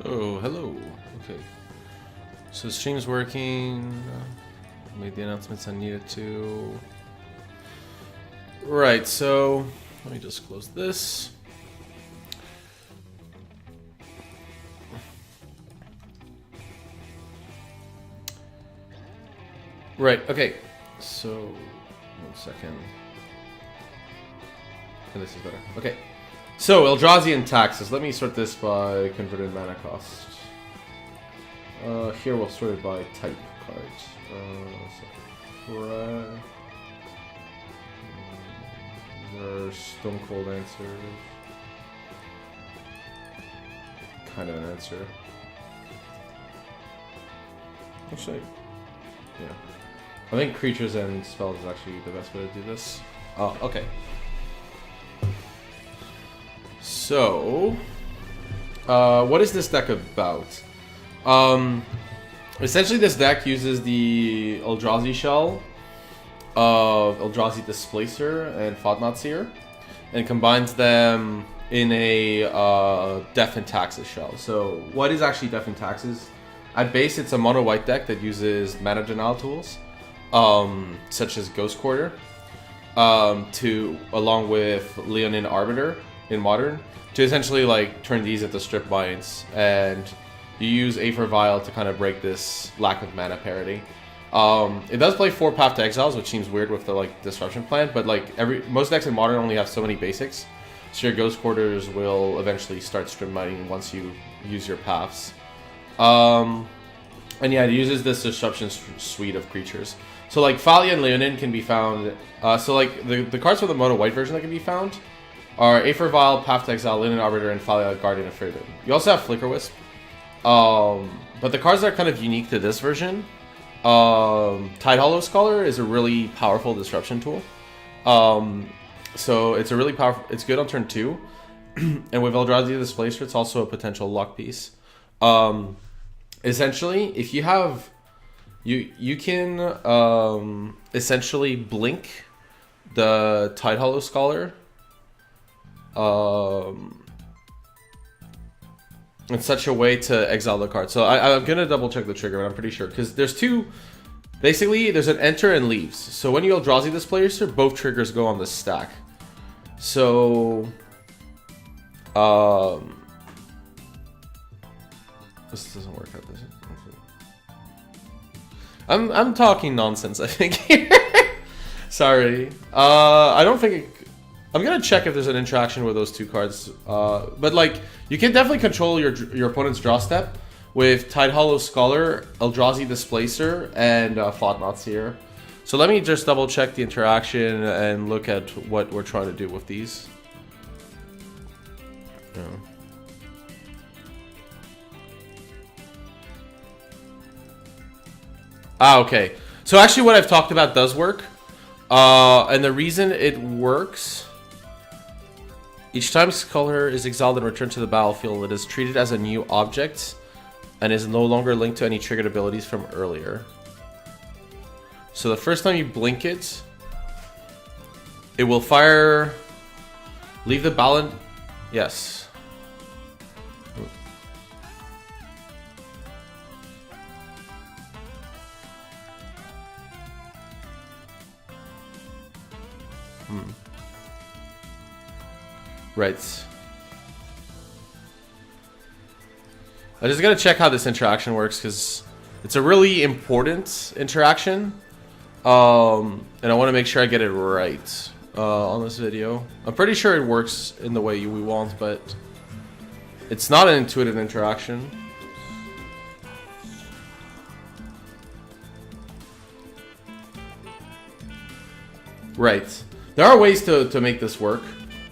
Oh, hello. Okay. So the stream's working. Made the announcements I needed to. Right, so let me just close this. Right, okay. So, 1 second. Oh, this is better. Okay. So, Eldrazi and taxes. Let me sort this by converted mana cost. Here we'll sort it by type cards. So, or Stone Cold answer. Kind of an answer. Actually, yeah. I think creatures and spells is actually the best way to do this. Oh, okay. So, what is this deck about? Essentially, this deck uses the Eldrazi shell of Eldrazi Displacer and Fodnot Seer, and combines them in a Death and Taxes shell. So, what is actually Death and Taxes? At base, it's a mono white deck that uses mana denial tools, such as Ghost Quarter, along with Leonin Arbiter in Modern, to essentially like turn these into strip mines, and you use Aether Vial to kind of break this lack of mana parity. It does play 4 Path to Exiles, which seems weird with the like Disruption plan, but like most decks in Modern only have so many basics, so your Ghost Quarters will eventually start strip mining once you use your paths. And yeah, it uses this Disruption suite of creatures. So like Thalia and Leonin can be found. So like the cards for the mono white version that can be found are Aether Vial, Path to Exile, Leonin Arbiter, and Thalia, Guardian of Freedom. You also have Flicker Wisp. But the cards that are kind of unique to this version, Tidehollow Scholar is a really powerful disruption tool. So it's a really powerful. It's good on turn 2, and with Eldrazi Displacer, it's also a potential luck piece. Essentially, if you have, you can essentially blink the Tidehollow Scholar. In such a way to exile the card. So I'm gonna double check the trigger, but I'm pretty sure because there's two. Basically, there's an enter and leaves. So when you Eldrazi Displacer, both triggers go on the stack. So, this doesn't work out. Does it? I'm talking nonsense, I think here. Sorry. I don't think it. I'm gonna check if there's an interaction with those two cards, but like you can definitely control your opponent's draw step with Tidehollow Scholar, Eldrazi Displacer, and Fodnot Seer. So let me just double check the interaction and look at what we're trying to do with these. Yeah. Okay. So actually, what I've talked about does work, and the reason it works. Each time Scholar is exiled and returned to the battlefield, it is treated as a new object and is no longer linked to any triggered abilities from earlier. So the first time you blink it, it will fire... Leave the balance... Yes. Right. I just gotta check how this interaction works because it's a really important interaction, and I want to make sure I get it right on this video. I'm pretty sure it works in the way we want, but it's not an intuitive interaction. Right. There are ways to make this work.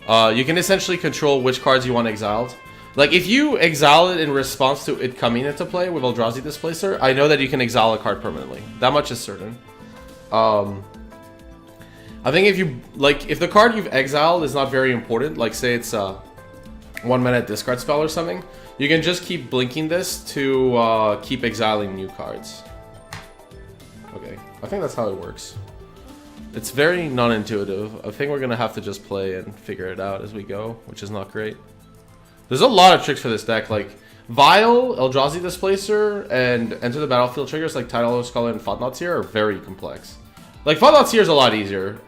You can essentially control which cards you want exiled. Like, if you exile it in response to it coming into play with Eldrazi Displacer, I know that you can exile a card permanently. That much is certain. I think if the card you've exiled is not very important, like say it's a 1-mana discard spell or something, you can just keep blinking this to keep exiling new cards. Okay, I think that's how it works. It's very non-intuitive. I think we're gonna have to just play and figure it out as we go, which is not great. There's a lot of tricks for this deck. Like, Vile, Eldrazi Displacer, and Enter the Battlefield triggers like Tidal Skull and Thought-Knot Seer are very complex. Like, Thought-Knot Seer is a lot easier.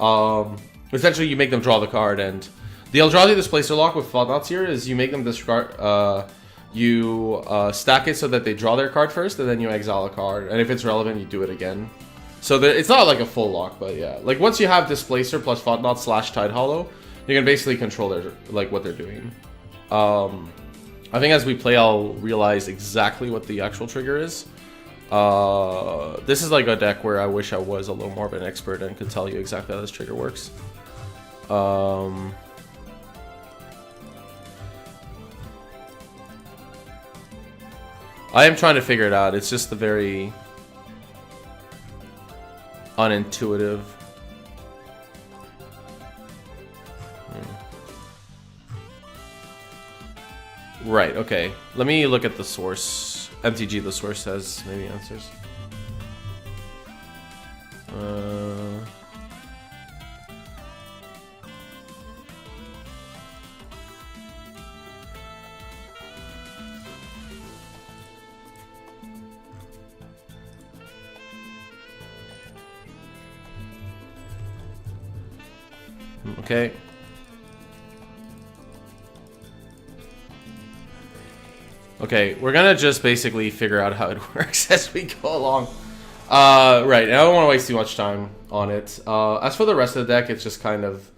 Essentially, you make them draw the card, and the Eldrazi Displacer lock with Thought-Knot Seer is you make them discard... you stack it so that they draw their card first, and then you exile a card. And if it's relevant, you do it again. So it's not like a full lock, but yeah. Like, once you have Displacer plus Thought-Knot / Tide Hollow, you can basically control their, like, what they're doing. I think as we play, I'll realize exactly what the actual trigger is. This is like a deck where I wish I was a little more of an expert and could tell you exactly how this trigger works. I am trying to figure it out. It's just a very unintuitive. Right, okay. Let me look at the source. MTG, the source has maybe answers. Okay. Okay, we're gonna just basically figure out how it works as we go along. Right, and I don't want to waste too much time on it. As for the rest of the deck, it's just kind of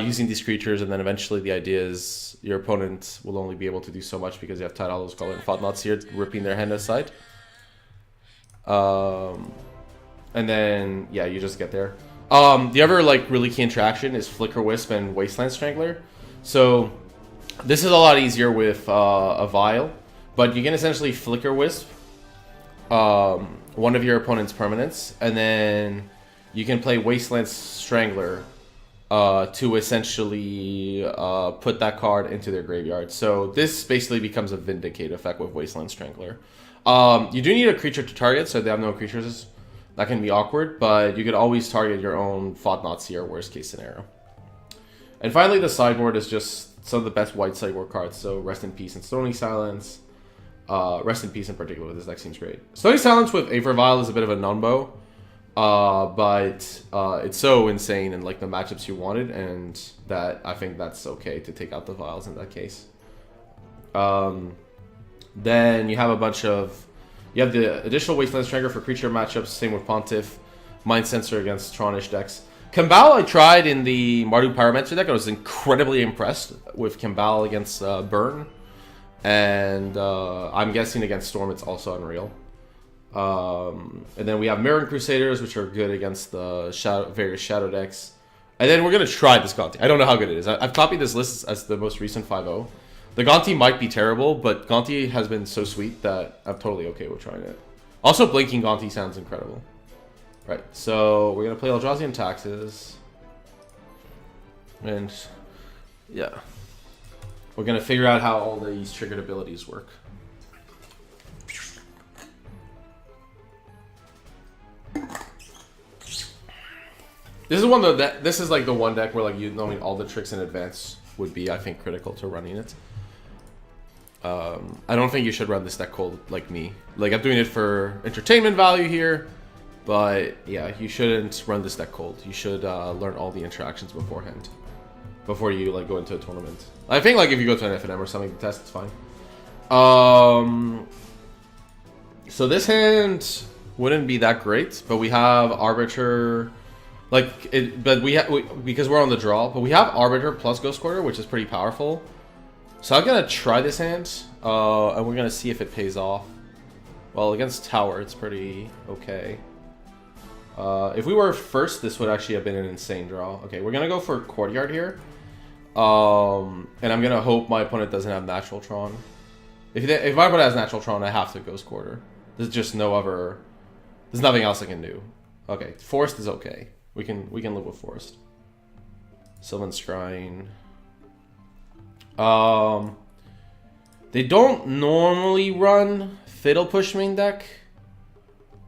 using these creatures, and then eventually the idea is your opponent will only be able to do so much because you have Tidal Skull and Thought-Knot here, ripping their hand aside. And then, yeah, you just get there. The other, like, really key interaction is Flicker Wisp and Wasteland Strangler. So, this is a lot easier with a Vial, but you can essentially Flicker Wisp one of your opponent's permanents, and then you can play Wasteland Strangler to essentially put that card into their graveyard. So this basically becomes a Vindicate effect with Wasteland Strangler. You do need a creature to target, so if they have no creatures, that can be awkward, but you could always target your own Thought-Knot Seer, worst case scenario. And finally, the sideboard is just some of the best white sideboard cards, so Rest in Peace and Stony Silence. Rest in Peace in particular, this deck seems great. Stony Silence with Aether Vial is a bit of a non-bow, but it's so insane in like the matchups you wanted, and that I think that's okay to take out the Vials in that case. Then you have a bunch of... You have the additional Wasteland Strangler for creature matchups, same with Pontiff, Mind Sensor against Tronish decks. Kambal I tried in the Mardu Pyromancer deck. I was incredibly impressed with Kambal against Burn. And I'm guessing against Storm it's also unreal. And then we have Mirror Crusaders, which are good against the various Shadow decks. And then we're going to try this Gonti. I don't know how good it is. I've copied this list as the most recent 5-0. The Gonti might be terrible, but Gonti has been so sweet that I'm totally okay with trying it. Also, Blinking Gonti sounds incredible. Right, so we're going to play Eldrazi and Taxes. And, yeah. We're going to figure out how all these triggered abilities work. This is one of the this is like the one deck where like you knowing all the tricks in advance would be, I think, critical to running it. I don't think you should run this deck cold like me. Like, I'm doing it for entertainment value here, but yeah, you shouldn't run this deck cold. You should learn all the interactions beforehand, before you like go into a tournament. I think like if you go to an FNM or something to test, it's fine. So this hand wouldn't be that great, but we have Arbiter, like it, but because we're on the draw, but we have Arbiter plus Ghost Quarter, which is pretty powerful. So I'm gonna try this hand, and we're gonna see if it pays off. Well, against Tower, it's pretty okay. If we were first, this would actually have been an insane draw. Okay, we're gonna go for Courtyard here. And I'm gonna hope my opponent doesn't have Natural Tron. If my opponent has Natural Tron, I have to Ghost Quarter. There's just no other... There's nothing else I can do. Okay, Forest is okay. We can live with Forest. Sylvan Scrying. They don't normally run Fatal Push main deck.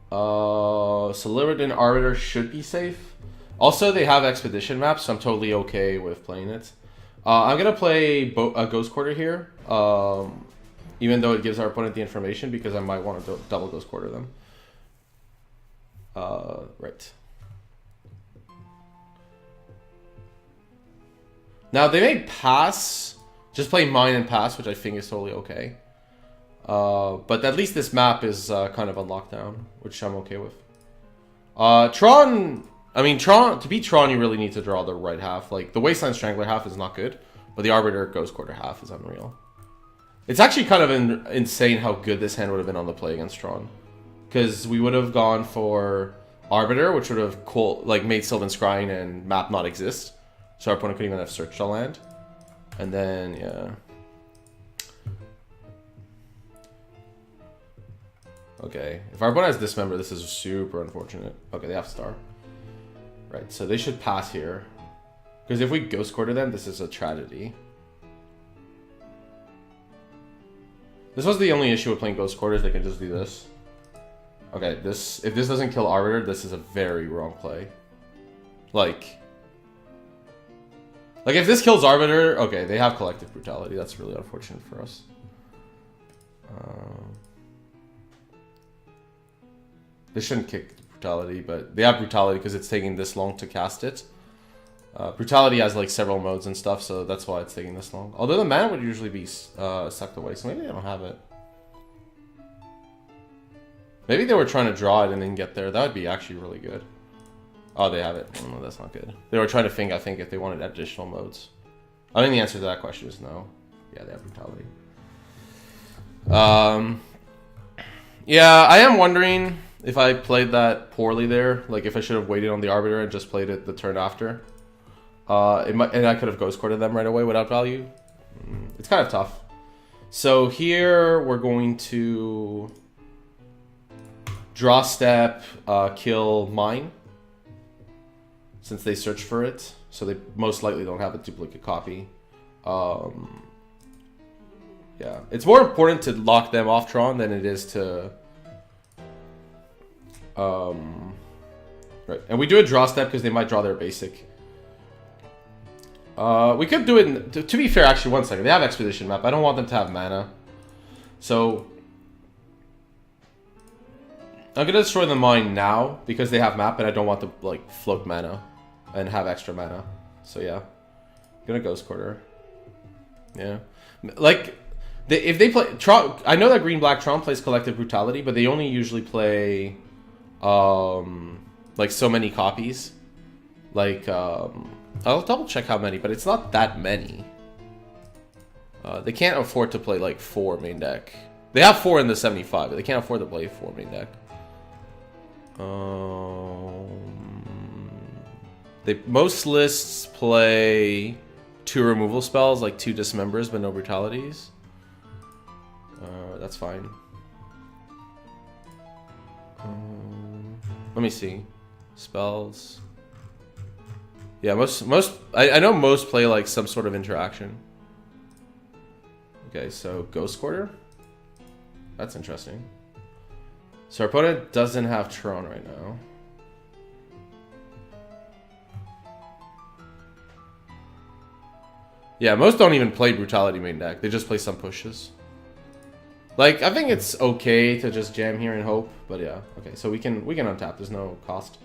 So Lyridan Arbiter should be safe. Also, they have Expedition maps, so I'm totally okay with playing it. I'm gonna play a Ghost Quarter here. even though it gives our opponent the information, because I might want to double Ghost Quarter them. Right. Now, they may pass, just play Mine and pass, which I think is totally okay. But at least this map is kind of on lockdown, which I'm okay with. Tron, to beat Tron, you really need to draw the right half. Like, the Wasteland Strangler half is not good, but the Arbiter Ghost Quarter half is unreal. It's actually kind of insane how good this hand would have been on the play against Tron. Because we would have gone for Arbiter, which would have made Sylvan Scrying and map not exist. So our opponent couldn't even have searched a land. And then, yeah. Okay, if our opponent has Dismember, this is super unfortunate. Okay, they have Star. Right, so they should pass here. Because if we Ghost Quarter them, this is a tragedy. This was the only issue with playing Ghost Quarters, they can just do this. Okay, if this doesn't kill Arbiter, this is a very wrong play. Like if this kills Arbiter, okay, they have Collective Brutality. That's really unfortunate for us. They shouldn't kick Brutality, but they have Brutality because it's taking this long to cast it. Brutality has like several modes and stuff, so that's why it's taking this long. Although the mana would usually be sucked away, so maybe they don't have it. Maybe they were trying to draw it and then get there. That would be actually really good. Oh, they have it. Oh, no, that's not good. They were trying to think, I think, if they wanted additional modes. I think the answer to that question is no. Yeah, they have Brutality. Yeah, I am wondering if I played that poorly there. Like, if I should have waited on the Arbiter and just played it the turn after. And I could have Ghost Quartered them right away without value. It's kind of tough. So here, we're going to draw step, kill Mine. Since they search for it, so they most likely don't have a duplicate copy. Yeah, it's more important to lock them off Tron than it is to... Right, and we do a draw step because they might draw their basic. We could do it, to be fair, actually, one second. They have Expedition Map. I don't want them to have mana. So... I'm gonna destroy the Mine now because they have map, and I don't want to like float mana and have extra mana. So yeah, I'm gonna Ghost Quarter. Yeah, like if they play Tron, I know that Green Black Tron plays Collective Brutality, but they only usually play like so many copies. Like I'll double check how many, but it's not that many. They can't afford to play like 4 main deck. They have 4 in the 75, but they can't afford to play 4 main deck. Most lists play 2 removal spells, like 2 Dismembers, but no Brutalities. That's fine. Let me see. Spells. Yeah, I know most play like some sort of interaction. Okay, so Ghost Quarter. That's interesting. So our opponent doesn't have Tron right now. Yeah, most don't even play Brutality main deck. They just play some pushes. Like, I think it's okay to just jam here and hope, but yeah. Okay, so we can untap. There's no cost.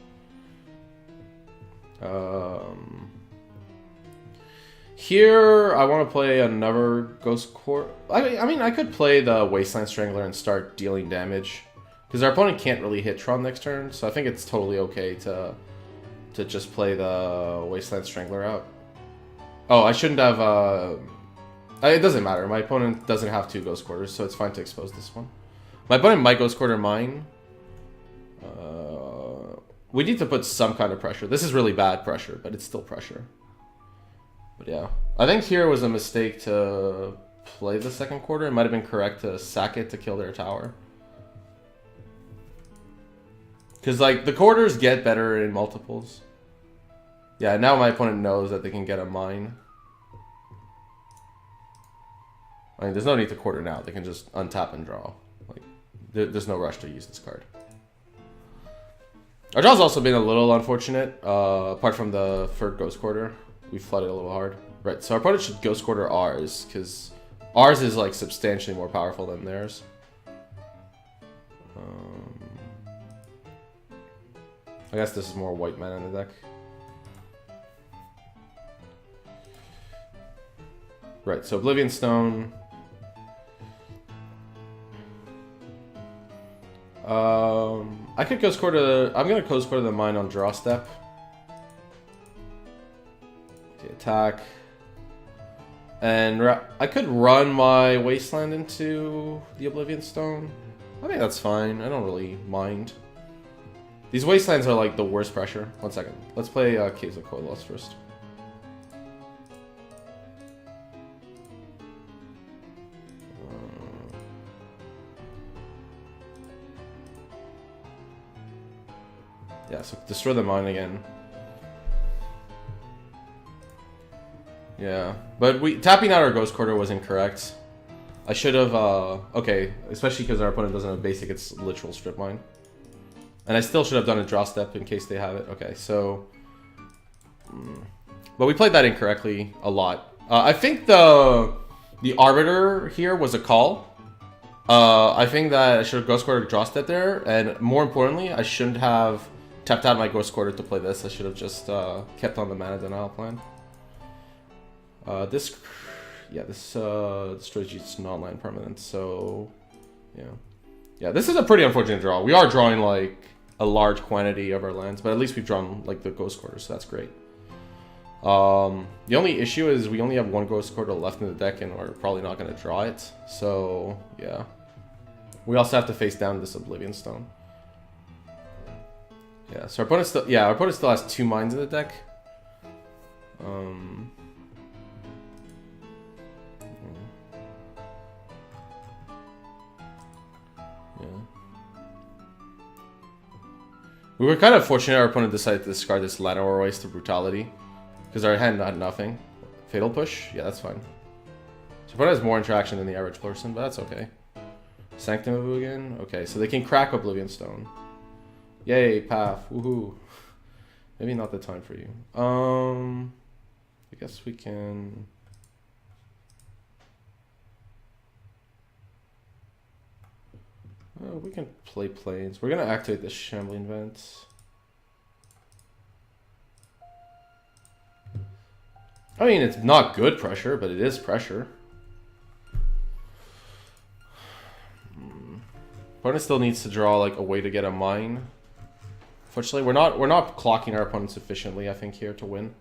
Here, I want to play another Ghost Quarter. I mean, I could play the Wasteland Strangler and start dealing damage. Because our opponent can't really hit Tron next turn, so I think it's totally okay to just play the Wasteland Strangler out. Oh, I shouldn't have... it doesn't matter. My opponent doesn't have 2 Ghost Quarters, so it's fine to expose this one. My opponent might Ghost Quarter mine. We need to put some kind of pressure. This is really bad pressure, but it's still pressure. But yeah. I think here was a mistake to play the second quarter. It might have been correct to sack it to kill their tower. Because, like, the quarters get better in multiples. Yeah, now my opponent knows that they can get a mine. I mean, there's no need to quarter now. They can just untap and draw. Like, there's no rush to use this card. Our draw's also been a little unfortunate. Apart from the third Ghost Quarter, we flooded a little hard. Right, so our opponent should Ghost Quarter ours, because Ours is like substantially more powerful than theirs. I guess this is more white mana in the deck. Right, so Oblivion Stone. I could Ghost Core to... I'm gonna Ghost Core to the mine on draw step. The attack. And I could run my Wasteland into the Oblivion Stone. I think that's fine. I don't really mind. These Wastelands are like the worst pressure. 1 second. Let's play Caves of Koilos first. Yeah, so destroy the mine again. Yeah, but tapping out our Ghost Quarter was incorrect. I should have, okay, especially because our opponent doesn't have basic, it's literal strip mine. And I still should have done a draw step in case they have it. Okay, so... But we played that incorrectly a lot. I think the Arbiter here was a call. I think that I should have Ghost Quarter draw step there, and more importantly, I shouldn't have tapped out my Ghost Quarter to play this. I should have just kept on the mana denial plan. This strategy is non-land permanent, so yeah, this is a pretty unfortunate draw. We are drawing like a large quantity of our lands, but at least we've drawn like the Ghost Quarter, so that's great. The only issue is we only have one Ghost Quarter left in the deck, and we're probably not going to draw it. So yeah, we also have to face down this Oblivion Stone. Yeah, so our opponent still has 2 mines in the deck. We were kind of fortunate our opponent decided to discard this Llanowar Waste to Brutality, because our hand had nothing. Fatal Push? Yeah, that's fine. So opponent has more interaction than the average person, but that's okay. Sanctum of Ugin? Okay, so they can crack Oblivion Stone. Yay, Path. Woohoo. Maybe not the time for you. I guess we can... Oh, we can play Plains. We're going to activate the Shambling Vent. I mean, it's not good pressure, but it is pressure. Opponent still needs to draw like a way to get a mine. Fortunately, we're not clocking our opponent sufficiently, I think, here to win.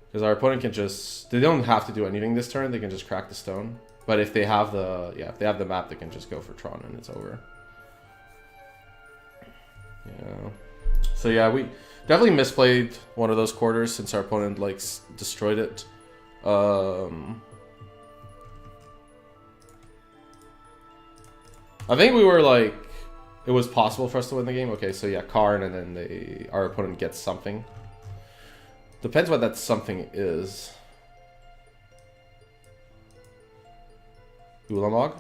Because our opponent can just... They don't have to do anything this turn. They can just crack the stone. But if they have the map, they can just go for Tron and it's over. Yeah. So yeah, we definitely misplayed one of those quarters since our opponent like destroyed it. I think we were like, it was possible for us to win the game. Okay, so yeah, Karn, and then our opponent gets something. Depends what that something is. Ulamog?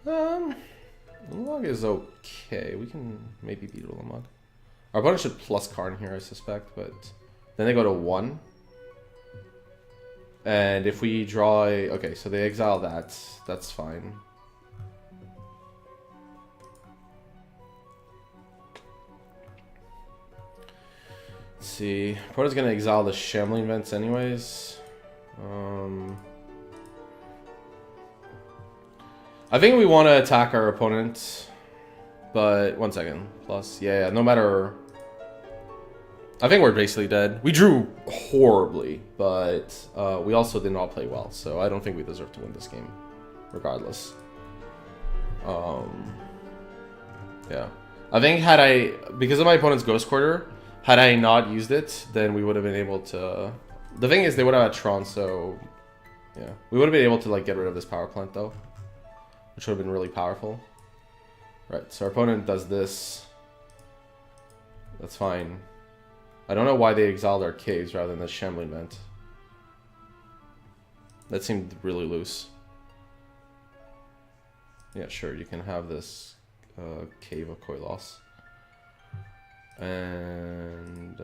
Ulamog is okay. We can maybe beat Ulamog. Our opponent should plus Karn here, I suspect, but then they go to 1. And if we draw a... Okay, so they exile that. That's fine. Let's see. Opponent's gonna exile the Shambling Vents anyways. I think we want to attack our opponent, but 1 second. Plus, yeah, no matter... I think we're basically dead. We drew horribly, but we also did not play well, so I don't think we deserve to win this game, regardless. Yeah. I think because of my opponent's Ghost Quarter, had I not used it, then we would have been able to... The thing is, they would have had Tron, so... Yeah. We would have been able to like get rid of this power plant, though. Which would have been really powerful. Right, so our opponent does this. That's fine. I don't know why they exiled our caves rather than the Shambling Vent. That seemed really loose. Yeah, sure, you can have this Cave of Koilos. And...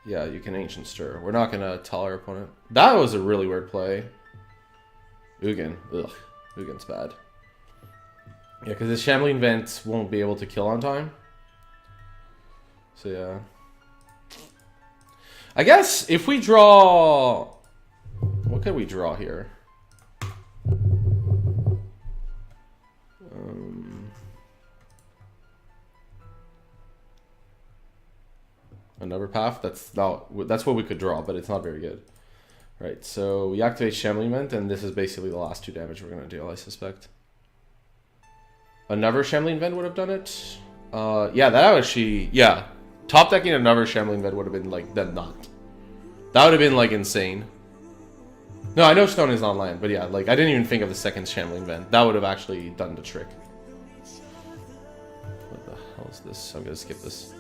Yeah, you can Ancient Stir. We're not going to tell our opponent. That was a really weird play. Ugin. Ugh. Ugin's bad. Yeah, because his Shambling Vent won't be able to kill on time. So yeah. I guess if we draw... What could we draw here? Another path? That's what we could draw, but it's not very good. Right, so we activate Shambling Vent, and this is basically the last 2 damage we're going to deal, I suspect. Another Shambling Vent would have done it. Yeah, that actually... Yeah. Top decking another Shambling Vent would have been, like, dead not. That would have been, like, insane. No, I know Stone is on land, but yeah, like, I didn't even think of the second Shambling Vent. That would have actually done the trick. What the hell is this? I'm going to skip this.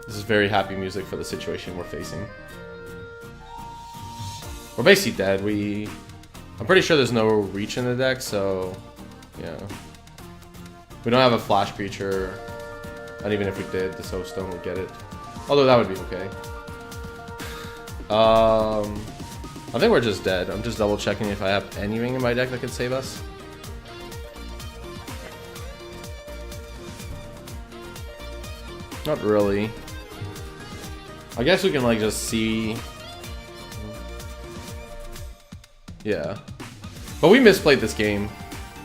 This is very happy music for the situation we're facing. We're basically dead. I'm pretty sure there's no reach in the deck, so yeah. We don't have a flash creature, and even if we did, the Soulstone would get it. Although that would be okay. I think we're just dead. I'm just double checking if I have anything in my deck that could save us. Not really. I guess we can like just see. Yeah. But we misplayed this game.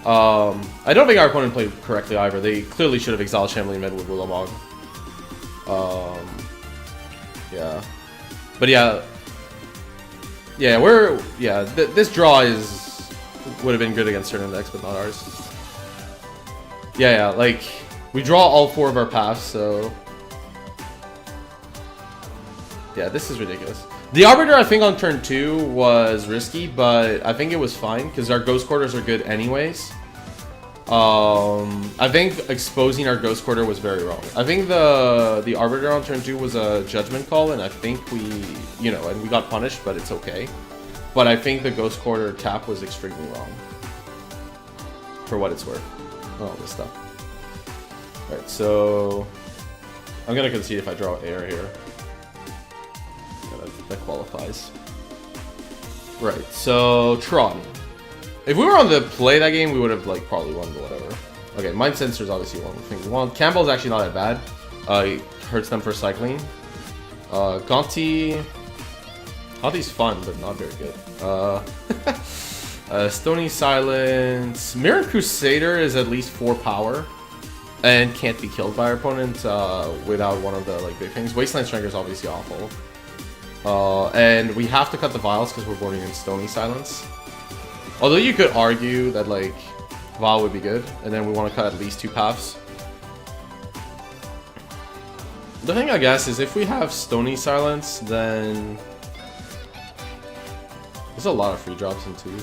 I don't think our opponent played correctly either. They clearly should have exiled Shambling Vent with Willamog. Yeah. But yeah. Yeah, this draw would have been good against certain decks, but not ours. Yeah, like, we draw all 4 of our paths, so... Yeah, this is ridiculous. The Arbiter, I think, on turn 2 was risky, but I think it was fine, because our Ghost Quarters are good anyways. I think exposing our Ghost Quarter was very wrong. I think the Arbiter on turn 2 was a judgment call, and I think we, and we got punished, but it's okay. But I think the Ghost Quarter tap was extremely wrong. For what it's worth. All this stuff. Right, so... I'm gonna concede if I draw air here. That qualifies. Right, so Tron. If we were on the play that game, we would have like probably won, but whatever. Okay, Mind Sensor is obviously one thing we want. Campbell's actually not that bad. It hurts them for cycling. Gonti's fun, but not very good. Stony Silence. Mirror Crusader is at least 4 power. And can't be killed by our opponent without one of the like big things. Wasteland Striker is obviously awful. And we have to cut the vials because we're boarding in Stony Silence. Although you could argue that like Vial would be good, and then we want to cut at least 2 paths. The thing I guess is if we have Stony Silence, then there's a lot of free drops in 2s.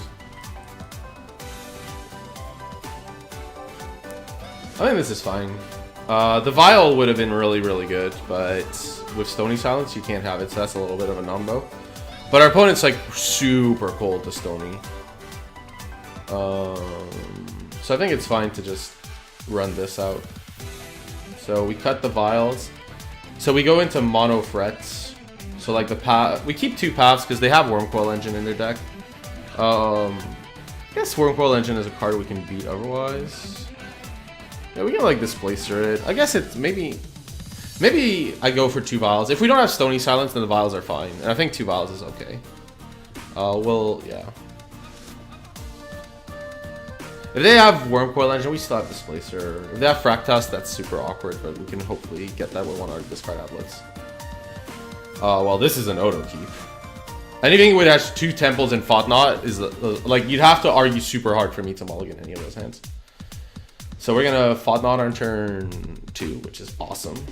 I think this is fine. The Vial would have been really, really good, but with Stony Silence, you can't have it, so that's a little bit of a numbo. But our opponent's like super cold to Stony. So I think it's fine to just run this out. So we cut the Vials. So we go into mono threats. So like the path, we keep 2 paths because they have Wormcoil Engine in their deck. I guess Wormcoil Engine is a card we can beat otherwise. Yeah, we can like Displacer it. I guess it's maybe I go for 2 Vials. If we don't have Stony Silence, then the Vials are fine. And I think 2 Vials is okay. Well, yeah. If they have Wormcoil Engine, we still have Displacer. If they have Fractus, that's super awkward, but we can hopefully get that with one of our discard outlets. Well, this is an auto keep. Anything which has 2 Temples and Thought-Knot is like you'd have to argue super hard for me to mulligan any of those hands. So we're gonna Thought-Knot on turn 2, which is awesome.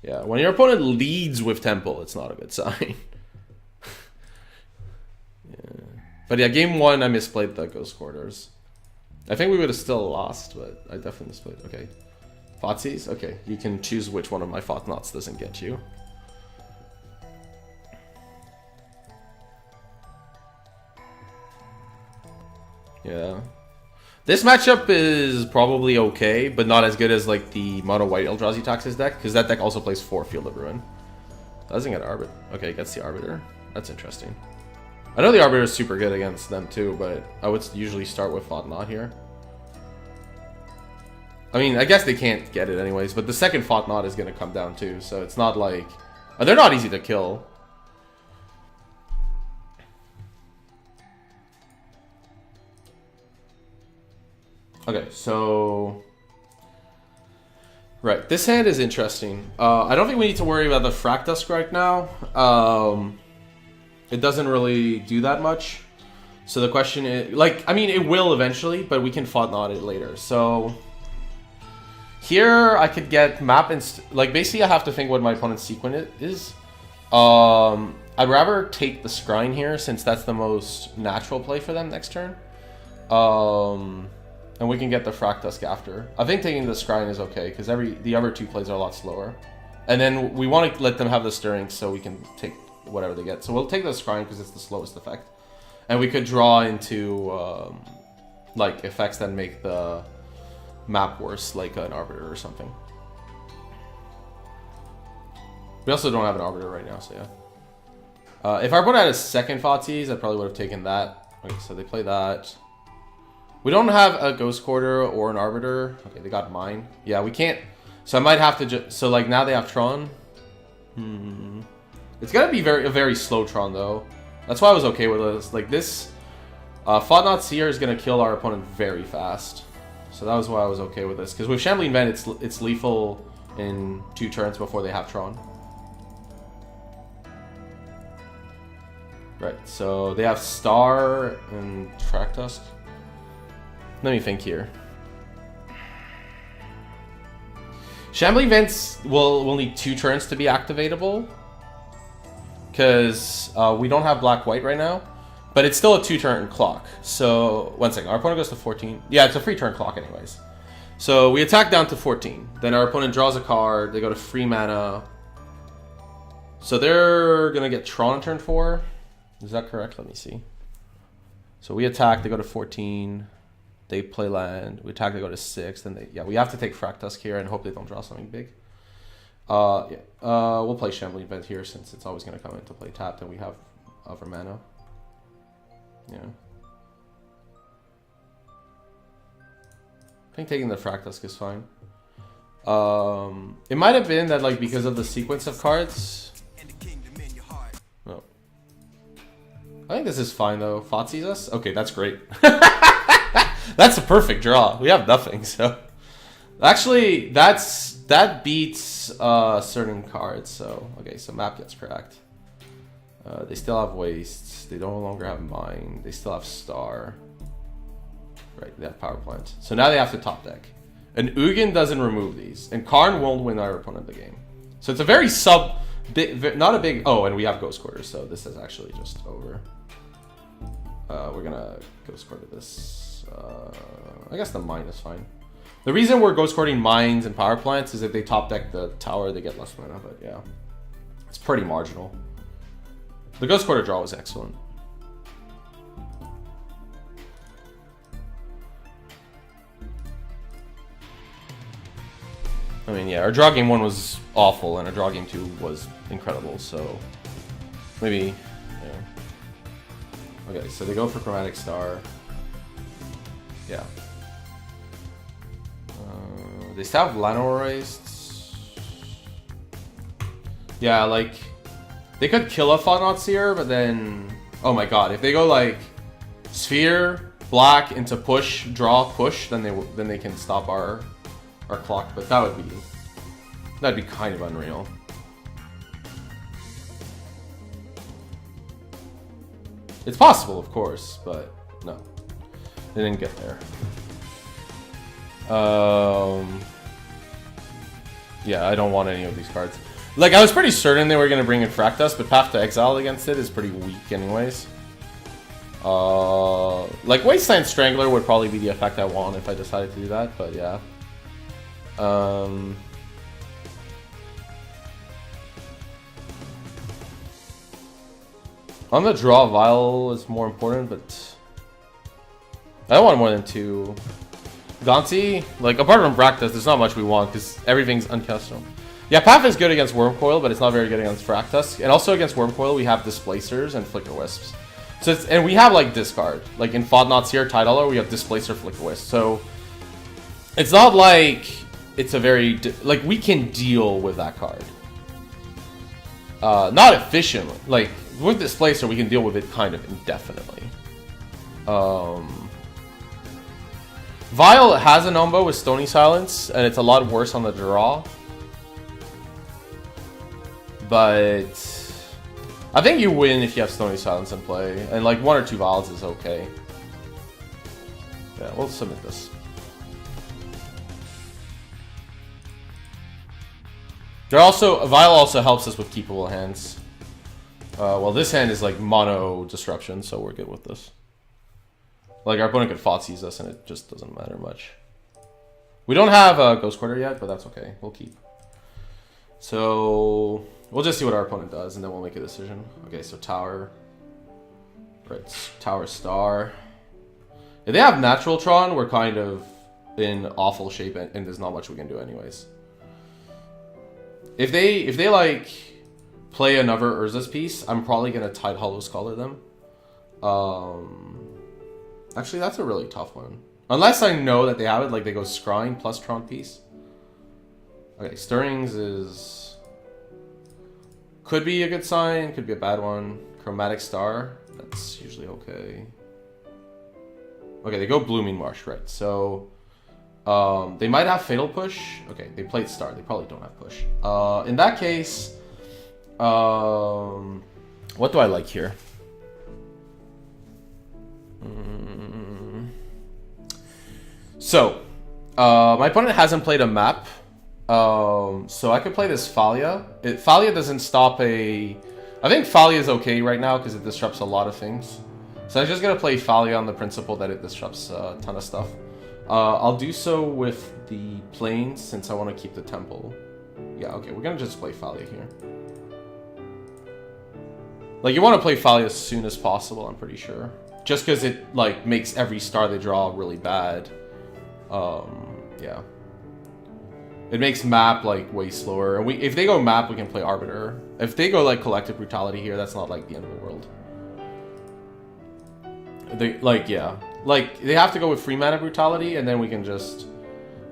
Yeah, when your opponent leads with Temple, it's not a good sign. Yeah. But yeah, game 1, I misplayed the Ghost Quarters. I think we would have still lost, but I definitely misplayed. Okay. Thoughtseize? Okay, you can choose which one of my Thought-Knots doesn't get you. Yeah. This matchup is probably okay, but not as good as like the mono white Eldrazi Taxes deck, because that deck also plays 4 Field of Ruin. Doesn't get Arbiter. Okay, gets the Arbiter. That's interesting. I know the Arbiter is super good against them too, but I would usually start with Fought Not here. I mean, I guess they can't get it anyways, but the second Fought Not is going to come down too, so it's not like... they're not easy to kill. Okay, so... Right, this hand is interesting. I don't think we need to worry about the Fractusk right now. It doesn't really do that much. So the question is... Like, I mean, it will eventually, but we can Fought Not it later. So... Here, I could get map and... Like, basically, I have to think what my opponent's sequence is. I'd rather take the Scrying here, since that's the most natural play for them next turn. And we can get the Fractusk after. I think taking the Scrying is okay, because the other two plays are a lot slower. And then we want to let them have the Stirring so we can take whatever they get. So we'll take the Scrying because it's the slowest effect. And we could draw into like effects that make the map worse, like an Arbiter or something. We also don't have an Arbiter right now, so yeah. If our opponent had a second Thoughtseize, I probably would have taken that. Okay, so they play that. We don't have a Ghost Quarter or an Arbiter. Okay, they got mine. Yeah, we can't. So I might have to just... So, like, now they have Tron. It's gonna be a very slow Tron, though. That's why I was okay with this. Like, this... Fought Not Seer is gonna kill our opponent very fast. So that was why I was okay with this. Because with Shambling Vent, it's lethal in 2 turns before they have Tron. Right, so they have Star and Fractusk. Let me think here. Shambling Vents will need 2 turns to be activatable. Because we don't have black-white right now. But it's still a 2-turn clock. So, 1 second. Our opponent goes to 14. Yeah, it's a free turn clock anyways. So, we attack down to 14. Then our opponent draws a card. They go to free mana. So, they're going to get Tron on turn 4. Is that correct? Let me see. So, we attack. They go to 14. They play land. We attack. They go to 6. Then yeah, we have to take Fractusk here and hope they don't draw something big. Yeah. We'll play Shambling Vent here since it's always going to come into play tapped and we have other mana. Yeah. I think taking the Fractusk is fine. It might have been that, like, because of the sequence of cards. No. I think this is fine, though. Thoughtseize us? Okay, that's great. That's a perfect draw. We have nothing, so... Actually, that beats certain cards, so... Okay, so map gets cracked. They still have Wastes. They no longer have Mind. They still have Star. Right, they have Power Plant. So now they have to top deck. And Ugin doesn't remove these. And Karn won't win our opponent the game. So it's a very not a big... Oh, and we have Ghost Quarter, so this is actually just over. We're gonna Ghost Quarter this. I guess the Mind is fine. The reason we're Ghost Quartering Mines and Power Plants is if they top deck the tower, they get less mana, but yeah. It's pretty marginal. The Ghost Quarter draw was excellent. I mean, yeah, our draw game 1 was awful, and our draw game 2 was incredible, so... Maybe, yeah. Okay, so they go for Chromatic Star. Yeah. They still have Lanorized. Yeah, like... They could kill a Fought Not Seer, but then... Oh my god, if they go like... Sphere, black, into push, draw, push, then they can stop our clock, but that'd be kind of unreal. It's possible, of course, but no. They didn't get there. Yeah, I don't want any of these cards. Like, I was pretty certain they were going to bring in Fractusk, but Path to Exile against it is pretty weak anyways. Like, Wasteland Strangler would probably be the effect I want if I decided to do that, but yeah. On the draw, Vial is more important, but I don't want more than 2. Gonti, like, apart from Fractus, there's not much we want because everything's uncustom. Yeah, Path is good against Wormcoil, but it's not very good against Fractusk. And also against Wormcoil, we have Displacers and Flicker Wisps. So and we have like discard. Like in Fodnauts here, Tidalor, we have Displacer, Flicker Wisp. So it's not like it's a very like we can deal with that card. Not efficiently. Like with Displacer, we can deal with it kind of indefinitely. Vile has a Nombo with Stony Silence, and it's a lot worse on the draw. But I think you win if you have Stony Silence in play, and like 1 or 2 Vials is okay. Yeah, we'll submit this. Vile also helps us with keepable hands. Well, this hand is like mono disruption, so we're good with this. Like our opponent could Fotsies us, and it just doesn't matter much. We don't have a Ghost Quarter yet, but that's okay. We'll keep. So we'll just see what our opponent does, and then we'll make a decision. Okay, so Tower. Right, Tower Star. If they have Natural Tron, we're kind of in awful shape, and there's not much we can do anyways. If they like play another Urza's piece, I'm probably gonna Tide Hollow Scholar them. Actually, that's a really tough one. Unless I know that they have it, like they go Scrying plus Tron piece. Okay, Stirrings is... could be a good sign, could be a bad one. Chromatic Star, that's usually okay. Okay, they go Blooming Marsh, right. So, they might have Fatal Push. Okay, they played Star, they probably don't have Push. In that case, what do I like here? So, my opponent hasn't played a map, so I could play this Thalia. Thalia doesn't stop a... I think Thalia is okay right now because it disrupts a lot of things. So I'm just going to play Thalia on the principle that it disrupts a ton of stuff. I'll do so with the Plains since I want to keep the Temple. Yeah, okay, we're going to just play Thalia here. Like, you want to play Thalia as soon as possible, I'm pretty sure. Just because it, like, makes every star they draw really bad. Yeah. It makes map, like, way slower. And if they go map, we can play Arbiter. If they go, like, Collective Brutality here, that's not, like, the end of the world. They, like, yeah. Like, they have to go with free mana Brutality, and then we can just...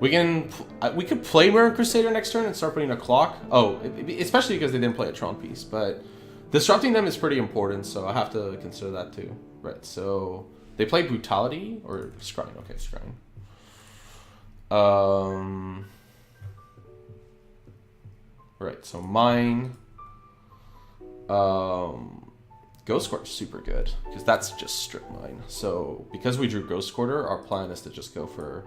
we could play Mirror Crusader next turn and start putting a clock. Oh, especially because they didn't play a Tron piece, but... disrupting them is pretty important, so I have to consider that too. Right, so... they play Brutality, or Scrying? Okay, Scrying. Right, so mine. Ghost Quarter is super good, because that's just strip mine. So, because we drew Ghost Quarter, our plan is to just go for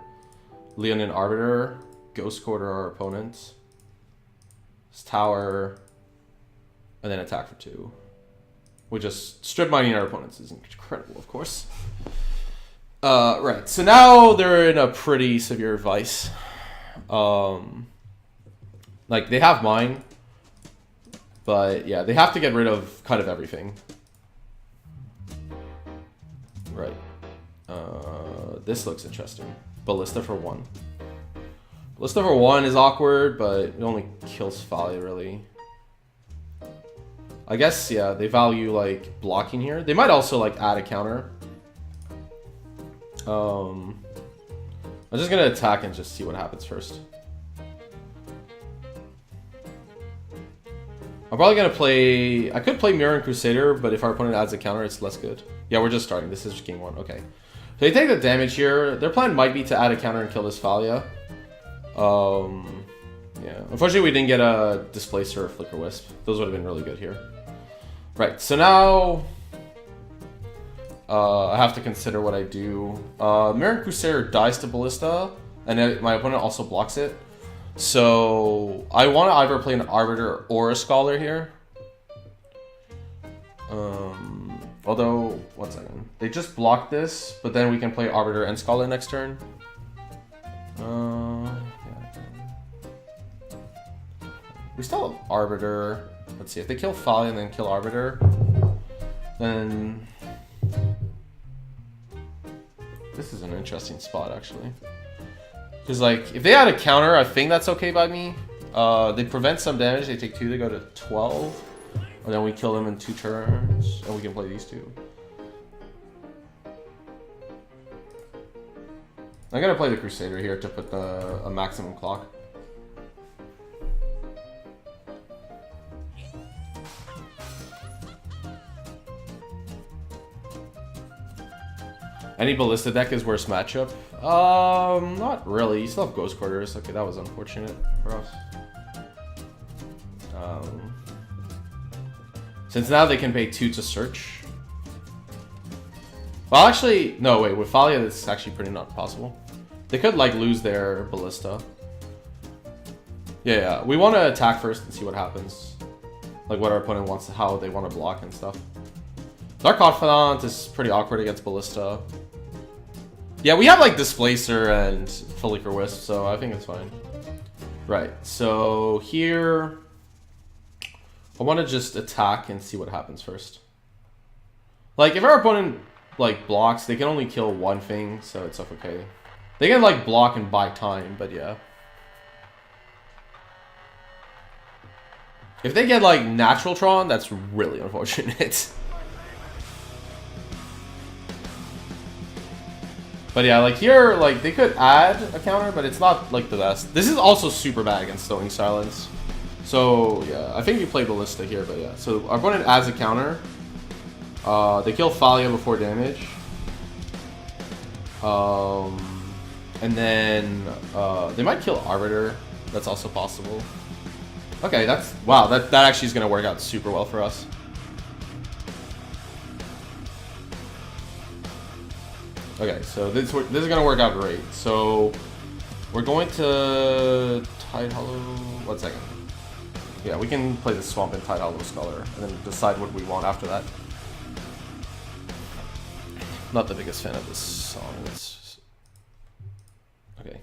Leonin Arbiter, Ghost Quarter our opponent, his Tower, and then attack for 2. We just strip mining our opponents is incredible, of course. Right, so now they're in a pretty severe vice. Like, they have mine, but yeah, they have to get rid of kind of everything. Right. This looks interesting. Ballista for 1. Ballista for 1 is awkward, but it only kills Thalia, really. I guess, yeah, they value, like, blocking here. They might also, like, add a counter. I'm just gonna attack and just see what happens first. I'm probably gonna play... I could play Mirror and Crusader, but if our opponent adds a counter, it's less good. Yeah, we're just starting. This is game 1. Okay. So they take the damage here. Their plan might be to add a counter and kill this Thalia. Yeah. Unfortunately, we didn't get a Displacer or Flicker Wisp. Those would have been really good here. Right, so now... I have to consider what I do. Mirror Crusader dies to Ballista, and then my opponent also blocks it. So I want to either play an Arbiter or a Scholar here. Although, one second. They just blocked this, but then we can play Arbiter and Scholar next turn. Yeah. We still have Arbiter. Let's see, if they kill Thalia and then kill Arbiter, then... this is an interesting spot, actually. Because, like, if they had a counter, I think that's okay by me. They prevent some damage. They take 2. They go to 12. And then we kill them in 2 turns. And we can play these 2. I'm gonna play the Crusader here to put a maximum clock. Any Ballista deck is worse matchup? Not really. You still have Ghost Quarters. Okay, that was unfortunate for us. Since now they can pay 2 to search. Well, actually, no, wait. With Thalia, this is actually pretty not possible. They could, like, lose their Ballista. Yeah. We want to attack first and see what happens. Like, what our opponent wants, how they want to block and stuff. Dark Confidant is pretty awkward against Ballista. Yeah, we have, like, Displacer and Flicker Wisp, so I think it's fine. Right, so here... I want to just attack and see what happens first. Like, if our opponent, like, blocks, they can only kill 1 thing, so it's okay. They can, like, block and buy time, but yeah. If they get, like, Natural Tron, that's really unfortunate. But yeah, like, here, like, they could add a counter, but it's not, like, the best. This is also super bad against Stoning Silence. So, yeah, I think you play Ballista here, but yeah. So, our opponent adds a counter. They kill Thalia before damage. And then they might kill Arbiter. That's also possible. Okay, that's... Wow, that actually is going to work out super well for us. Okay, so this is going to work out great. So, we're going to... Tide Hollow... 1 second. Yeah, we can play the Swamp and Tide Hollow Scholar, and then decide what we want after that. Not the biggest fan of this song. It's... Okay.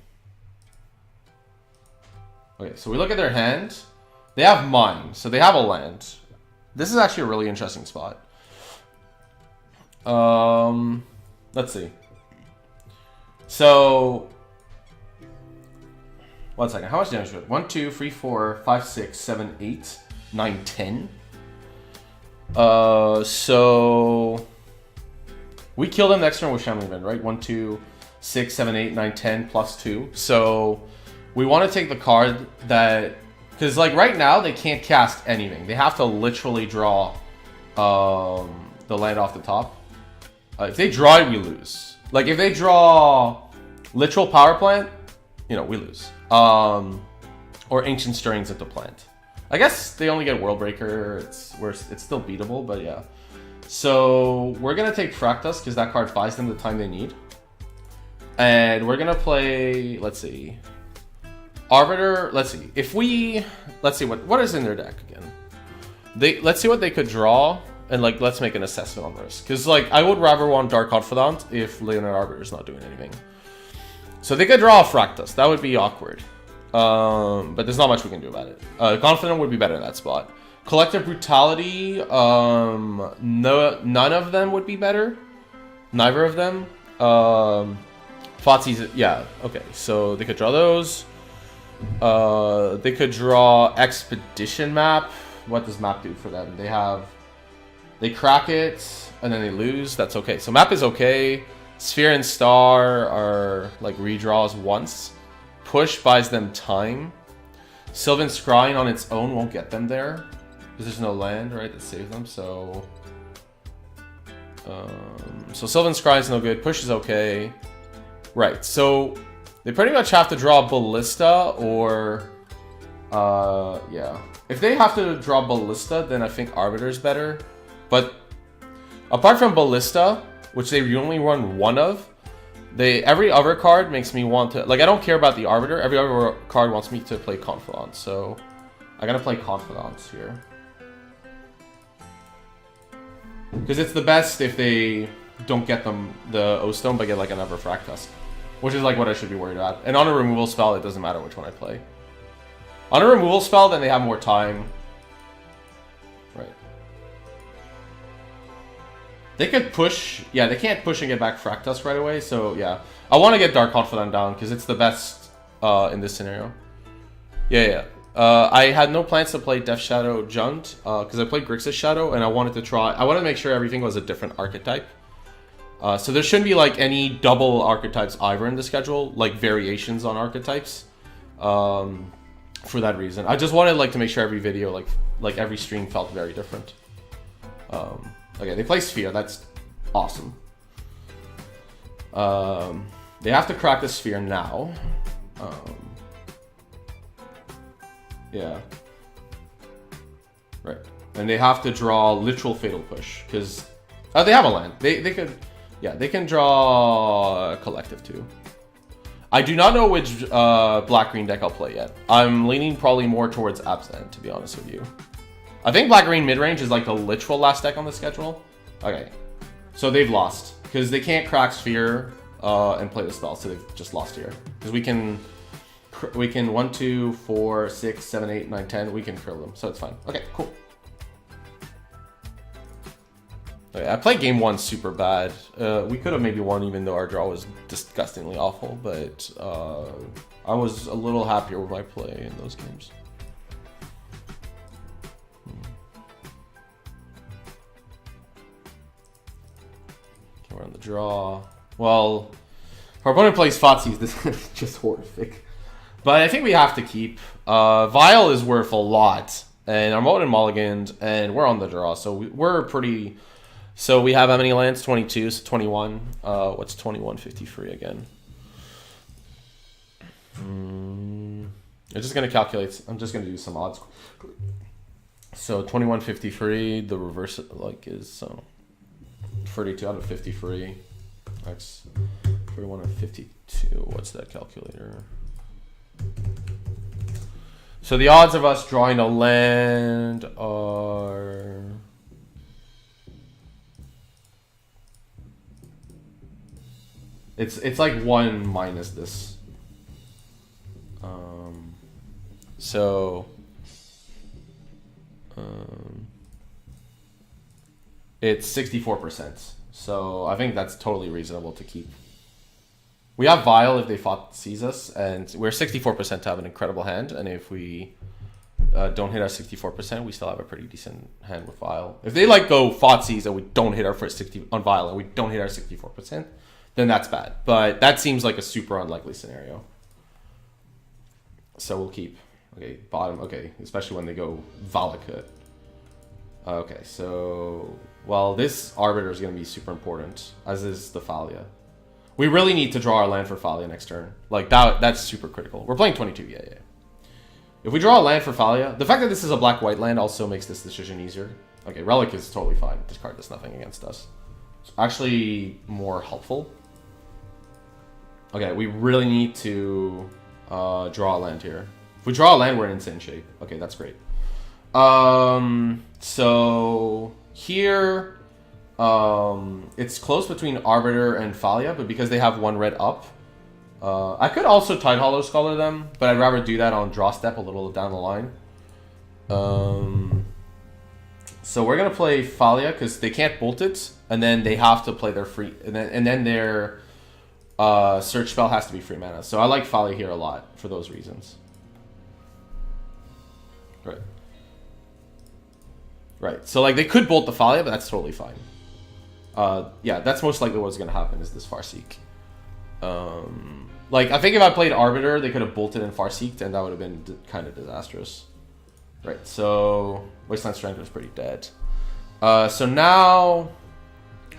Okay, so we look at their hand. They have Mine, so they have a land. This is actually a really interesting spot. Let's see. So... 1 second, how much damage do it? 1, 2, 3, 4, 5, 6, 7, 8, 9, 10. So... We kill them next turn with Shambling Wind, right? 1, 2, 6, 7, 8, 9, 10, plus 2. So... We want to take the card that... Because, like, right now, they can't cast anything. They have to literally draw the land off the top. If they draw it, we lose. Like, if they draw Literal Power Plant, you know, we lose. Or Ancient Stirrings into Plant. I guess they only get World Breaker. It's still beatable, but yeah. So, we're going to take Fractus, because that card buys them the time they need. And we're going to play, let's see... Arbiter, let's see. Let's see what is in their deck again. Let's see what they could draw, and like let's make an assessment on this. Because like I would rather want Dark Confidant if Leonard Arbiter's not doing anything. So they could draw a Fractus. That would be awkward. But there's not much we can do about it. Confidant would be better in that spot. Collective Brutality, none of them would be better. Neither of them. Fotsy's, yeah, okay. So they could draw those. They could draw Expedition Map. What does Map do for them? They crack it, and then they lose. That's okay. So Map is okay. Sphere and Star are like redraws once. Push buys them time. Sylvan Scrying on its own won't get them there. Because there's no land, right, that saves them, so... so Sylvan Scrying is no good. Push is okay. Right, so... They pretty much have to draw Ballista or, yeah. If they have to draw Ballista, then I think Arbiter's better. But apart from Ballista, which they only run one of, every other card makes me want to, like I don't care about the Arbiter, every other card wants me to play Confidant. So I gotta play Confidant here. Because it's the best if they don't get them the O-Stone, but get like another Fractus. Which is like what I should be worried about. And on a removal spell, it doesn't matter which one I play. On a removal spell, then they have more time. Right. They could push. Yeah, they can't push and get back Fractus right away. So yeah, I want to get Dark Confidant down because it's the best in this scenario. Yeah. I had no plans to play Death Shadow Jund, because I played Grixis Shadow, and I wanted to make sure everything was a different archetype. So there shouldn't be like any double archetypes either in the schedule, like variations on archetypes. For that reason, I just wanted like to make sure every video, like every stream, felt very different. Okay, they play Sphere. That's awesome. They have to crack the Sphere now. Yeah. Right. And they have to draw literal Fatal Push, because they have a land. They could, yeah, they can draw a Collective too. I do not know which black-green deck I'll play yet. I'm leaning probably more towards Abzan, to be honest with you. I think black-green mid-range is like the literal last deck on the schedule. Okay. So they've lost, because they can't crack Sphere and play the spell, so they've just lost here. Because we can 1, 2, 4, 6, 7, 8, 9, 10. We can kill them, so it's fine. Okay, cool. Okay, I played game 1 super bad. We could have maybe won, even though our draw was disgustingly awful. But I was a little happier with my play in those games. Okay, we're on the draw. Well, if our opponent plays Fatsis, this is just horrific. But I think we have to keep. Vile is worth a lot. And our Moten mulliganed, and we're on the draw. So we're pretty... So we have how many lands? 22, so 21. What's 2153 again? I'm just going to calculate. I'm just going to do some odds. So 2153, the reverse like is 32 out of 53. That's 41 out of 52. What's that calculator? So the odds of us drawing a land are... It's like 1 minus this. It's 64%. So I think that's totally reasonable to keep. We have Vile if they sees us, and we're 64% to have an incredible hand. And if we don't hit our 64%, we still have a pretty decent hand with Vile. If they like go Fotsies and we don't hit our first 60 on Vile and we don't hit our 64%, then that's bad. But that seems like a super unlikely scenario. So we'll keep. Okay, bottom. Okay, especially when they go Valakut. Okay, so... Well, this Arbiter is going to be super important, as is the Thalia. We really need to draw our land for Thalia next turn. Like, that's super critical. We're playing 22, yeah. If we draw a land for Thalia, the fact that this is a black-white land also makes this decision easier. Okay, Relic is totally fine. This card does nothing against us. It's actually more helpful. Okay, we really need to draw a land here. If we draw a land, we're in insane shape. Okay, that's great. So here, it's close between Arbiter and Thalia, but because they have 1 red up, I could also Tidehollow Scholar them, but I'd rather do that on draw step a little down the line. So we're gonna play Thalia because they can't bolt it, and then they have to play their free, and then their search spell has to be free mana. So I like Thalia here a lot for those reasons. Right. So like they could bolt the Thalia, but that's totally fine. Yeah, that's most likely what's gonna happen is this Farseek. Like I think if I played Arbiter, they could have bolted and Farseeked, and that would have been kind of disastrous. Right. So Wasteland Strength was pretty dead. So now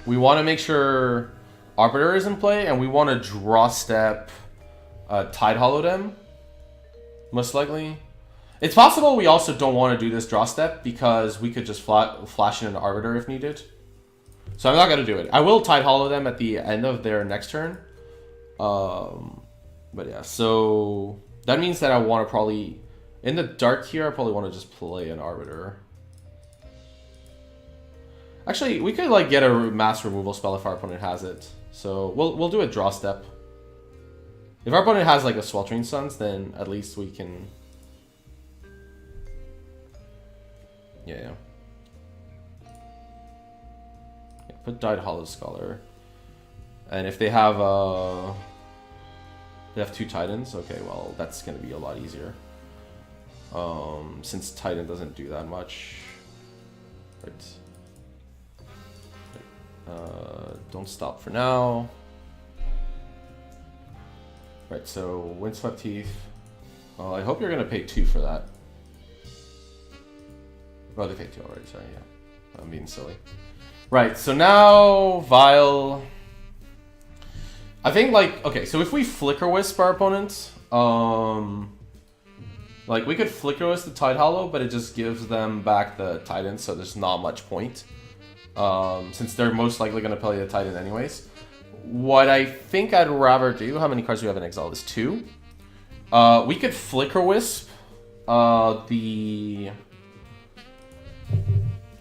we want to make sure Arbiter is in play, and we want to draw step Tidehollow them, most likely. It's possible we also don't want to do this draw step because we could just flash in an Arbiter if needed. So I'm not going to do it. I will Tidehollow them at the end of their next turn. But yeah, so that means that I want to probably... In the dark here, I probably want to just play an Arbiter. Actually, we could like get a mass removal spell if our opponent has it. So we'll do a draw step. If our opponent has like a Sweltering Suns, then at least we can... Yeah. Put Tidehollow Scholar. And if they have 2 Titans, okay, well, that's going to be a lot easier. Since Titan doesn't do that much. Right. Don't stop for now. Right, so Windswept Teeth. I hope you're gonna pay 2 for that. Oh, they paid 2 already, sorry, yeah. I'm being silly. Right, so now Vile. I think, like, okay, so if we Flicker Wisp our opponent, like, we could Flicker Wisp the Tide Hollow, but it just gives them back the Titan, so there's not much point. Since they're most likely going to play the Titan anyways. What I think I'd rather do, how many cards do we have in exile? Is 2. We could Flicker Wisp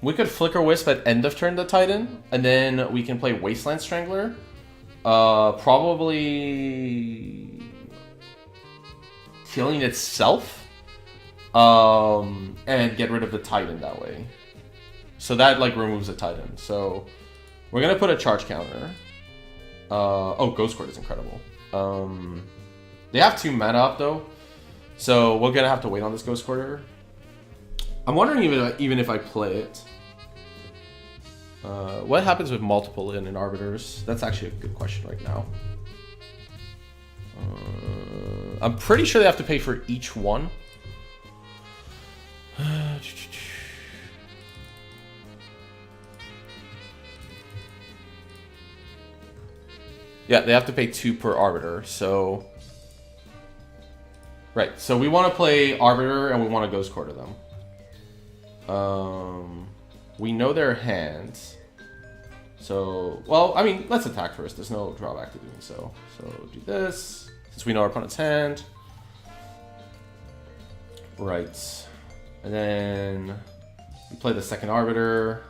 we could Flicker Wisp at end of turn the Titan, and then we can play Wasteland Strangler. Probably killing itself, and get rid of the Titan that way. So that, like, removes a Titan. So we're gonna put a charge counter. Oh, Ghost Court is incredible. They have 2 mana up though, so we're gonna have to wait on this Ghost Quarter. I'm wondering even if I play it. What happens with multiple in Arbiters? That's actually a good question right now. I'm pretty sure they have to pay for each one. Yeah, they have to pay 2 per Arbiter, so... Right, so we want to play Arbiter and we want to Ghost Quarter them. We know their hands. So, well, I mean, let's attack first. There's no drawback to doing so. So, do this, since we know our opponent's hand. Right. And then we play the second Arbiter.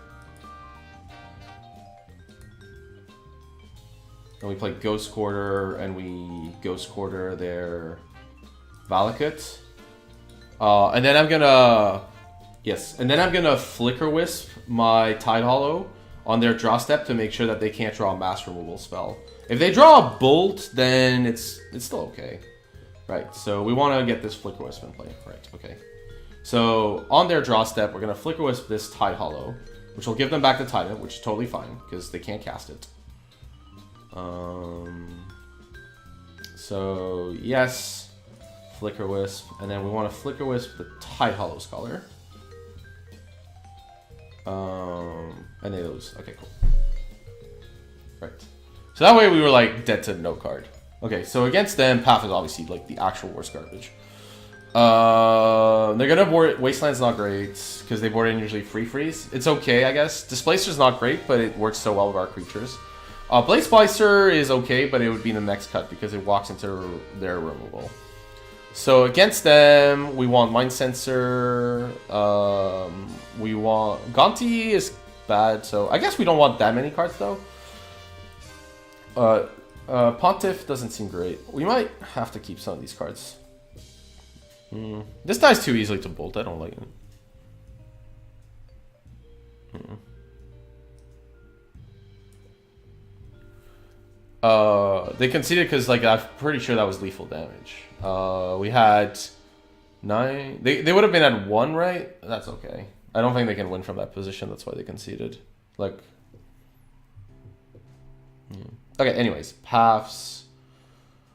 And we play Ghost Quarter, and we Ghost Quarter their Valakut. And then I'm gonna... Yes, and then I'm gonna Flicker Wisp my Tide Hollow on their draw step to make sure that they can't draw a mass removal spell. If they draw a Bolt, then it's still okay. Right, so we want to get this Flicker Wisp in play. Right, okay. So on their draw step, we're gonna Flicker Wisp this Tide Hollow, which will give them back the Titan, which is totally fine, because they can't cast it. So yes, Flicker Wisp, and then we want to Flicker Wisp the Tide Hollow Scholar. And they lose. Okay, cool. Right. So that way we were like dead to no card. Okay, so against them, Path is obviously like the actual worst garbage. They're gonna board Wasteland's not great because they board in usually free freeze. It's okay, I guess. Displacer's not great, but it works so well with our creatures. Blade Splicer is okay, but it would be the next cut because it walks into their removal. So against them, we want Mind Sensor. We want Gonti is bad, so I guess we don't want that many cards though. Pontiff doesn't seem great. We might have to keep some of these cards. This dies too easily to bolt. I don't like it. They conceded because, like, I'm pretty sure that was lethal damage. We had 9. They would have been at 1, right? That's okay. I don't think they can win from that position. That's why they conceded. Like, okay. Anyways, Paths.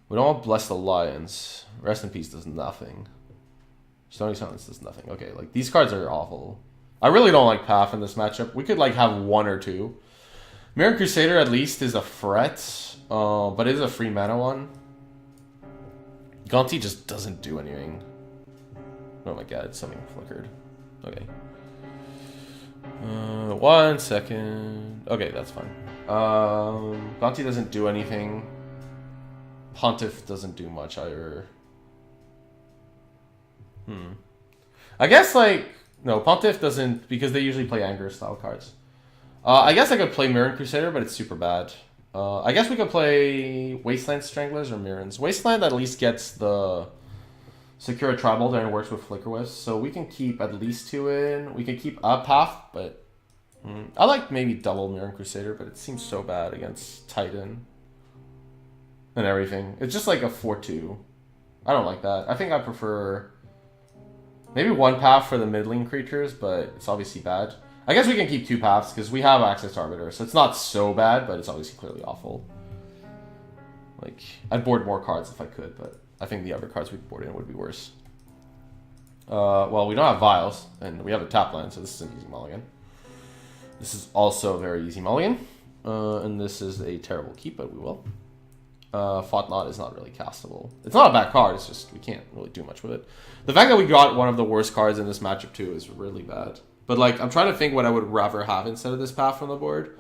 We don't want Bless the Lions. Rest in Peace does nothing. Stony Silence does nothing. Okay, like, these cards are awful. I really don't like Path in this matchup. We could, like, have 1 or 2. Mirror Crusader at least is a threat, but it is a free mana one. Gonti just doesn't do anything. Oh my god, something flickered. Okay. 1 second. Okay, that's fine. Gonti doesn't do anything. Pontiff doesn't do much either. I guess, like... No, Pontiff doesn't, because they usually play Anger style cards. I guess I could play Mirren Crusader, but it's super bad. I guess we could play Wasteland Stranglers or Mirrens. Wasteland at least gets the Secure a Tribal that works with Flicker Wisp, so we can keep at least 2 in. We can keep a Path, but I like maybe double Mirren Crusader, but it seems so bad against Titan and everything. It's just like a 4-2. I don't like that. I think I prefer Maybe 1 path for the middling creatures, but it's obviously bad. I guess we can keep 2 paths because we have access to Arbiter, so it's not so bad, but it's obviously clearly awful. Like, I'd board more cards if I could, but I think the other cards we'd board in would be worse. Well, we don't have Vials, and we have a tap land, so this is an easy mulligan. This is also a very easy mulligan. And this is a terrible keep, but we will. Fought Not is not really castable. It's not a bad card, it's just we can't really do much with it. The fact that we got one of the worst cards in this matchup too is really bad. But like, I'm trying to think what I would rather have instead of this path from the board.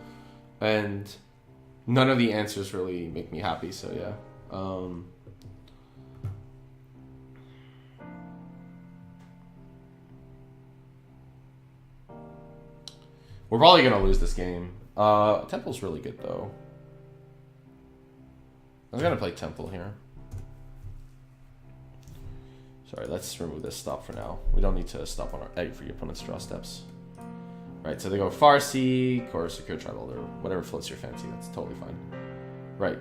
And none of the answers really make me happy, so yeah. We're probably going to lose this game. Temple's really good, though. I'm going to play Temple here. Sorry, let's remove this stop for now. We don't need to stop on our egg for your opponent's draw steps. Right, so they go Farseek or Secure Tribal or whatever floats your fancy. That's totally fine. Right.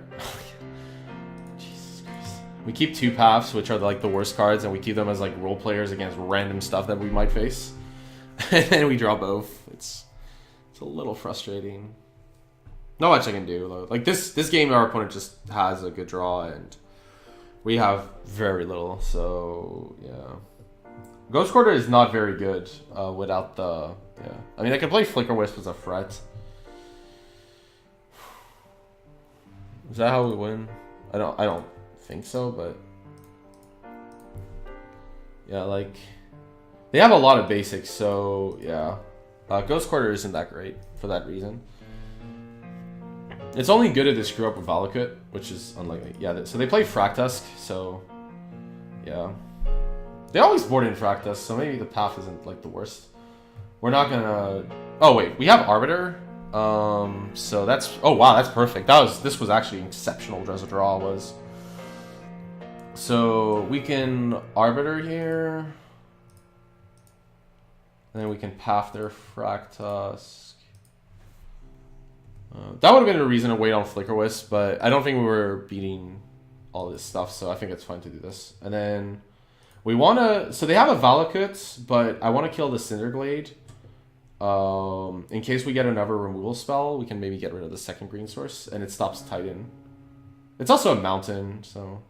Jesus Christ. We keep 2 paths, which are like the worst cards, and we keep them as like role players against random stuff that we might face. And then we draw both. It's a little frustrating. Not much I can do though. Like this game, our opponent just has a good draw, and we have very little. So yeah, Ghost Quarter is not very good without the I mean, I can play Flicker Wisp as a threat. Is that how we win? I don't think so, but yeah, like they have a lot of basics, so yeah. Ghost Quarter isn't that great for that reason. It's only good if they screw up with Valakut, which is unlikely. Yeah, so they play Fractusk, so yeah. They always board in Fractusk, so maybe the path isn't like the worst. We're not gonna... Oh wait, we have Arbiter. So that's... Oh wow, that's perfect. This was actually exceptional as a draw was. So we can Arbiter here. And then we can path their Fractusk. That would have been a reason to wait on Flicker Wisp, but I don't think we were beating all this stuff, so I think it's fine to do this. And then we want to... So they have a Valakut, but I want to kill the Cinderglade. In case we get another removal spell, we can maybe get rid of the second green source, and it stops Titan. It's also a mountain, so...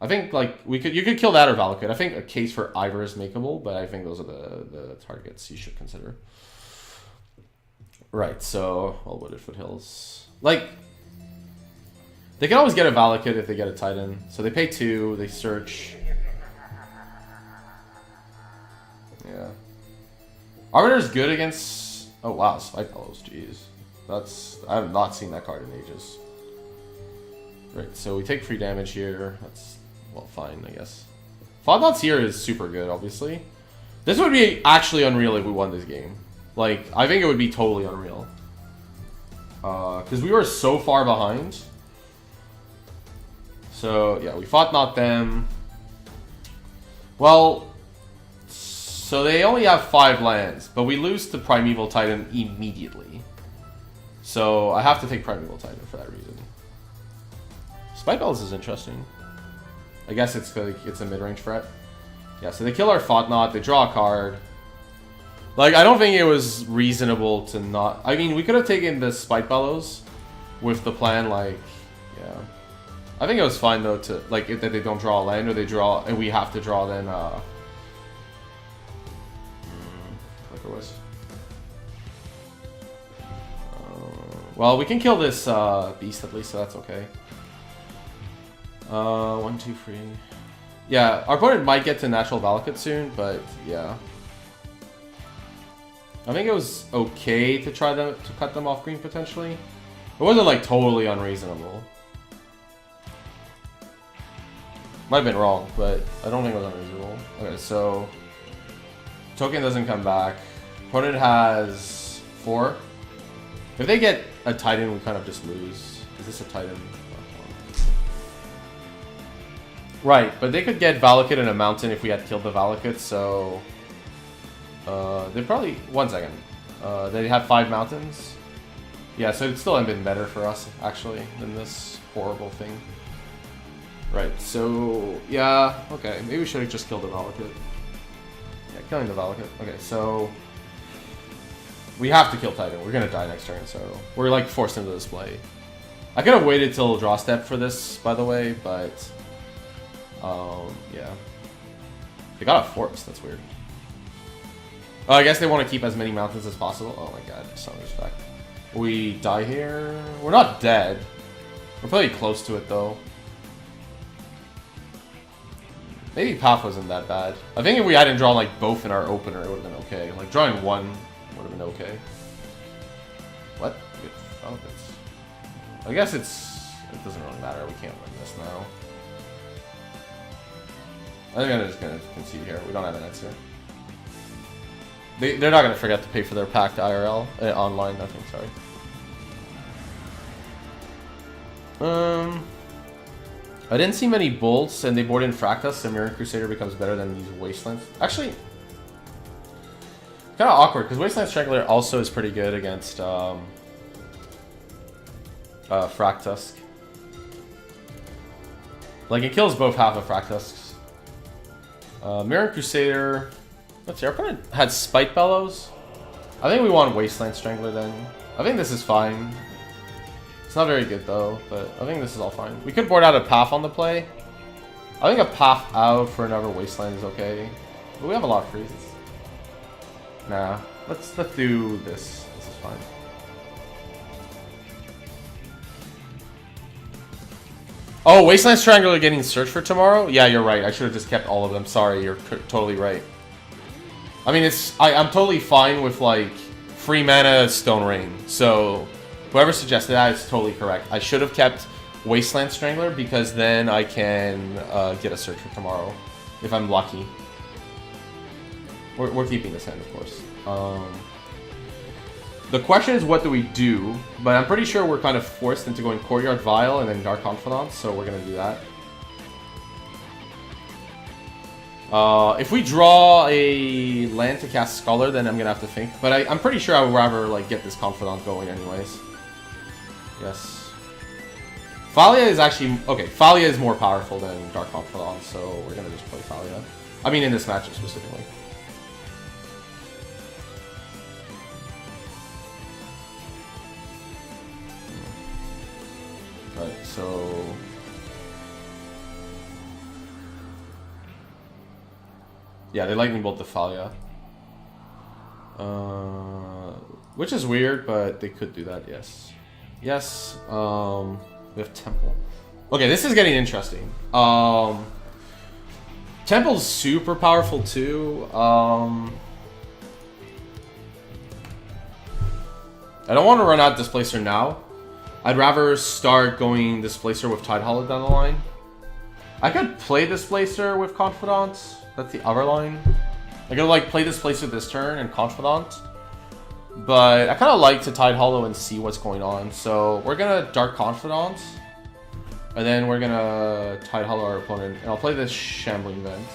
I think like you could kill that or Valakut. I think a case for either is makeable, but I think those are the targets you should consider. Right, so Well-Wooded Foothills. Like they can always get a Valakut if they get a Titan. So they pay 2, they search. Yeah. Arbiter's good against... Oh wow, Spike Bellows, jeez. I have not seen that card in ages. Right, so we take free damage here. That's, well, fine, I guess. Fodnots here is super good, obviously. This would be actually unreal if we won this game. Like, I think it would be totally unreal. Because we were so far behind. So, yeah, we fought not them. Well, so they only have 5 lands, but we lose to Primeval Titan immediately. So, I have to take Primeval Titan for that reason. Spite Bells is interesting. I guess it's a mid-range threat. Yeah, so they kill our Fought-Not, they draw a card. Like, I don't think it was reasonable to not... I mean, we could have taken the Spite Bellows with the plan, like, yeah. I think it was fine, though, to, like, that they don't draw a land, or they draw, and we have to draw then, Flicker Wisp. Well, we can kill this, beast at least, so that's okay. 1, 2, 3. Yeah, our opponent might get to Natural Valakut soon, but yeah. I think it was okay to try to cut them off green potentially. It wasn't like totally unreasonable. Might have been wrong, but I don't think it was unreasonable. Okay, so token doesn't come back. Opponent has 4. If they get a Titan, we kind of just lose. Is this a Titan? Right, but they could get Valakut in a mountain if we had killed the Valakut, so... they probably... 1 second. They have 5 mountains. Yeah, so it'd still have been better for us, actually, than this horrible thing. Right, so... Yeah, okay. Maybe we should have just killed the Valakut. Yeah, killing the Valakut. Okay, so we have to kill Titan. We're gonna die next turn, so we're like forced into this play. I could have waited till draw step for this, by the way, but yeah. They got a forest. That's weird. Oh, I guess they want to keep as many mountains as possible. Oh my god, some respect. We die here. We're not dead. We're probably close to it though. Maybe Path wasn't that bad. I think if we hadn't drawn like both in our opener, it would have been okay. Like drawing one would have been okay. What? Oh, I guess it doesn't really matter. We can't win this now. I think I'm just gonna concede here. We don't have an answer. They're not gonna forget to pay for their pack to IRL online. Nothing. Sorry. I didn't see many bolts, and they board in Fractus, so Mirror Crusader becomes better than these Wastelands. Actually, kind of awkward because Wasteland Strangler also is pretty good against Fractusk. Like it kills both half of Fractusks. Mirror Crusader. Let's see, our opponent had Spite Bellows. I think we want Wasteland Strangler then. I think this is fine. It's not very good though, but I think this is all fine. We could board out a Path on the play. I think a Path out for another Wasteland is okay. But we have a lot of freezes. Nah, let's do this. This is fine. Oh, Wasteland Strangler getting search for tomorrow? Yeah, you're right. I should have just kept all of them. Sorry, you're totally right. I mean, I'm totally fine with like free mana Stone Rain. So whoever suggested that is totally correct. I should have kept Wasteland Strangler because then I can get a search for tomorrow if I'm lucky. We're keeping this hand, of course. The question is, what do we do? But I'm pretty sure we're kind of forced into going Courtyard Vial and then Dark Confidant, so we're going to do that. If we draw a land to cast Scholar, then I'm going to have to think. But I'm pretty sure I would rather like get this Confidant going anyways. Yes. Thalia is actually... Okay, Thalia is more powerful than Dark Confidant, so we're going to just play Thalia. I mean, in this matchup specifically. Right, so... Yeah, they Lightning Bolt the Thalia. Which is weird, but they could do that, yes. Yes, we have Temple. Okay, this is getting interesting. Temple's super powerful too. I don't want to run out Displacer now. I'd rather start going Displacer with Tide Hollow down the line. I could play Displacer with Confidant. That's the other line. I could like play Displacer this turn and Confidant. But I kind of like to Tide Hollow and see what's going on. So we're going to Dark Confidant. And then we're going to Tide Hollow our opponent. And I'll play this Shambling Vent.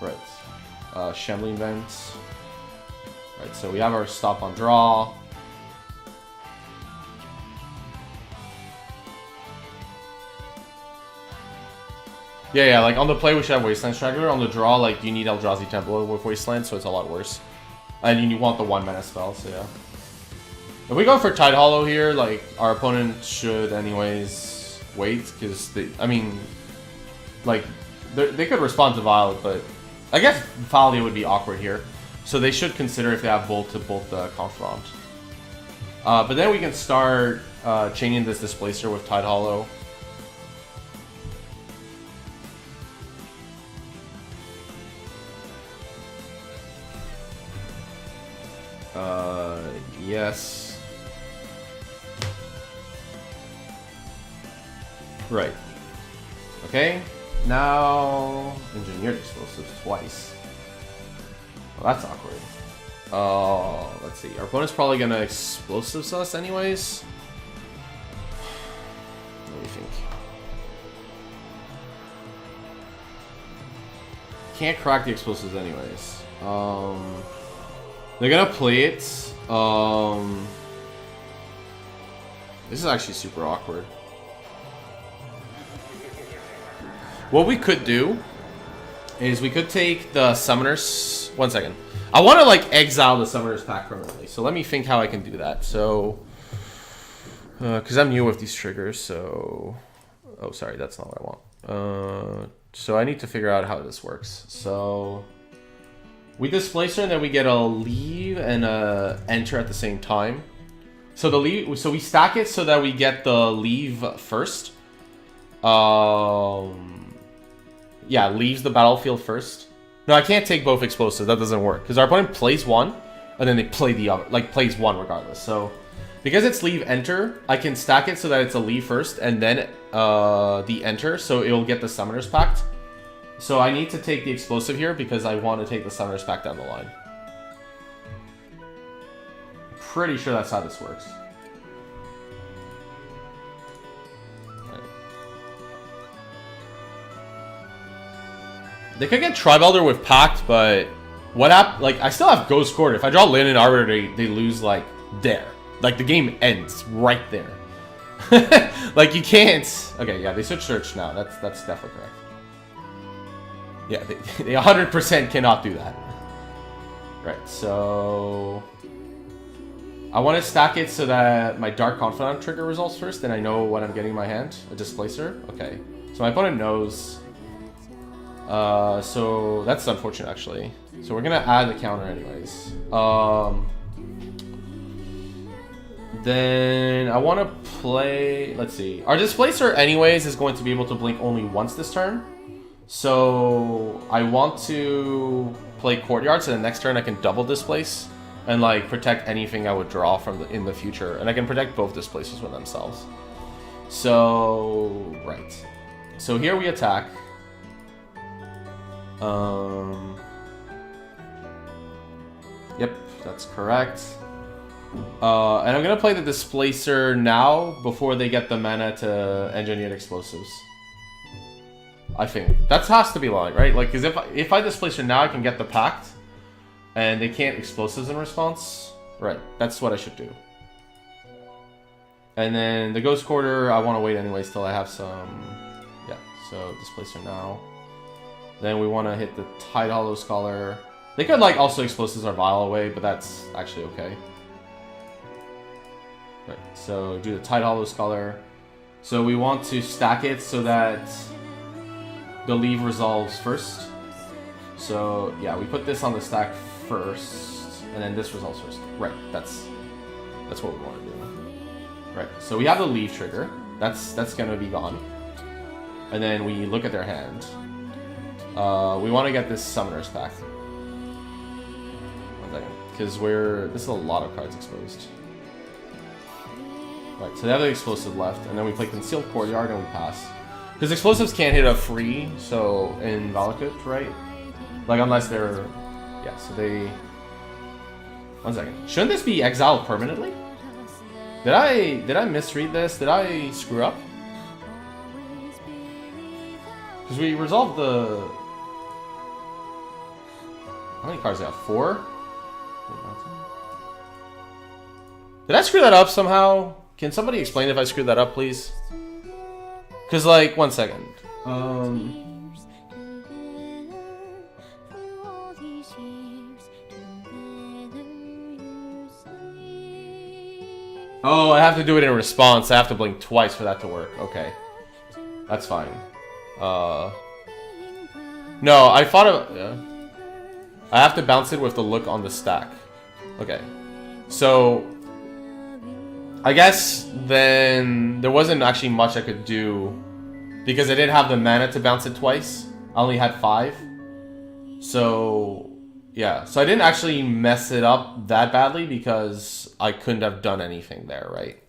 Right. Shambling Vent. Right, so we have our stop on draw. Yeah, like on the play we should have Wasteland Strangler. On the draw, like you need Eldrazi Temple with Wasteland, so it's a lot worse. And you want the 1-mana spell, so yeah. If we go for Tide Hollow here, like our opponent should anyways wait, because I mean, like they could respond to Violet, but I guess Thalia would be awkward here. So they should consider if they have Bolt to Bolt the Confidant. But then we can start chaining this Displacer with Tide Hollow. Yes. Right. Okay. Now engineered explosives twice. Well, that's awkward. Let's see. Our opponent's probably gonna explosives us anyways. What do you think? Can't crack the explosives anyways. They're gonna play it. This is actually super awkward. What we could do is we could take the Summoners. 1 second. I want to like exile the Summoners pack permanently. So let me think how I can do that. So, because I'm new with these triggers. So, oh sorry, that's not what I want. So I need to figure out how this works. So we displace her and then we get a leave and a enter at the same time. So the leave, so we stack it so that we get the leave first. Yeah, leaves the battlefield first. No, I can't take both explosives. That doesn't work because our opponent plays one, and then they play the other, like plays one regardless. So because it's leave enter, I can stack it so that it's a leave first and then the enter, so it will get the Summoners Pact. So I need to take the explosive here because I want to take the Summoners Pact down the line. Pretty sure that's how this works. They could get Tribe Elder with Pact, but what happened? Like, I still have Ghost Court. If I draw Linen Arbiter, they lose, like, there. Like, the game ends right there. Like, you can't... Okay, yeah, they switch Search now. That's definitely correct. Yeah, they 100% cannot do that. Right, so... I want to stack it so that my Dark Confidant trigger resolves first, and I know what I'm getting in my hand. A Displacer. Okay. So my opponent knows... so that's unfortunate actually. So we're gonna add the counter anyways. Then I want to play, let's see. Our Displacer anyways is going to be able to blink only once this turn. So I want to play Courtyard so the next turn I can double displace and like protect anything I would draw from in the future. And I can protect both Displacers with themselves. So, right. So here we attack. Yep, that's correct. And I'm gonna play the Displacer now before they get the mana to engineer explosives. I think that has to be lying, right? Like, because if I Displacer now, I can get the Pact, and they can't explosives in response. Right, that's what I should do. And then the Ghost Quarter, I want to wait anyways till I have some. Yeah, so Displacer now. Then we want to hit the Tide Hollow Scholar. They could like also explosives our Vile away, but that's actually okay. Right, so do the Tide Hollow Scholar. So we want to stack it so that the leave resolves first. So yeah, we put this on the stack first, and then this resolves first. Right, that's what we want to do. Right, so we have the leave trigger. That's gonna be gone. And then we look at their hand. We want to get this Summoner's Pact. 1 second, because this is a lot of cards exposed. Right, so they have the explosive left, and then we play Concealed Courtyard and we pass. Because explosives can't hit a free, so in Valakut, right? Like unless they're, yeah. So they. 1 second. Shouldn't this be exiled permanently? Did I misread this? Did I screw up? Because we resolved the... How many cards do I have? 4? Did I screw that up somehow? Can somebody explain if I screwed that up, please? Because, like, 1 second. Oh, I have to do it in response. I have to blink twice for that to work. Okay. That's fine. No, I thought of... Yeah. I have to bounce it with the look on the stack. Okay. So... I guess then there wasn't actually much I could do because I didn't have the mana to bounce it twice. I only had 5. So, yeah. So I didn't actually mess it up that badly because I couldn't have done anything there, right?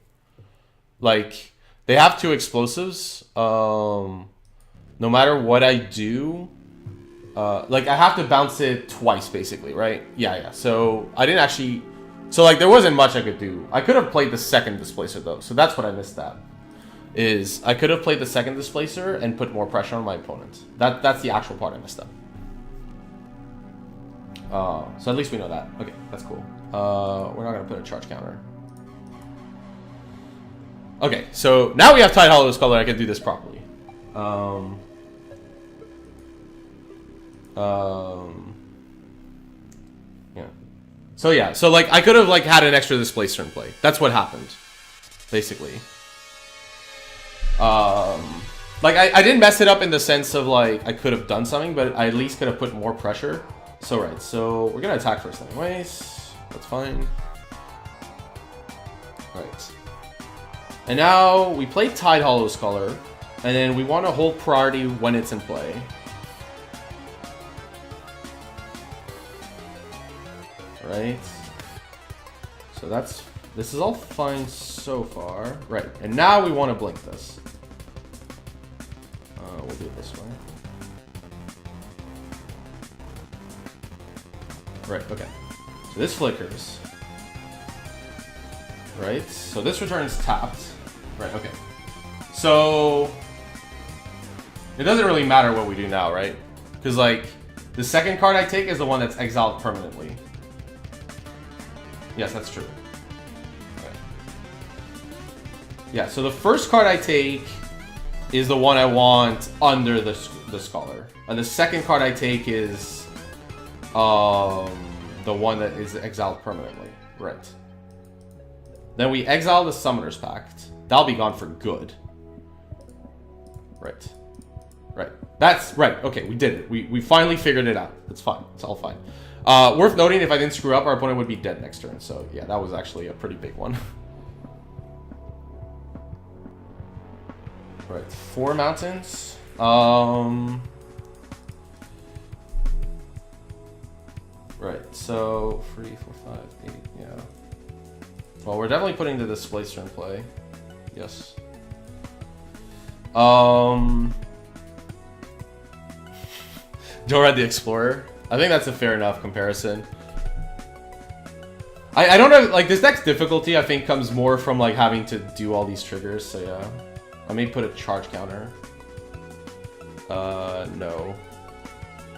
Like, they have 2 explosives. No matter what I do, like, I have to bounce it twice, basically, right? Yeah. So I didn't actually... So, like, there wasn't much I could do. I could have played the second Displacer, though. So that's what I missed at. Is I could have played the second Displacer and put more pressure on my opponent. That's the actual part I missed up. So at least we know that. Okay, that's cool. We're not going to put a charge counter. Okay, so now we have Tide Hollow Scholar. I can do this properly. Yeah. So yeah, so like I could have like had an extra displacer in play. That's what happened, basically. Like I didn't mess it up in the sense of like I could have done something, but I at least could have put more pressure. So right, so we're gonna attack first anyways. That's fine. Right. And now we play Tide Hollow Scholar, and then we want to hold priority when it's in play. Right. So this is all fine so far. Right. And now we want to blink this. We'll do it this way. Right, okay. So this flickers. Right, so this returns tapped. Right, okay. So it doesn't really matter what we do now, right? Because like the second card I take is the one that's exiled permanently. Yes, that's true. Right. Yeah, so the first card I take is the one I want under the Scholar. And the second card I take is the one that is exiled permanently. Right. Then we exile the Summoner's Pact. That'll be gone for good. Right. Right. That's right. Okay, we did it. We finally figured it out. It's fine. It's all fine. Worth noting, if I didn't screw up, our opponent would be dead next turn. So yeah, that was actually a pretty big one. Right, 4 mountains. Right, so 3, 4, 5, 8, yeah. Well, we're definitely putting the Displacer in play. Yes. Dorad the Explorer. I think that's a fair enough comparison. I don't know, like this deck's difficulty I think comes more from like having to do all these triggers, so yeah. I may put a charge counter. No.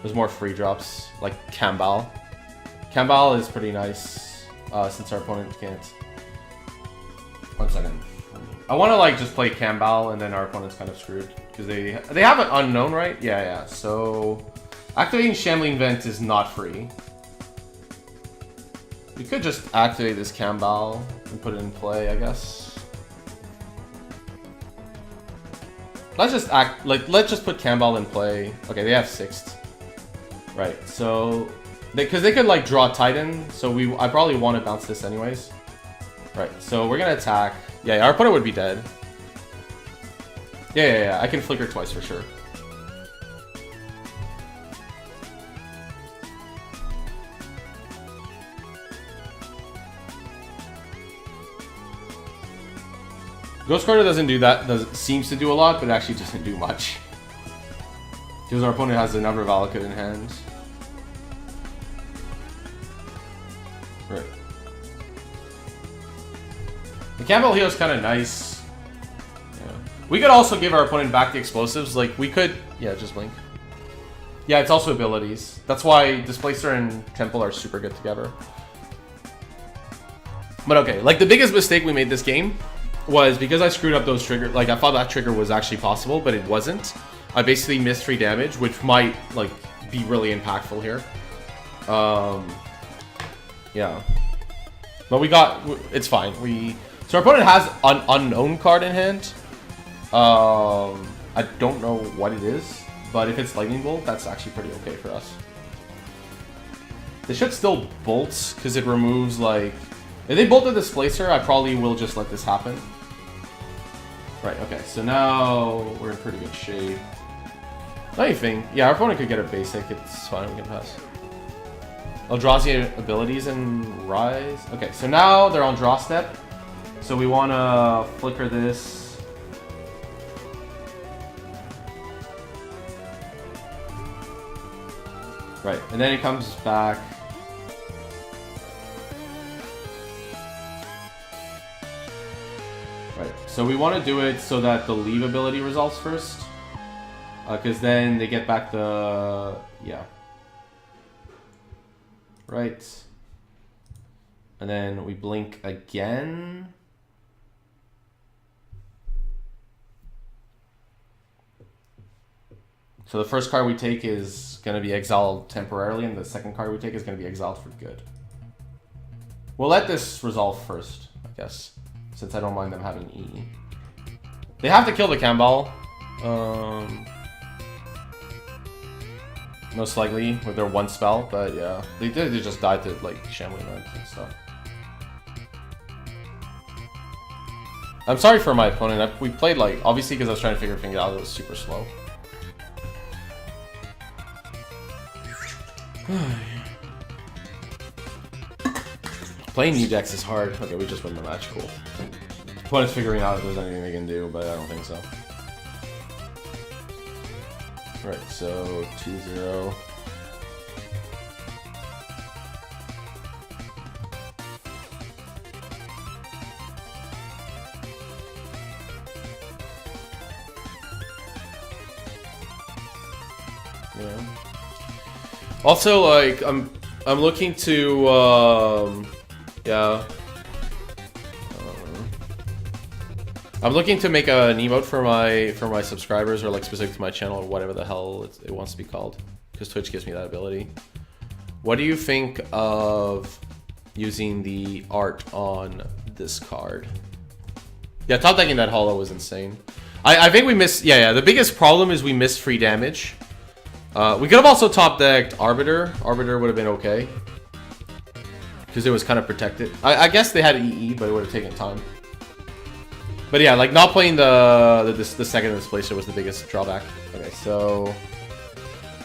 There's more free drops, like Kambal. Kambal is pretty nice, since our opponent can't. 1 second. I want to like just play Kambal and then our opponent's kind of screwed. Because they have an unknown, right? Yeah. So activating Shambling Vent is not free. We could just activate this Kambal and put it in play, I guess. Let's just put Kambal in play. Okay, they have 6th. Right, so because they could like draw Titan, so I probably want to bounce this anyways. Right, so we're gonna attack. Yeah, our opponent would be dead. Yeah, I can flicker twice for sure. Ghost Carter doesn't do that, seems to do a lot, but actually doesn't do much. Because our opponent has another Valakut in hand. Right. The Campbell Heal is kind of nice. Yeah. We could also give our opponent back the explosives. Like, we could... Yeah, just blink. Yeah, it's also abilities. That's why Displacer and Temple are super good together. But okay, like the biggest mistake we made this game was because I screwed up those triggers. Like, I thought that trigger was actually possible, but it wasn't. I basically missed 3 damage, which might, like, be really impactful here. Yeah. But we got... It's fine. So our opponent has an unknown card in hand. I don't know what it is, but if it's Lightning Bolt, that's actually pretty okay for us. They should still bolt, because it removes, like... If they bolt the Displacer, I probably will just let this happen. Right, okay, so now we're in pretty good shape. Anything. Yeah, our opponent could get a basic. It's fine, we can pass. Eldrazi abilities and Rise. Okay, so now they're on draw step. So we want to flicker this. Right, and then it comes back. Right, so we want to do it so that the leave ability resolves first. Because then they get back the... Yeah. Right. And then we blink again. So the first card we take is going to be exiled temporarily, and the second card we take is going to be exiled for good. We'll let this resolve first, I guess, since I don't mind them having E. They have to kill the Kambal. Most likely with their one spell, but yeah. They just died to like Shambling Lands and stuff. I'm sorry for my opponent. We played like, obviously because I was trying to figure things out, it was super slow. Playing new decks is hard. Okay, we just win the match, cool. Opponent's figuring out if there's anything they can do, but I don't think so. Right, so 2-0. Yeah. Also, like, I'm looking to yeah. I'm looking to make an emote for my subscribers, or like specific to my channel, or whatever the hell it wants to be called, because Twitch gives me that ability. What do you think of using the art on this card? Yeah, top decking that hollow was insane. I think we missed. Yeah. The biggest problem is we missed free damage. We could have also top decked Arbiter. Arbiter would have been okay, because it was kind of protected. I guess they had EE, but it would have taken time. But yeah, like not playing the second displacer was the biggest drawback. Okay, so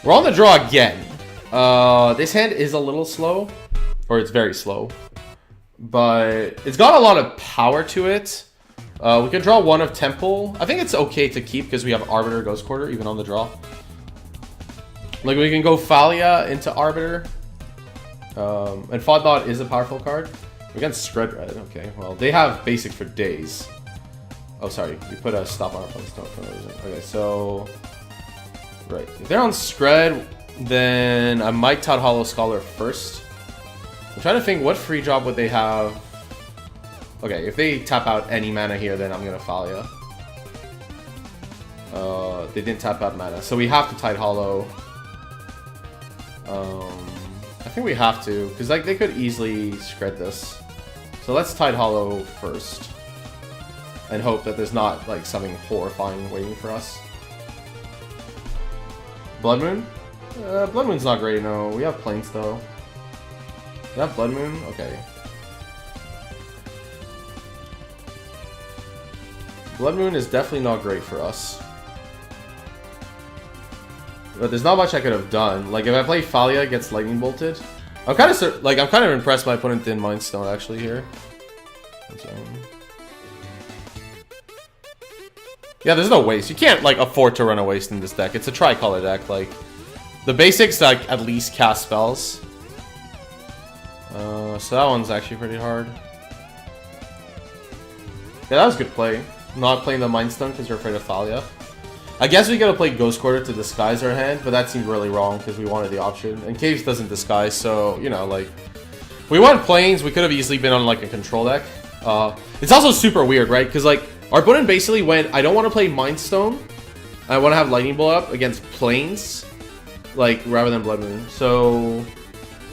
we're on the draw again. This hand is a little slow, or it's very slow, but it's got a lot of power to it. We can draw one of Temple. I think it's okay to keep because we have Arbiter, Ghost Quarter, even on the draw. Like we can go Thalia into Arbiter, and Fodbot is a powerful card. Against Spread Red. Okay, well they have basic for days. Oh, sorry. We put a stop on our opponent's turn for no reason. Okay, so... Right. If they're on Scred, then I might Todd Hollow Scholar first. I'm trying to think, what free drop would they have? Okay, if they tap out any mana here, then I'm going to Thalia. They didn't tap out mana, so we have to Tide Hollow. I think we have to, because like they could easily Scred this. So let's Tide Hollow first. And hope that there's not, like, something horrifying waiting for us. Blood Moon? Blood Moon's not great, no. We have Plains, though. We have Blood Moon? Okay. Blood Moon is definitely not great for us. But there's not much I could have done. Like, if I play Thalia, it gets Lightning Bolted. I'm kind of impressed my opponent didn't Mind Stone, actually, here. So... Yeah, there's no waste. You can't, like, afford to run a waste in this deck. It's a tricolor deck. Like, the basics, like, at least cast spells. So that one's actually pretty hard. Yeah, that was a good play. Not playing the Mind Stone because you're afraid of Thalia. I guess we gotta play Ghost Quarter to disguise our hand, but that seemed really wrong because we wanted the option. And Caves doesn't disguise, so, you know, like... We went Plains, we could have easily been on, like, a control deck. It's also super weird, right? Because, like... Our opponent basically went, I don't want to play Mind Stone. I want to have Lightning Bolt up against Plains. Like, rather than Blood Moon. So,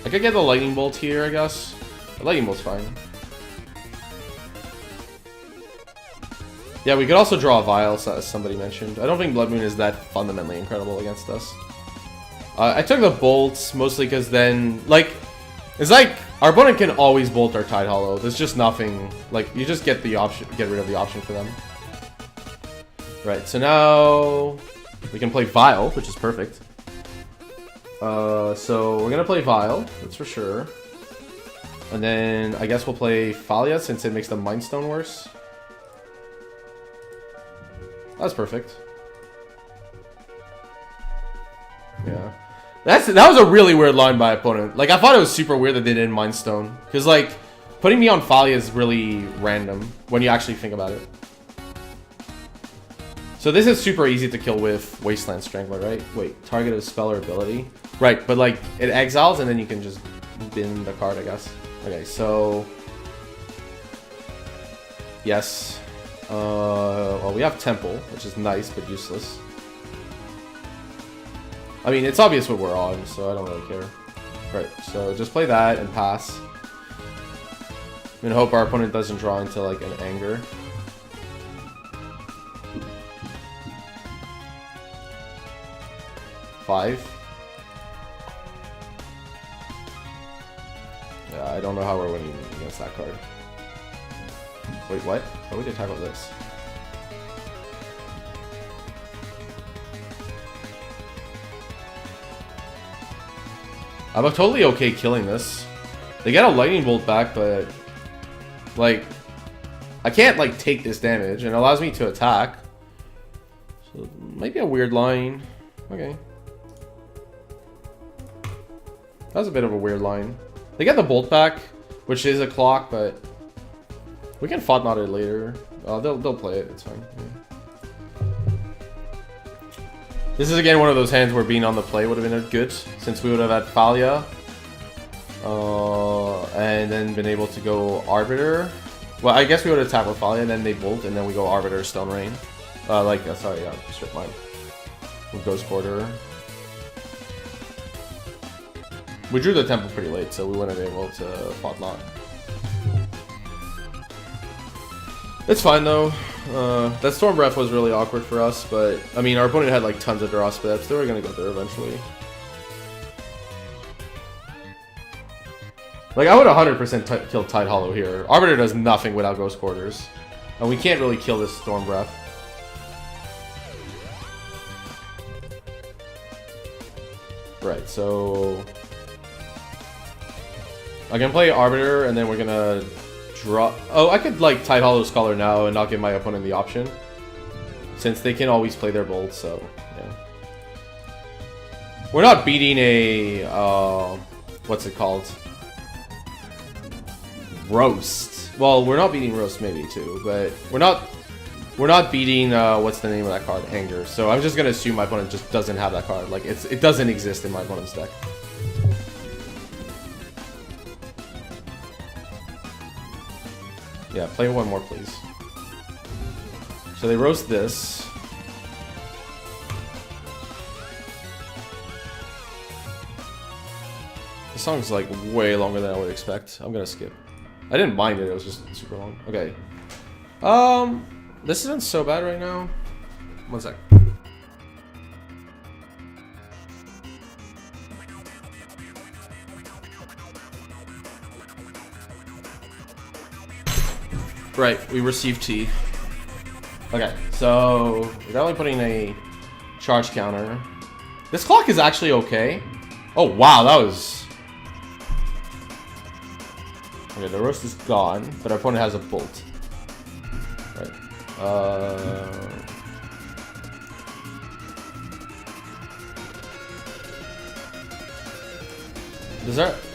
I could get the Lightning Bolt here, I guess. The Lightning Bolt's fine. Yeah, we could also draw a Vial, as somebody mentioned. I don't think Blood Moon is that fundamentally incredible against us. I took the Bolts, mostly because then, like... It's like, our opponent can always Bolt our Tide Hollow. There's just nothing, like, you just get the option, get rid of the option for them. Right, so now we can play Vial, which is perfect. So we're gonna play Vial, that's for sure. And then I guess we'll play Thalia since it makes the Mind Stone worse. That's perfect. Yeah. That was a really weird line by opponent. Like, I thought it was super weird that they didn't Mind Stone. Because, like, putting me on Thalia is really random when you actually think about it. So this is super easy to kill with Wasteland Strangler, right? Wait, target of spell or ability. Right, but, like, it exiles and then you can just bin the card, I guess. Okay, so... Yes. Well, we have Temple, which is nice but useless. I mean, it's obvious what we're on, so I don't really care. Right, so just play that and pass. And hope our opponent doesn't draw into like an anger. Five. Yeah, I don't know how we're winning against that card. Wait, what? How would they tackle this? I'm totally okay killing this. They get a lightning bolt back, but like I can't like take this damage, and it allows me to attack. So it might be a weird line. Okay. That was a bit of a weird line. They get the bolt back, which is a clock, but we can Thought Knot it later. They'll play it. It's fine. Yeah. This is again one of those hands where being on the play would have been good, since we would have had Thalia, and then been able to go Arbiter. Well, I guess we would attack with Thalia, and then they bolt, and then we go Arbiter, Stone Rain. Sorry, Strip Mine. With Ghost Quarter. We drew the temple pretty late, so we wouldn't have been able to Thought Knot. It's fine though. That Storm Breath was really awkward for us, but I mean, our opponent had like tons of draw steps. They were gonna go there eventually. Like, I would 100% kill Tide Hollow here. Arbiter does nothing without Ghost Quarters, and we can't really kill this Storm Breath. Right, so I can play Arbiter, and then we're gonna draw. Oh, I could like Tide Hollow Scholar now and not give my opponent the option, since they can always play their bolt. So yeah, we're not beating a what's it called? Roast. Well, we're not beating Roast maybe too, but we're not beating what's the name of that card? Anger. So I'm just gonna assume my opponent just doesn't have that card. Like it doesn't exist in my opponent's deck. Yeah, play one more, please. So they roast this. This song's like way longer than I would expect. I'm gonna skip. I didn't mind it, it was just super long. Okay. This isn't so bad right now. One sec. Right, we received T. Okay, so we're definitely putting a charge counter. This clock is actually okay. Oh wow, that was... Okay, the roast is gone, but our opponent has a bolt. Right.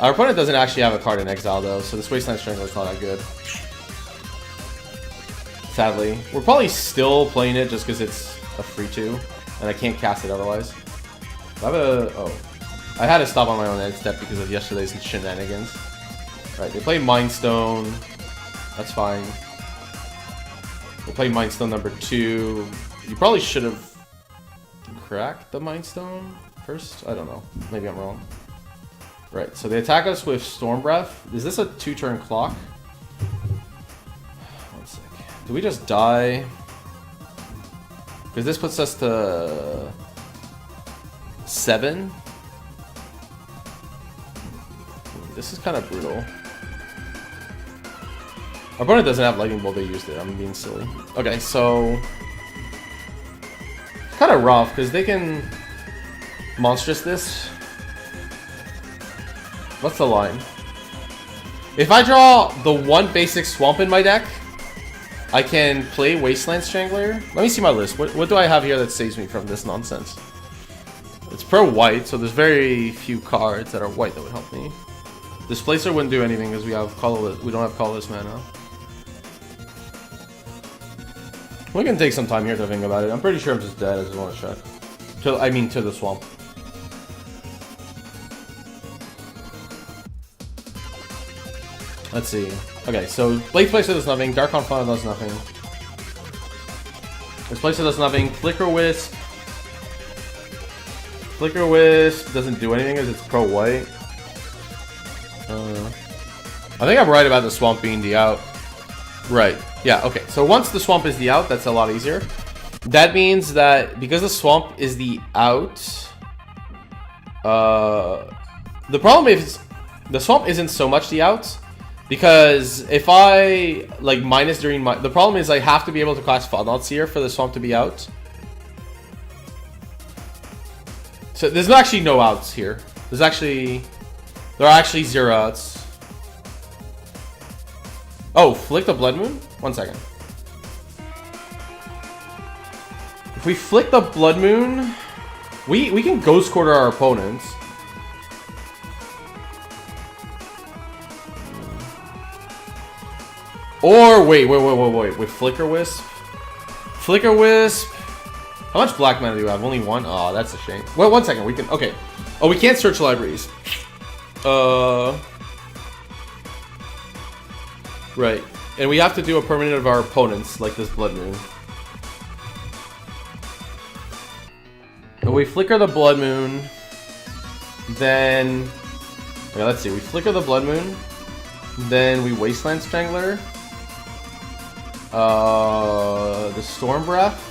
Our opponent doesn't actually have a card in exile though, so this Wasteland Strangler is not that good. Sadly. We're probably still playing it just because it's a free 2, and I can't cast it otherwise. I had to stop on my own end step because of yesterday's shenanigans. Right, they play Mind Stone. That's fine. We'll play Mind Stone number 2. You probably should have cracked the Mind Stone first. I don't know. Maybe I'm wrong. Right, so they attack us with Storm Breath. Is this a 2-turn clock? One sec. Do we just die? Because this puts us to 7. This is kind of brutal. Our opponent doesn't have Lightning Bolt, they used it. I'm being silly. Okay, so... It's kind of rough, because they can... Monstrous this. What's the line? If I draw the one basic swamp in my deck, I can play Wasteland Strangler. Let me see my list. What do I have here that saves me from this nonsense? It's pro white, so there's very few cards that are white that would help me. Displacer wouldn't do anything because we don't have colorless mana. We can take some time here to think about it. I'm pretty sure I'm just dead. I just want to check. To the swamp. Let's see. Okay, so Blade Placer does nothing. Dark Confluence does nothing. Displacer does nothing. Flicker Wisp. Flicker Wisp doesn't do anything as it's pro-white. I think I'm right about the swamp being the out. Right. Yeah, okay. So once the swamp is the out, that's a lot easier. That means that because the swamp is the out, the problem is the swamp isn't so much the out, because if I like minus during my, the problem is I have to be able to cast Fodnot Seer for the swamp to be out. So there's actually no outs here. There are actually 0 outs. Oh, flick the Blood Moon? 1 second. If we flick the Blood Moon, we can Ghost Quarter our opponents. Or wait, with Flicker Wisp. Flicker Wisp. How much black mana do you have? Only 1? Oh, that's a shame. Well, 1 second. We can. Okay. Oh, we can't search libraries. Right. And we have to do a permanent of our opponents, like this Blood Moon. And we flicker the Blood Moon. Then. Okay, let's see. We flicker the Blood Moon. Then we Wasteland Strangler. The Storm Breath.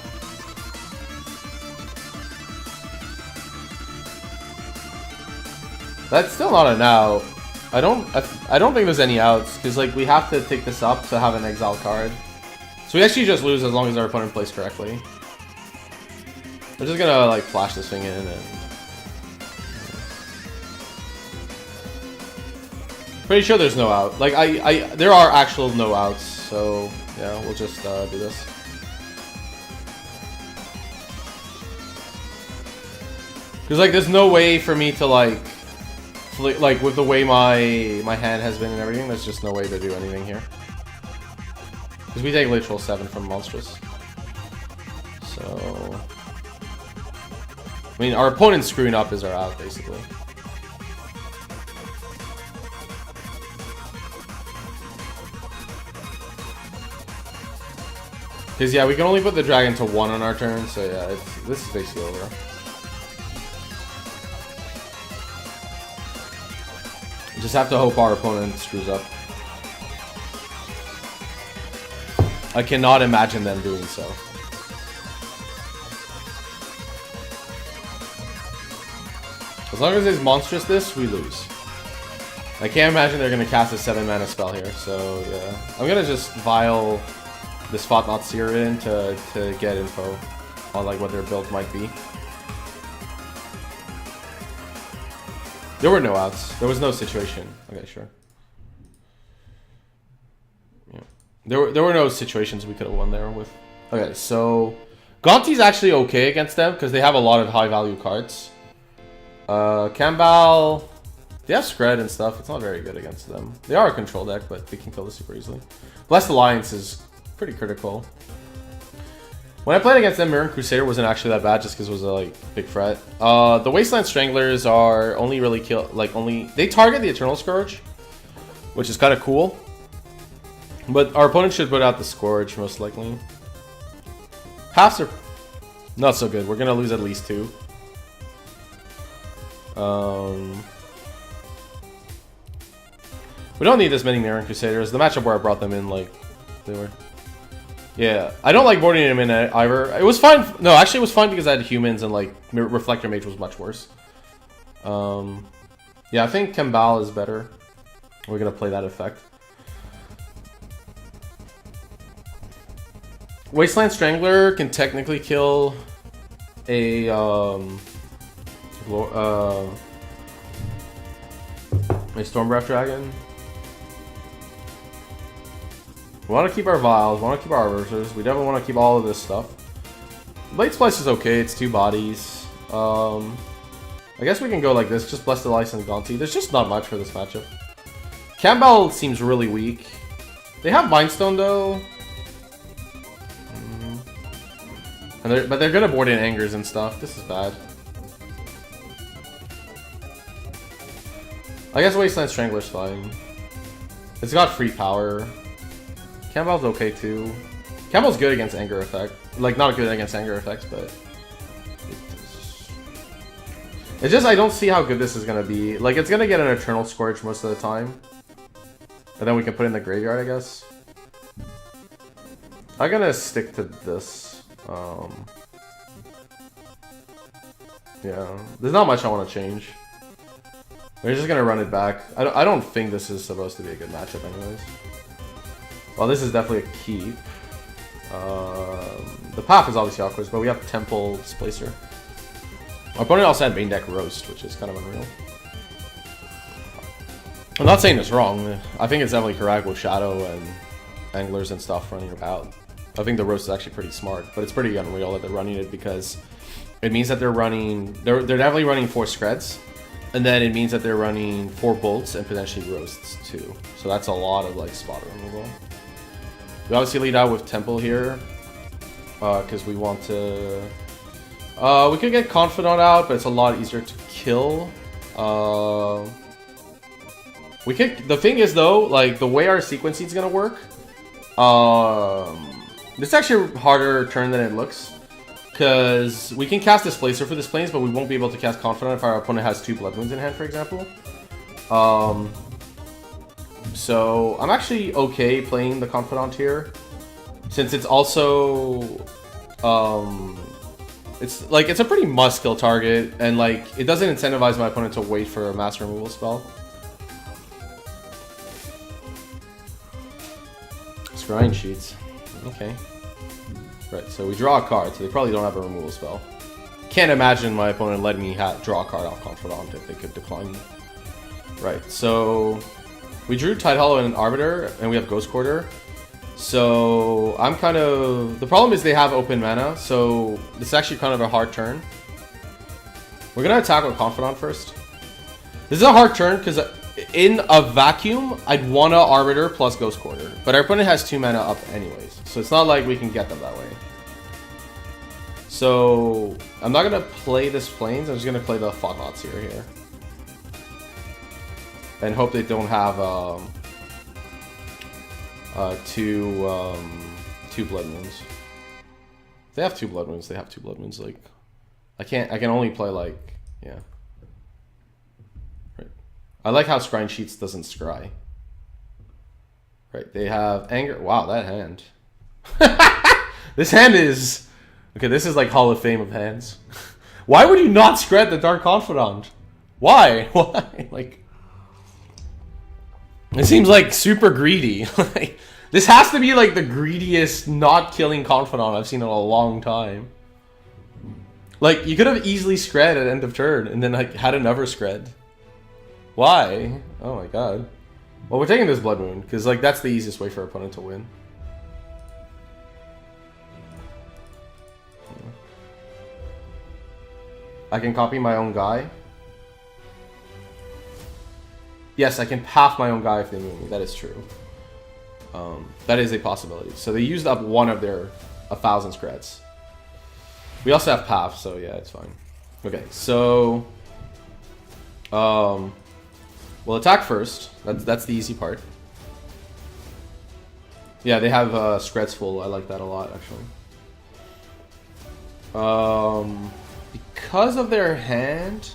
That's still not an out. I don't think there's any outs, because like we have to take this up to have an exile card. So we actually just lose as long as our opponent plays correctly. We're just gonna like flash this thing in and pretty sure there's no out. Like there are actual no outs, so yeah, we'll just do this. Because like there's no way for me to like with the way my hand has been and everything, there's just no way to do anything here. Because we take literal 7 from Monstrous. So I mean, our opponent screwing up is our out, basically. Because yeah, we can only put the dragon to 1 on our turn, so yeah, this is basically over. Just have to hope our opponent screws up. I cannot imagine them doing so. As long as it's monstrous this, we lose. I can't imagine they're going to cast a 7 mana spell here, so yeah. I'm going to just vial this Fodnot Seer in to get info on like what their build might be. There were no outs. There was no situation. Okay, sure. Yeah. There were no situations we could have won there with. Okay, so Gonti's actually okay against them because they have a lot of high value cards. Kambal, they have Scred and stuff. It's not very good against them. They are a control deck, but they can kill this super easily. Blessed Alliance is pretty critical. When I played against them, Mirren Crusader wasn't actually that bad just because it was a like big threat. The Wasteland Stranglers are only really they target the Eternal Scourge, which is kind of cool. But our opponent should put out the Scourge most likely. Halves are not so good. We're gonna lose at least 2. We don't need this many Mirren Crusaders. The matchup where I brought them in, like, they were. Yeah, I don't like boarding him in either. It was fine. No, actually, it was fine because I had humans and like Reflector Mage was much worse. Yeah, I think Kambal is better. We're gonna play that effect. Wasteland Strangler can technically kill a Stormbreath Dragon. We want to keep our vials, we want to keep our arbiters, we definitely want to keep all of this stuff. Blade Splice is okay, it's 2 bodies. I guess we can go like this, just Blessed Alliance and Gonti. There's just not much for this matchup. Campbell seems really weak. They have Mindstone though. But they're gonna board in Angers and stuff. This is bad. I guess Wasteland Strangler's fine. It's got free power. Campbell's okay too. Campbell's good against Anger Effect. Like, not good against Anger Effects, but... It's just I don't see how good this is gonna be. Like, it's gonna get an Eternal Scourge most of the time. And then we can put it in the graveyard, I guess. I'm gonna stick to this. Yeah, there's not much I want to change. We're just gonna run it back. I don't think this is supposed to be a good matchup anyways. Well, this is definitely a keep. The path is obviously awkward, but we have Temple Displacer. Our opponent also had main deck Roast, which is kind of unreal. I'm not saying it's wrong. I think it's definitely correct with Shadow and Anglers and stuff running about. I think the Roast is actually pretty smart, but it's pretty unreal that they're running it because it means that they're definitely running 4 Screds, and then it means that they're running 4 Bolts and potentially Roasts too. So that's a lot of like spot removal. We obviously lead out with Temple here because we want to. We could get Confidant out, but it's a lot easier to kill. We could. The thing is though, like the way our sequencing is gonna work, it's actually a harder turn than it looks. Because we can cast Displacer for this planes, but we won't be able to cast Confidant if our opponent has 2 Blood Moons in hand, for example. So I'm actually okay playing the Confidant here, since it's also it's a pretty must-kill target, and like it doesn't incentivize my opponent to wait for a mass removal spell. Scrying Sheets, okay. Right, so we draw a card, so they probably don't have a removal spell. Can't imagine my opponent letting me draw a card off Confidant if they could decline me. Right, so we drew Tide Hollow and an Arbiter, and we have Ghost Quarter. So I'm kind of... The problem is they have open mana, so this is actually kind of a hard turn. We're going to attack with Confidant first. This is a hard turn because in a vacuum, I'd want to Arbiter plus Ghost Quarter. But our opponent has 2 mana up anyways, so it's not like we can get them that way. So I'm not going to play this Plains, I'm just going to play the Thought-Knots here. And hope they don't have two Blood Moons. If they have 2 Blood Moons, they have 2 Blood Moons. Like, I can only play like, yeah. Right. I like how Scrying Sheets doesn't scry. Right, they have Anger. Wow, that hand. This hand is... Okay, this is like Hall of Fame of hands. Why would you not Scred the Dark Confidant? Why? Why? Like... It seems like super greedy. This has to be like the greediest not killing Confidant I've seen in a long time. Like, you could have easily Scred at end of turn and then like had another Scred. Why? Oh my god. Well, we're taking this Blood Moon because like that's the easiest way for our opponent to win. I can copy my own guy. Yes, I can path my own guy if they move me. That is true. That is a possibility. So they used up one of their 1,000 Screds. We also have path, so yeah, it's fine. Okay, so we'll attack first. That's the easy part. Yeah, they have Screds full. I like that a lot, actually. Because of their hand,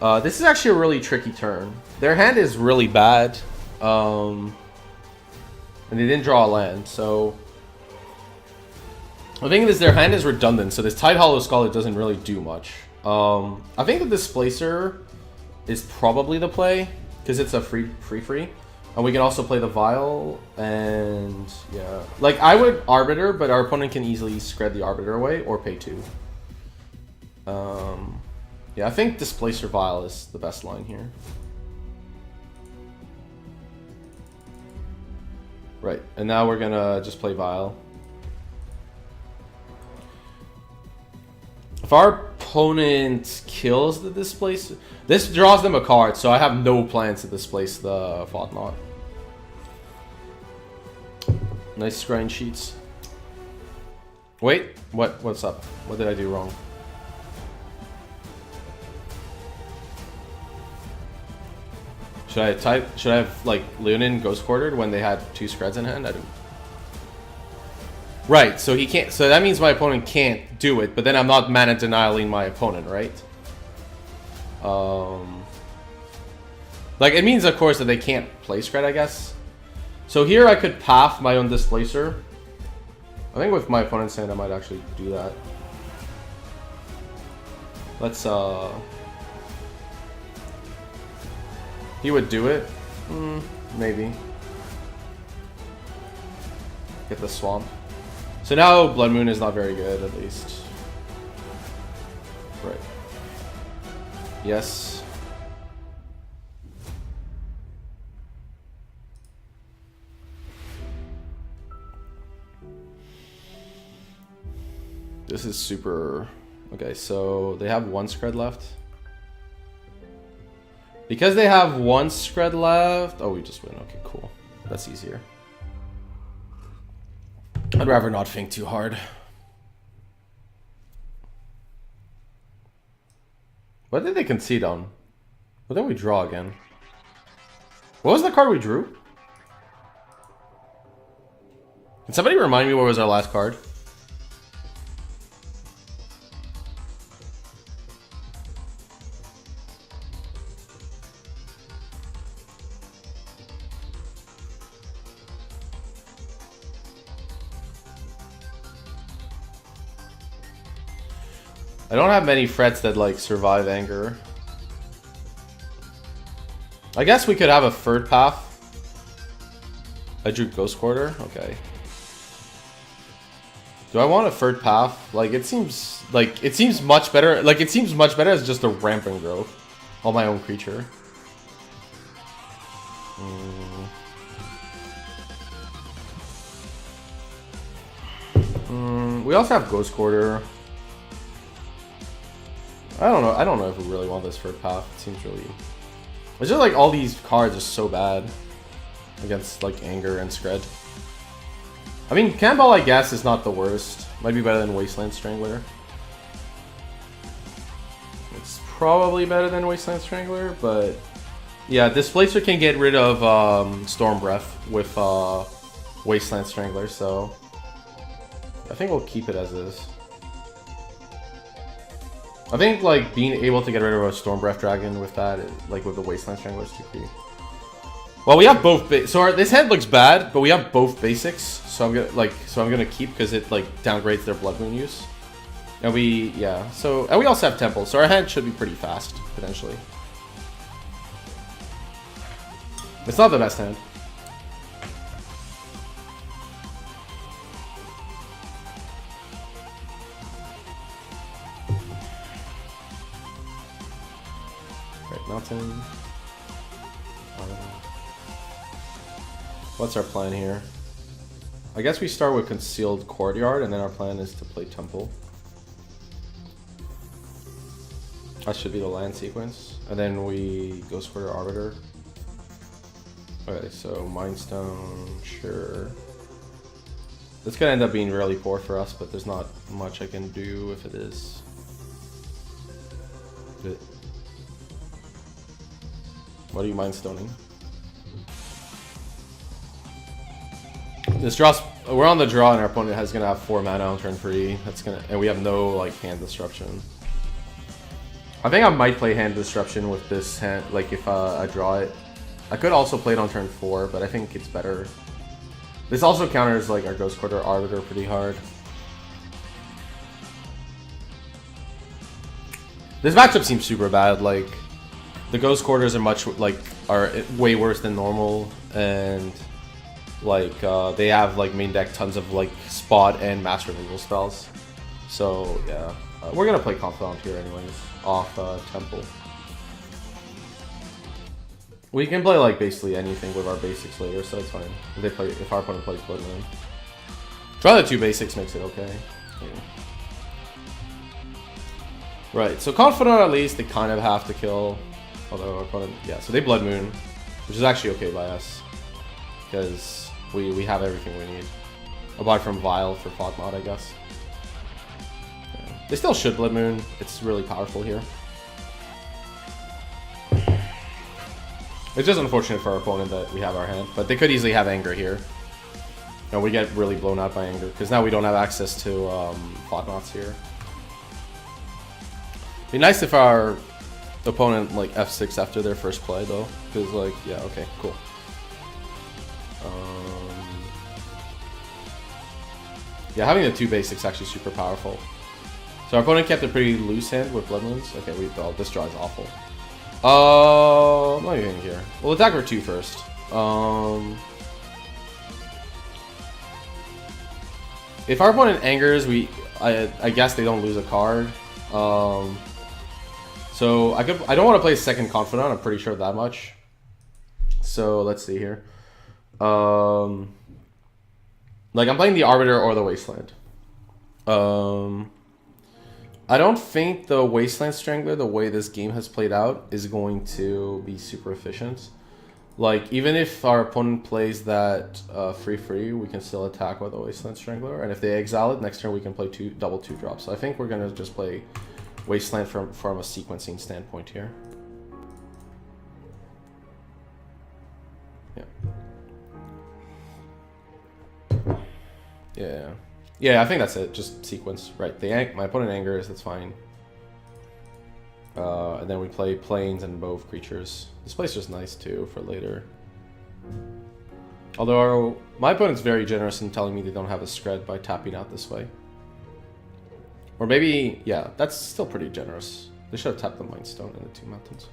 this is actually a really tricky turn. Their hand is really bad, and they didn't draw a land, so the thing is their hand is redundant, so this Tide Hollow Scholar doesn't really do much. I think the Displacer is probably the play, because it's a free. And we can also play the Vial, and yeah. Like, I would Arbiter, but our opponent can easily Scred the Arbiter away, or pay 2. Yeah, I think Displacer Vial is the best line here. Right, and now we're gonna just play Vial. If our opponent kills the Displacer, this draws them a card, so I have no plans to displace the Thought-Knot. Nice Scrying Sheets. Wait, what's up? What did I do wrong? Should I have like Leonin Ghost Quartered when they had 2 Screds in hand? I don't. Right, so he can't. So that means my opponent can't do it, but then I'm not mana denying my opponent, right? Like, it means, of course, that they can't play Scred, I guess. So here I could path my own Displacer. I think with my opponent's hand, I might actually do that. Let's, he would do it? Maybe. Get the Swamp. So now Blood Moon is not very good, at least. Right. Yes. This is super... Okay, so they have one Scred left. Because they have one Scred left... Oh, we just win. Okay, cool. That's easier. I'd rather not think too hard. What did they concede on? What did we draw again? What was the card we drew? Can somebody remind me what was our last card? I don't have many threats that, like, survive anger. I guess we could have a third path. I drew Ghost Quarter? Okay. Do I want a third path? Like, it seems much better. Like, it seems much better as just a rampant growth on my own creature. We also have Ghost Quarter. I don't know if we really want this third path. It seems really... It's just like all these cards are so bad against like Anger and Scred. I mean, Cannonball, I guess, is not the worst. Might be better than Wasteland Strangler. It's probably better than Wasteland Strangler, but... Yeah, Displacer can get rid of Storm Breath with Wasteland Strangler, so... I think we'll keep it as is. I think, like, being able to get rid of a Storm Breath Dragon with that, like, with the Wasteland Strangler is too creepy. Well, we have both this hand looks bad, but we have both basics, so I'm gonna keep, because it, like, downgrades their Blood Moon use. And we also have Temple, so our hand should be pretty fast, potentially. It's not the best hand. Mountain. What's our plan here? I guess we start with Concealed Courtyard, and then our plan is to play Temple. That should be the land sequence. And then we Ghost Quarter Arbiter. Okay, so Mindstone, sure. This could end up being really poor for us, but there's not much I can do if it is. What are you Mindstoning? This draws. We're on the draw, and our opponent is gonna have 4 mana on turn 3. And we have no like hand disruption. I think I might play hand disruption with this hand. Like if I draw it, I could also play it on turn 4, but I think it's better. This also counters like our Ghost Quarter Arbiter pretty hard. This matchup seems super bad. Like. The Ghost Quarters are way worse than normal, and like they have like main deck tons of like spot and mass removal spells. So yeah, we're gonna play Confidant here anyways off Temple. We can play like basically anything with our basics later, so it's fine. If our opponent plays Blood Moon, draw the 2 basics makes it okay. Yeah. Right, so Confidant at least they kind of have to kill. Although our opponent, yeah, so they Blood Moon, which is actually okay by us, because we have everything we need, apart from Vile for Fog Mod, I guess. Yeah. They still should Blood Moon. It's really powerful here. It's just unfortunate for our opponent that we have our hand, but they could easily have Anger here, and we get really blown out by Anger because now we don't have access to Fog Mods here. It'd be nice if our the opponent like F6 after their first play though, because like yeah, okay, cool. Yeah, having the 2 basics actually super powerful. So our opponent kept a pretty loose hand with Blood Moons. Okay, this draw is awful. I'm not even here. We'll attack for 2 first. If our opponent angers, I guess they don't lose a card. So I don't want to play second Confidant. I'm pretty sure of that much. So let's see here. Like I'm playing the Arbiter or the Wasteland. I don't think the Wasteland Strangler, the way this game has played out, is going to be super efficient. Like, even if our opponent plays that free, we can still attack with the Wasteland Strangler. And if they exile it, next turn we can play double 2-drops. So I think we're going to just play Wasteland from a sequencing standpoint here. Yeah. Yeah, I think that's it. Just sequence. Right. My opponent angers, that's fine. And then we play planes and both creatures. This play's just nice too for later. Although my opponent's very generous in telling me they don't have a Scred by tapping out this way. Or maybe, yeah, that's still pretty generous. They should have tapped the Mind Stone and the 2 mountains.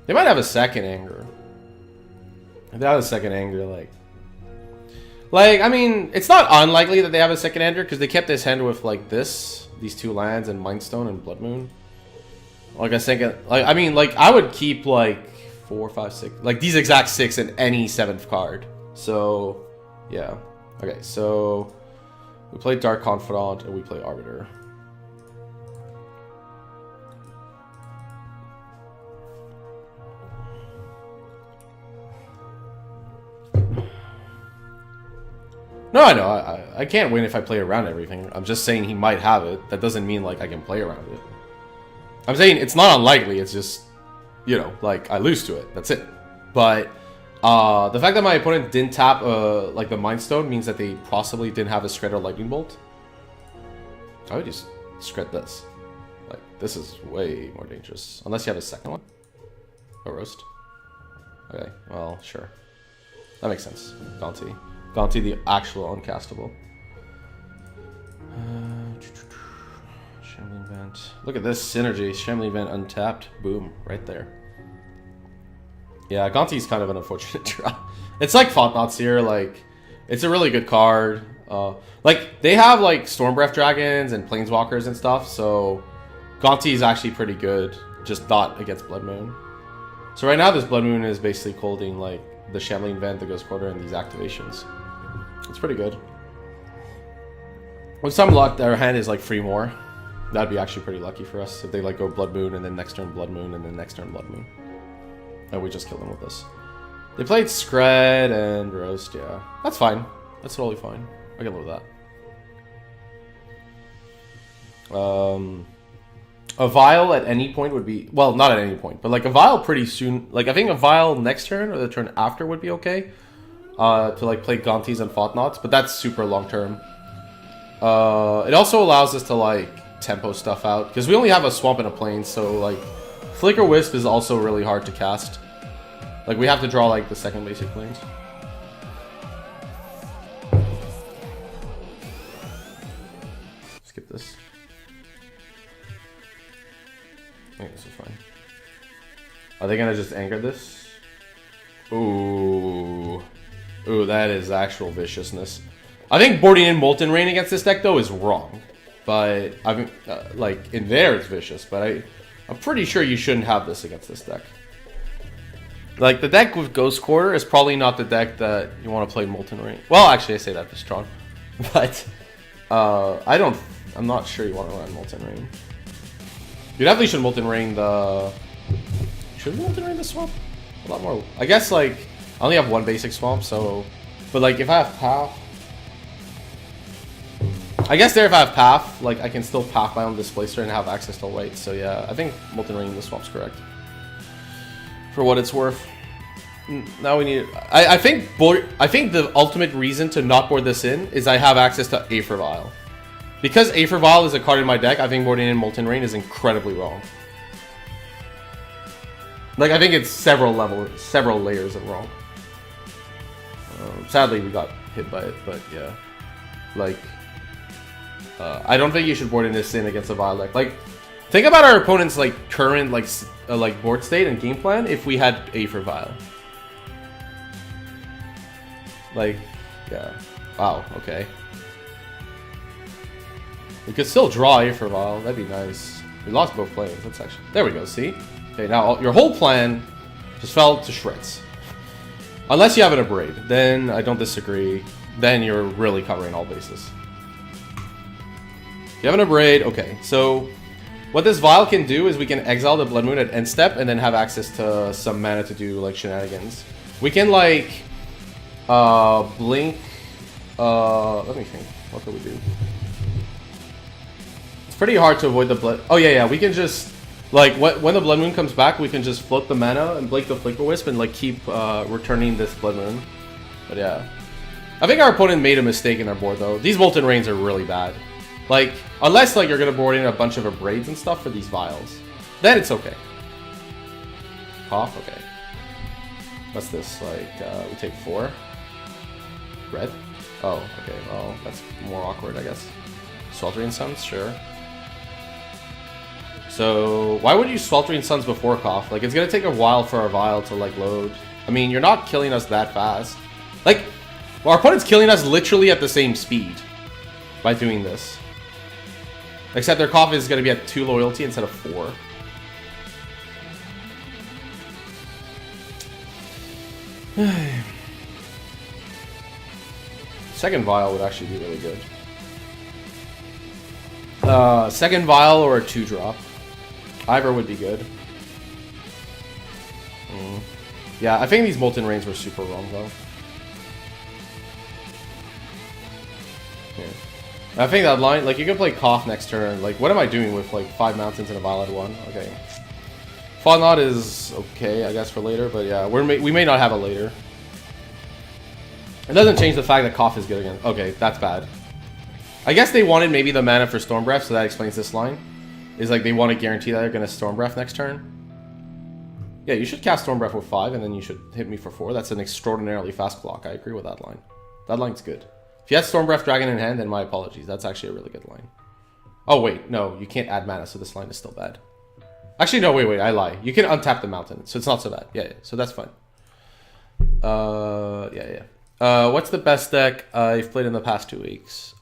They might have a second anger. If they have a second anger, like, I mean, it's not unlikely that they have a second anger because they kept this hand with like these 2 lands and Mind Stone and Blood Moon. Like I think, I mean, I would keep like 4, 5, 6, like these exact 6 in any 7th card. So, yeah. Okay, so we play Dark Confidant and we play Arbiter. No, I know. I can't win if I play around everything. I'm just saying he might have it. That doesn't mean, like, I can play around it. I'm saying it's not unlikely. It's just, you know, like, I lose to it. That's it. But the fact that my opponent didn't tap, like, the Mind Stone means that they possibly didn't have a Shred or Lightning Bolt. I would just Shred this. Like, this is way more dangerous. Unless you have a second one. A Roast. Okay, well, sure. That makes sense. Gonti. Gonti, the actual uncastable. Shambling Vent. Look at this synergy. Shambling Vent untapped. Boom. Right there. Yeah, Gonti's kind of an unfortunate draw. It's like Thought-Knots here. Like, it's a really good card. Like, they have, like, Stormbreath Dragons and Planeswalkers and stuff, so Gonti is actually pretty good. Just not against Blood Moon. So right now, this Blood Moon is basically holding, like, the Shambling Vent, the Ghost Quarter, and these activations. It's pretty good. With some luck, their hand is like free more. That'd be actually pretty lucky for us if they like go Blood Moon and then next turn Blood Moon and then next turn Blood Moon. And we just kill them with this. They played Scred and Roast, yeah. That's fine. That's totally fine. I can live with that. A Vial at any point would be... Well, not at any point, but like a Vial pretty soon... Like, I think a Vial next turn or the turn after would be okay. To like play Gontis and Thought-Knots, but that's super long term. It also allows us to like tempo stuff out because we only have a Swamp and a Plane, so like Flicker Wisp is also really hard to cast. Like we have to draw like the second basic planes. Skip this. Okay, this is fine. Are they gonna just anger this? Ooh. Ooh, that is actual viciousness. I think boarding in Molten Rain against this deck, though, is wrong. But, I mean, like, in there it's vicious, but I'm pretty sure you shouldn't have this against this deck. Like, the deck with Ghost Quarter is probably not the deck that you want to play Molten Rain. Well, actually, I say that for strong. But, I'm not sure you want to run Molten Rain. You definitely should Molten Rain the... Should we Molten Rain the Swamp? A lot more... I guess, like... I only have 1 basic Swamp, so... But, like, if I have Path... I guess there if I have Path, like, I can still Path my own Displacer and have access to white. So, yeah, I think Molten Rain in the Swamp's correct. For what it's worth. Now we need... I think the ultimate reason to not board this in is I have access to Aether Vial. Because Aether Vial is a card in my deck, I think boarding in Molten Rain is incredibly wrong. Like, I think it's several layers of wrong. Sadly, we got hit by it, but yeah. Like, I don't think you should board in this in against a Vile deck. Like, think about our opponent's, like, current, like board state and game plan if we had A for Vile. Like, yeah. Wow, okay. We could still draw A for Vile. That'd be nice. We lost both planes. That's actually... There we go, see? Okay, now your whole plan just fell to shreds. Unless you have an Abrade. Then I don't disagree. Then you're really covering all bases. If you have an Abrade, okay. So, what this Vile can do is we can exile the Blood Moon at end step and then have access to some mana to do, like, shenanigans. We can, like... blink... let me think. What could we do? It's pretty hard to avoid the blood... Oh, yeah, we can just... Like, when the Blood Moon comes back, we can just float the mana and blink the Flicker Wisp and, like, keep returning this Blood Moon. But, yeah. I think our opponent made a mistake in our board, though. These Molten Rains are really bad. Like, unless, like, you're gonna board in a bunch of Abrades and stuff for these Vials. Then it's okay. Cough? Okay. What's this? Like, we take 4. Red? Oh, okay. Well, that's more awkward, I guess. Sweltering Suns? Sure. So, why would you Sweltering Suns before Cough? Like, it's gonna take a while for our Vial to, like, load. I mean, you're not killing us that fast. Like, well, our opponent's killing us literally at the same speed by doing this. Except their Cough is gonna be at 2 loyalty instead of 4. Second Vial would actually be really good. Second Vial or a 2-drop. Either would be good. Yeah, I think these Molten Rains were super wrong, though. Yeah. I think that line, like, you can play Cough next turn. Like, what am I doing with, like, 5 Mountains and a Violet 1? Okay. Fall Knot is okay, I guess, for later, but yeah, we may not have it later. It doesn't change the fact that Cough is good again. Okay, that's bad. I guess they wanted maybe the mana for Storm Breath, so that explains this line. Is like they want to guarantee that they're going to Storm Breath next turn. Yeah, you should cast Storm Breath with 5, and then you should hit me for 4. That's an extraordinarily fast clock. I agree with that line. That line's good. If you had Storm Breath Dragon in hand, then my apologies. That's actually a really good line. Oh, wait. No, you can't add mana, so this line is still bad. Actually, no, wait. I lie. You can untap the mountain, so it's not so bad. Yeah, so that's fine. Yeah. What's the best deck I've played in the past 2 weeks?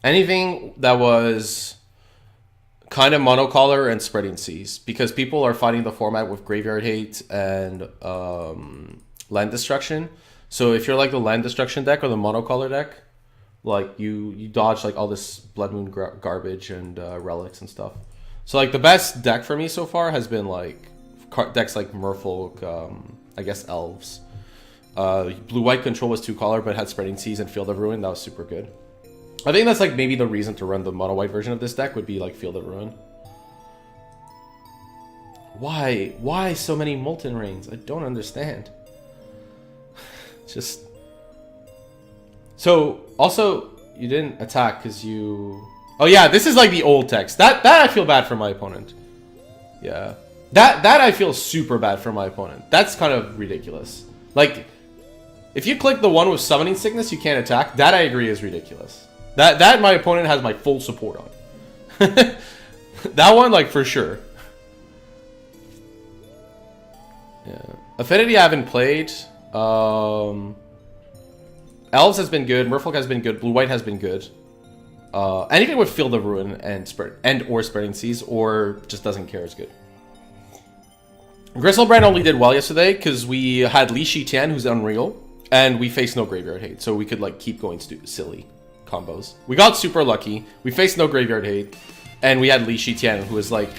Anything that was kind of monocolor and spreading seas, because people are fighting the format with graveyard hate and land destruction. So if you're like the land destruction deck or the monocolor deck, like you dodge like all this Blood Moon garbage and relics and stuff. So like the best deck for me so far has been like decks like Merfolk, I guess Elves. Blue-white control was 2-color but had spreading seas and Field of Ruin. That was super good. I think that's like maybe the reason to run the mono-white version of this deck would be like Field of Ruin. Why so many Molten Rains? I don't understand. Just... So, also, you didn't attack because you... Oh yeah, this is like the old text. That I feel bad for my opponent. Yeah. That I feel super bad for my opponent. That's kind of ridiculous. Like, if you click the one with Summoning Sickness, you can't attack. That I agree is ridiculous. That my opponent has my full support on. That one, like, for sure. Yeah. Affinity I haven't played. Elves has been good. Merfolk has been good. Blue-white has been good. Anything with Field of Ruin and or Spreading Seas or just doesn't care is good. Gristlebrand only did well yesterday because we had Li Shijian, who's unreal, and we faced no graveyard hate, so we could like keep going silly combos. We got super lucky. We faced no graveyard hate, and we had Li Shijian, who is like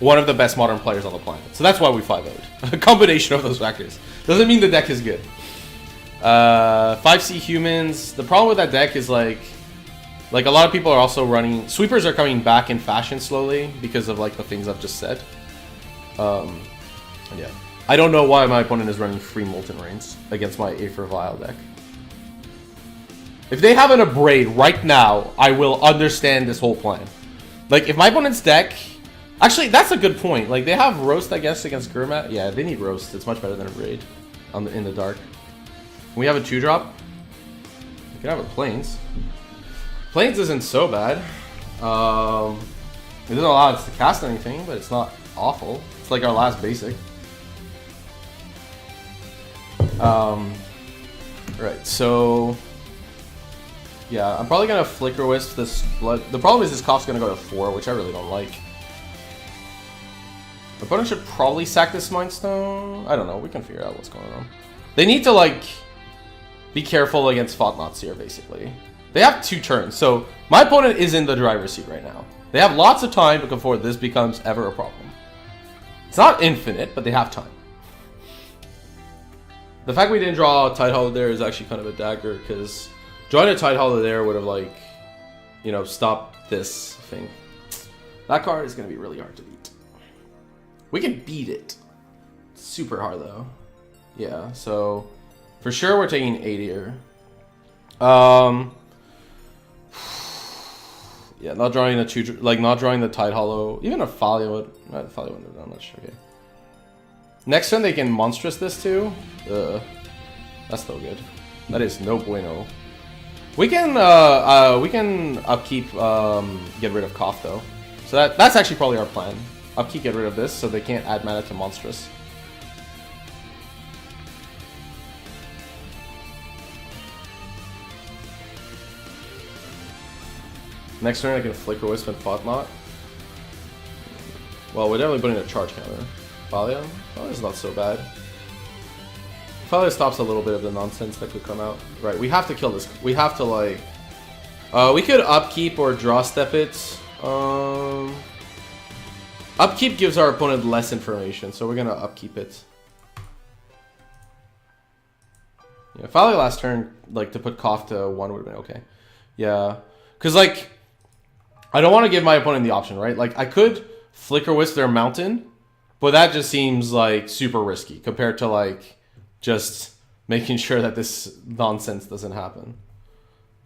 one of the best modern players on the planet. So that's why we 5-0'd. A combination of those factors. Doesn't mean the deck is good. 5C humans. The problem with that deck is like a lot of people are also running... Sweepers are coming back in fashion slowly because of like the things I've just said. Yeah. I don't know why my opponent is running 3 Molten Rains against my Aether Vial deck. If they have an Abrade right now, I will understand this whole plan. Like, if my opponent's deck Actually, that's a good point. Like, they have Roast, I guess, against Gurmat. Yeah, they need Roast. It's much better than a Raid in the dark. We have a 2-drop. We can have a Plains. Plains isn't so bad. It doesn't allow us to cast anything, but it's not awful. It's like our last basic. Right, so... Yeah, I'm probably gonna Flicker Wisp this Blood. The problem is this Cough's gonna go to 4, which I really don't like. The opponent should probably sack this Mind Stone. I don't know, we can figure out what's going on. They need to, like, be careful against Thought-Knots here, basically. They have 2 turns, so my opponent is in the driver's seat right now. They have lots of time before this becomes ever a problem. It's not infinite, but they have time. The fact we didn't draw a Tidehollow there is actually kind of a dagger, because drawing a Tidehollow there would have, like, you know, stopped this thing. That card is going to be really hard to beat. We can beat it. Super hard, though. Yeah, so for sure we're taking 8 here. Yeah, not drawing the not drawing the Tidehollow. Even a Thalia would. Thalia wouldn't have done much. Okay. Next turn they can Monstrous this too. That's no good. That is no bueno. We can upkeep get rid of Cough though. So that's actually probably our plan. Upkeep get rid of this so they can't add mana to Monstrous. Next turn I can Flicker Wisp and Thought-Knot. Well, we're definitely putting a charge counter. Thalia? Thalia's not so bad. Thalia stops a little bit of the nonsense that could come out. Right, we have to kill this. We have to, like... we could upkeep or draw step it. Upkeep gives our opponent less information, so we're gonna upkeep it. Yeah, Thalia last turn, like, to put Cough to 1 would have been okay. Yeah. Because, like... I don't want to give my opponent the option, right? Like, I could Flicker Wisp their Mountain, but that just seems, like, super risky compared to, like, just making sure that this nonsense doesn't happen.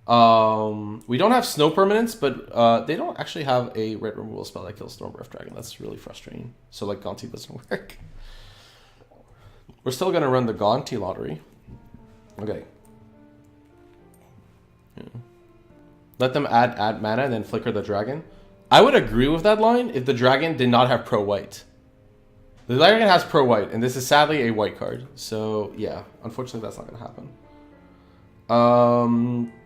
We don't have Snow Permanents, but they don't actually have a red removal spell that kills Stormbreath Dragon. That's really frustrating. So, like, Gonti doesn't work. We're still going to run the Gonti lottery. Okay. Yeah. Let them add mana and then flicker the dragon. I would agree with that line if the dragon did not have pro-white. The dragon has pro-white, and this is sadly a white card. So, yeah. Unfortunately, that's not going to happen.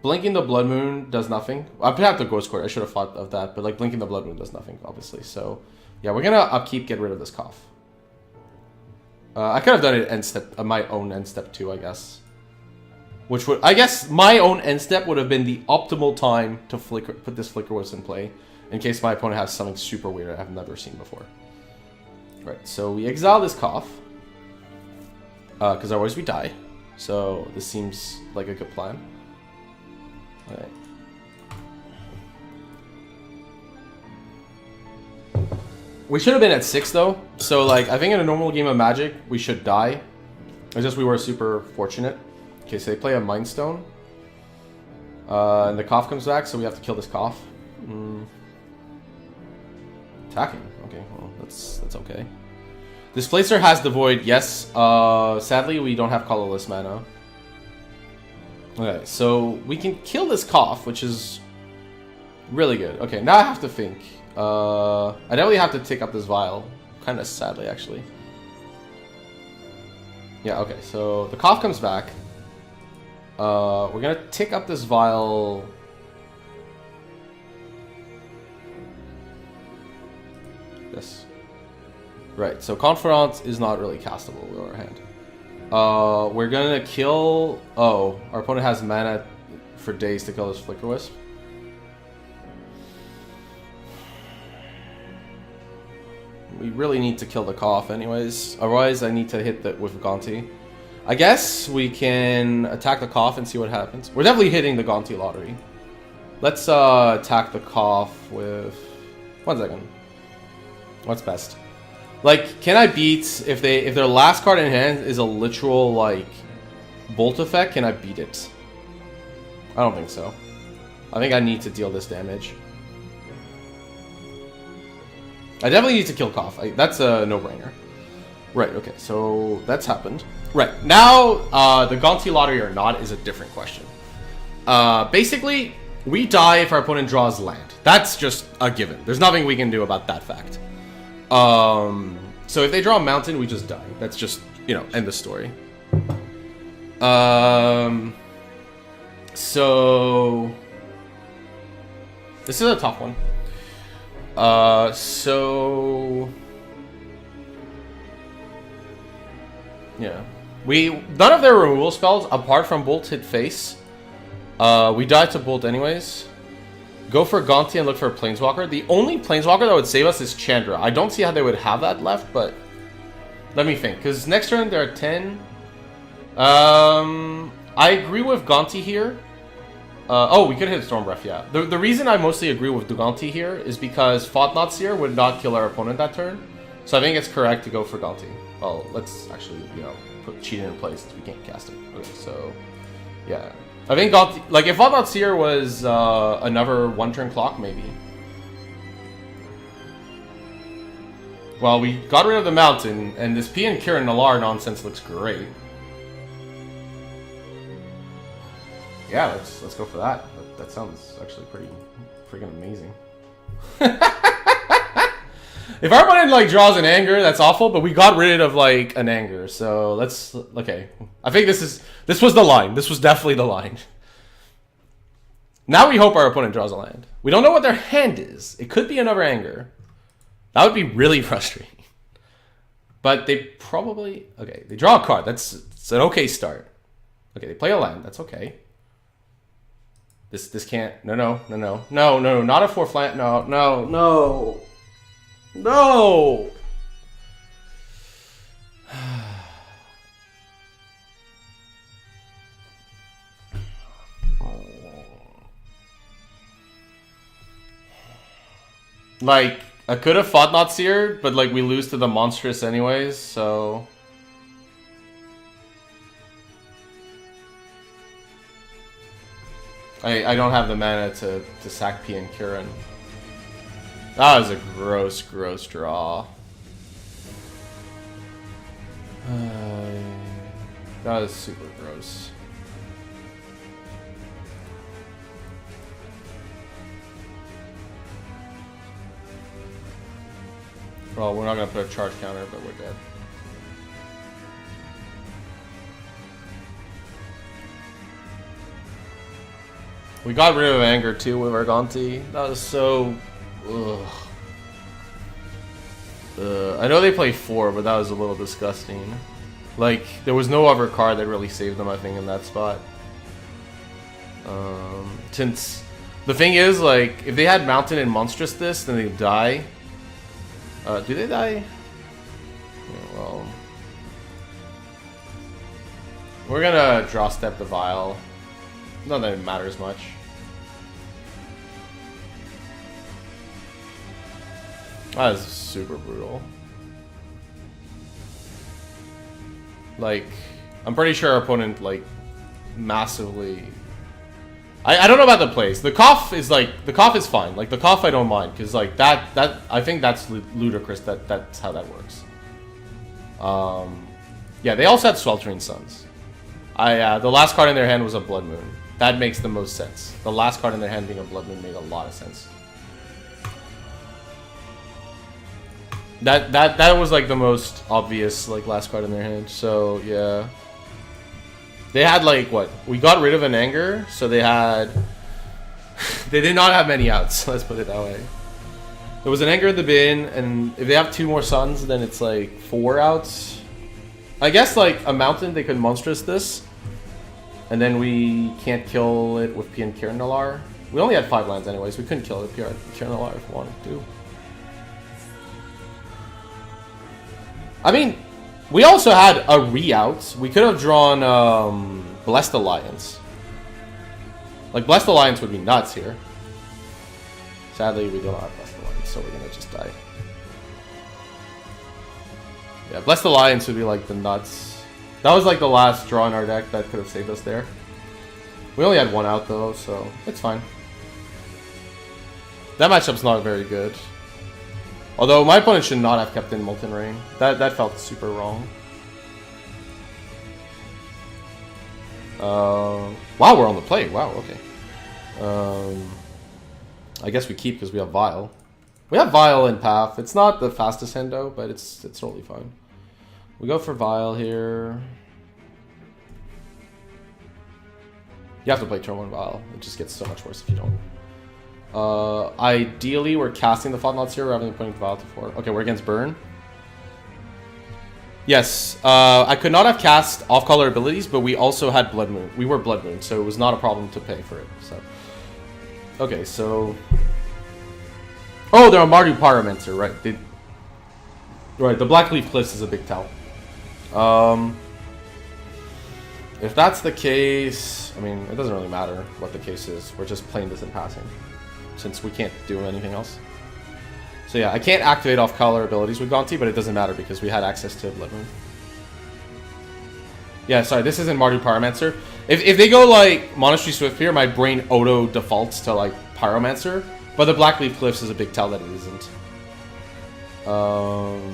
Blinking the Blood Moon does nothing. I have the Ghost Court. I should have thought of that. But, like, Blinking the Blood Moon does nothing, obviously. So, yeah, we're going to upkeep, get rid of this Cough. I could have done it end step, my own end step too, I guess. Which would, I guess, my own end step would have been the optimal time to put this Flicker Wisp in play, in case my opponent has something super weird I've never seen before. Right, so we exile this Cough, because otherwise we die. So this seems like a good plan. Alright. We should have been at 6 though, so like I think in a normal game of Magic we should die. It's just we were super fortunate. Okay, so they play a Mind Stone. And the Cough comes back, so we have to kill this Cough. Attacking. Okay, well, that's okay. Displacer has the Void, yes. Sadly, we don't have colorless mana. Okay, so we can kill this Cough, which is really good. Okay, now I have to think. I definitely have to tick up this Vial. Kind of sadly, actually. Yeah, okay, so the Cough comes back. We're gonna tick up this Vial. Yes. Right, so Confidant is not really castable with our hand. We're gonna kill... Oh, our opponent has mana for days to kill this Flicker Wisp. We really need to kill the Cough anyways. Otherwise, I need to hit that with Gonti. I guess we can attack the Cough and see what happens. We're definitely hitting the Gonti lottery. Let's attack the Cough with... 1 second. What's best? Like, can I beat... If their last card in hand is a literal, like, Bolt effect, can I beat it? I don't think so. I think I need to deal this damage. I definitely need to kill Koff. That's a no-brainer. Right, okay, so that's happened. Right, now, the Gonti lottery or not is a different question. Basically, we die if our opponent draws land. That's just a given. There's nothing we can do about that fact. So if they draw a mountain, we just die. That's just, you know, end the story. So this is a tough one. Yeah. None of their removal spells, apart from Bolt, hit face. We died to Bolt anyways. Go for Gonti and look for a Planeswalker. The only Planeswalker that would save us is Chandra. I don't see how they would have that left, but let me think. Because next turn they're at 10. I agree with Gonti here. Oh, we could hit Storm Breath, yeah. The reason I mostly agree with Gonti here is because Thought-Knot Seer would not kill our opponent that turn. So I think it's correct to go for Gonti. Well, let's actually, you know, put cheating in place since we can't cast it. Okay, so, yeah. I think Gonti, like, if Thought-Knot Seer was another one-turn clock, maybe. Well, we got rid of the mountain, and this P and Kieran Nalar nonsense looks great. Yeah, let's go for that. That sounds actually pretty freaking amazing. If our opponent like draws an anger, that's awful, but we got rid of like an anger, so let's okay. I think this was the line. This was definitely the line. Now we hope our opponent draws a land. We don't know what their hand is. It could be another anger. That would be really frustrating. But they probably okay, they draw a card. It's an okay start. Okay, they play a land, that's okay. This can't. No, not a 4th land. No. Like, I could have Thought-Knot Seer, but like we lose to the monstrous anyways, so. I don't have the mana to sack P and Kieran. That was a gross draw. That was super gross. Well, we're not gonna put a charge counter, but we're dead. We got rid of anger too with our Gonti. That was so. Ugh. I know they play 4, but that was a little disgusting. Like, there was no other card that really saved them, I think, in that spot. Since the thing is, like, if they had Mountain and Monstrous this, then they'd die. Do they die? Yeah, well, we're gonna draw step the Vial. Not that it matters much. That is super brutal. Like, I'm pretty sure our opponent, like, massively... I don't know about the plays. The cough is, like, the cough is fine. Like, the cough I don't mind, because, like, that I think that's ludicrous that's how that works. Yeah, they also had Sweltering Suns. The last card in their hand was a Blood Moon. That makes the most sense. The last card in their hand being a Blood Moon made a lot of sense. That was like the most obvious like last card in their hand. So yeah, they had like what? We got rid of an anger, so they had. They did not have many outs. Let's put it that way. There was an anger in the bin, and if they have 2 more suns, then it's like 4 outs. I guess like a mountain, they could monstrous this. And then we can't kill it with P and Kieran Nalar. We only had 5 lands anyways. We couldn't kill it with Kieran Nalar if we wanted to. I mean, we also had a re-out. We could have drawn Blessed Alliance. Like, Blessed Alliance would be nuts here. Sadly, we don't have Blessed Alliance, so we're gonna just die. Yeah, Blessed Alliance would be like the nuts. That was like the last draw in our deck that could have saved us there. We only had 1 out though, so it's fine. That matchup's not very good. Although my opponent should not have kept in Molten Rain. That felt super wrong. Wow, we're on the play. Wow, okay. I guess we keep because we have Vile. We have Vile and Path. It's not the fastest hand though, but it's totally fine. We go for Vile here. You have to play turn 1 Vile. It just gets so much worse if you don't. Ideally, we're casting the Thought-Knots here rather than putting Vile to 4. Okay, we're against Burn. Yes, I could not have cast off-color abilities, but we also had Blood Moon. We were Blood Moon, so it was not a problem to pay for it. So, okay, so... Oh, they're a Mardu Pyromancer, right. Right, the Blackleaf Cliffs is a big tell. If that's the case, I mean, it doesn't really matter what the case is. We're just playing this in passing, since we can't do anything else. So yeah, I can't activate off-color abilities with Gonti, but it doesn't matter because we had access to Blood Moon. Yeah, sorry, this isn't Mardu Pyromancer. If they go like Monastery Swiftspear, my brain auto defaults to like Pyromancer, but the Blackleaf Cliffs is a big tell that it isn't. Alright,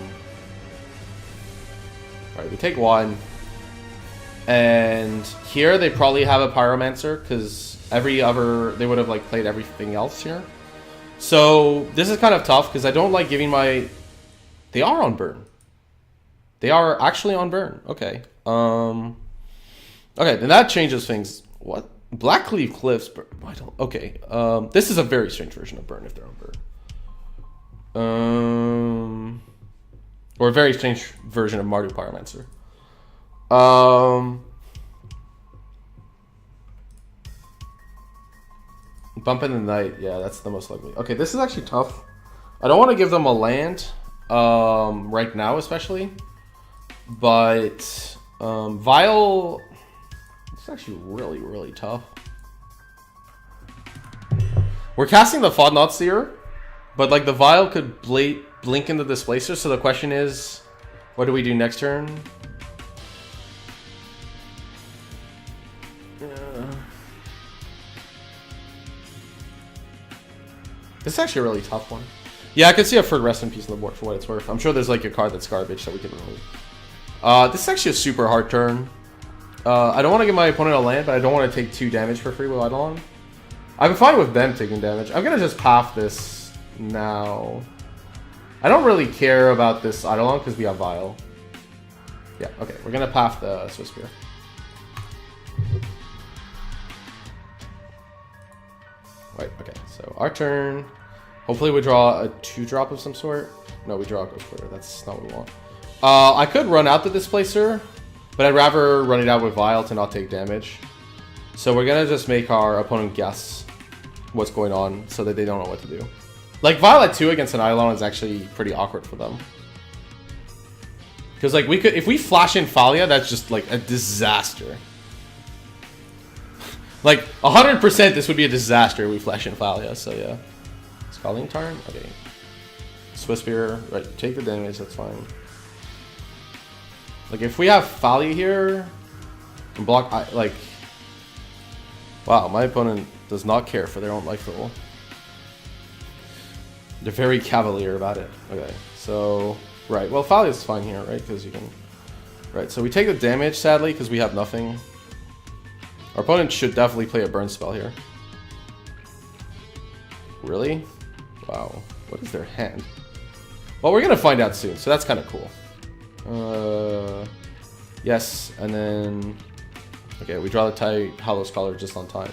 we take 1. And here they probably have a Pyromancer because they would have like played everything else here. So this is kind of tough because I don't like giving my... They are on Burn. They are actually on Burn. Okay. Okay, then that changes things. What? Blackleaf Cliffs. I don't... Okay. This is a very strange version of Burn if they're on Burn. Or a very strange version of Mardu Pyromancer. Bump in the Night, yeah, that's the most likely. Okay, this is actually tough. I don't want to give them a land, right now especially. But, Vile, it's actually really, really tough. We're casting the Thought-Knots here, but like the Vile could blink in the Displacer, so the question is, what do we do next turn? This is actually a really tough one. Yeah, I could see a Ferd Rest in Peace on the board for what it's worth. I'm sure there's like a card that's garbage that we could remove. This is actually a super hard turn. I don't want to give my opponent a land, but I don't want to take 2 damage for free with Eidolon. I'm fine with them taking damage. I'm going to just path this now. I don't really care about this Eidolon because we have Vile. Yeah, okay. We're going to path the Swiftspear. Right, okay, so our turn. Hopefully we draw a 2-drop of some sort. No, we draw a Ghost Quarter. That's not what we want. I could run out the Displacer, but I'd rather run it out with Vile to not take damage. So we're gonna just make our opponent guess what's going on so that they don't know what to do. Like, Vile at 2 against an Eidolon is actually pretty awkward for them. Because, like, we could... If we flash in Thalia, that's just, like, a disaster. Like, 100% this would be a disaster if we flash in Thalia, so yeah. Scalding Tarn? Okay. Swiftspear, right, take the damage, that's fine. Like, if we have Thalia here, and block, like... Wow, my opponent does not care for their own life level. They're very cavalier about it. Okay, so... Right, well, Thalia's fine here, right? Because you can... Right, so we take the damage, sadly, because we have nothing. Our opponent should definitely play a burn spell here. Really? Wow. What is their hand? Well, we're going to find out soon, so that's kind of cool. Yes, and then... Okay, we draw the tight Hollow Scholar just on time.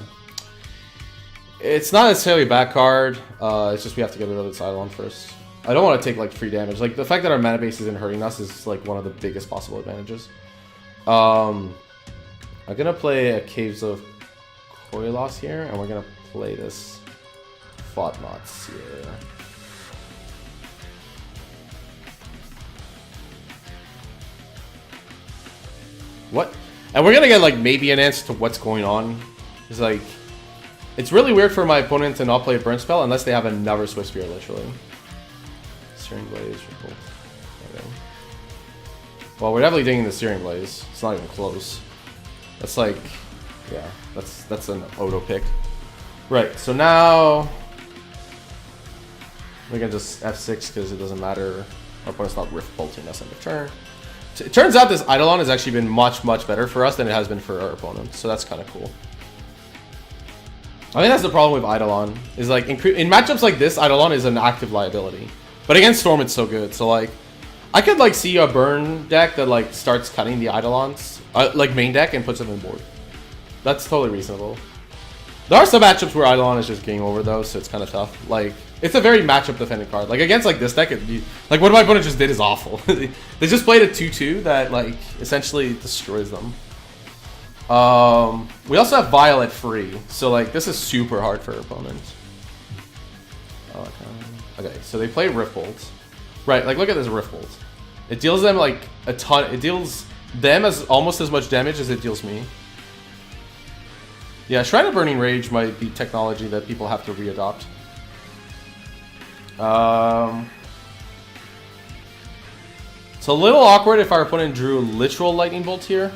It's not necessarily a bad card. It's just we have to get rid of this Eidolon first. I don't want to take, like, free damage. Like, the fact that our mana base isn't hurting us is, like, one of the biggest possible advantages. I'm gonna play a Caves of Koilos here, and we're gonna play this Thought-Knots here. What? And we're gonna get, like, maybe an answer to what's going on. It's like... It's really weird for my opponent to not play a burn spell unless they have another Swiftspear, literally. Searing Blaze, okay. Well, we're definitely taking the Searing Blaze. It's not even close. That's like, yeah, that's an auto pick. Right, so now We can just F6 because it doesn't matter. Our opponent's not Rift Bolting us end of turn. It turns out this Eidolon has actually been much better for us than it has been for our opponent. So that's kind of cool. I think that's the problem with Eidolon. Is like in matchups like this, Eidolon is an active liability. But against Storm, it's so good. So like, I could like see a burn deck that like starts cutting the Eidolons, like main deck, and puts them in board. That's totally reasonable. There are some matchups where Eidolon is just game over though, so it's kind of tough. Like, it's a very matchup dependent card. Like against like this deck, like what my opponent just did is awful. They just played a 2/2 that like essentially destroys them. We also have Violet free, so like this is super hard for our opponent. Okay, so they play Rift Bolt. Right, like look at this Rift Bolt. It deals them like a ton. It deals them as almost as much damage as it deals me. Yeah, Shrine of Burning Rage might be technology that people have to readopt. It's a little awkward if our opponent drew literal Lightning Bolt here.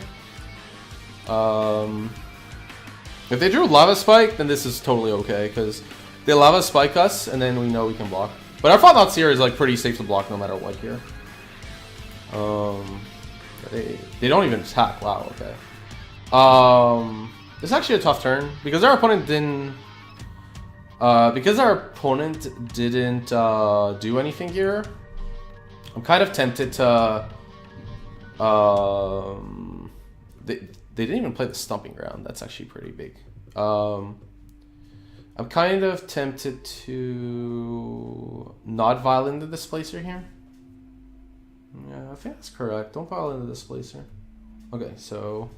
If they drew Lava Spike, then this is totally okay, because they Lava Spike us, and then we know we can block. But our Thought-Knot Seer is like pretty safe to block no matter what here. They don't even attack. Wow, okay. It's actually a tough turn because our opponent didn't. Do anything here. I'm kind of tempted to. They didn't even play the Stomping Ground. That's actually pretty big. I'm kind of tempted to not Violent the Displacer here. Yeah, I think that's correct. Don't Violent the Displacer. Okay, so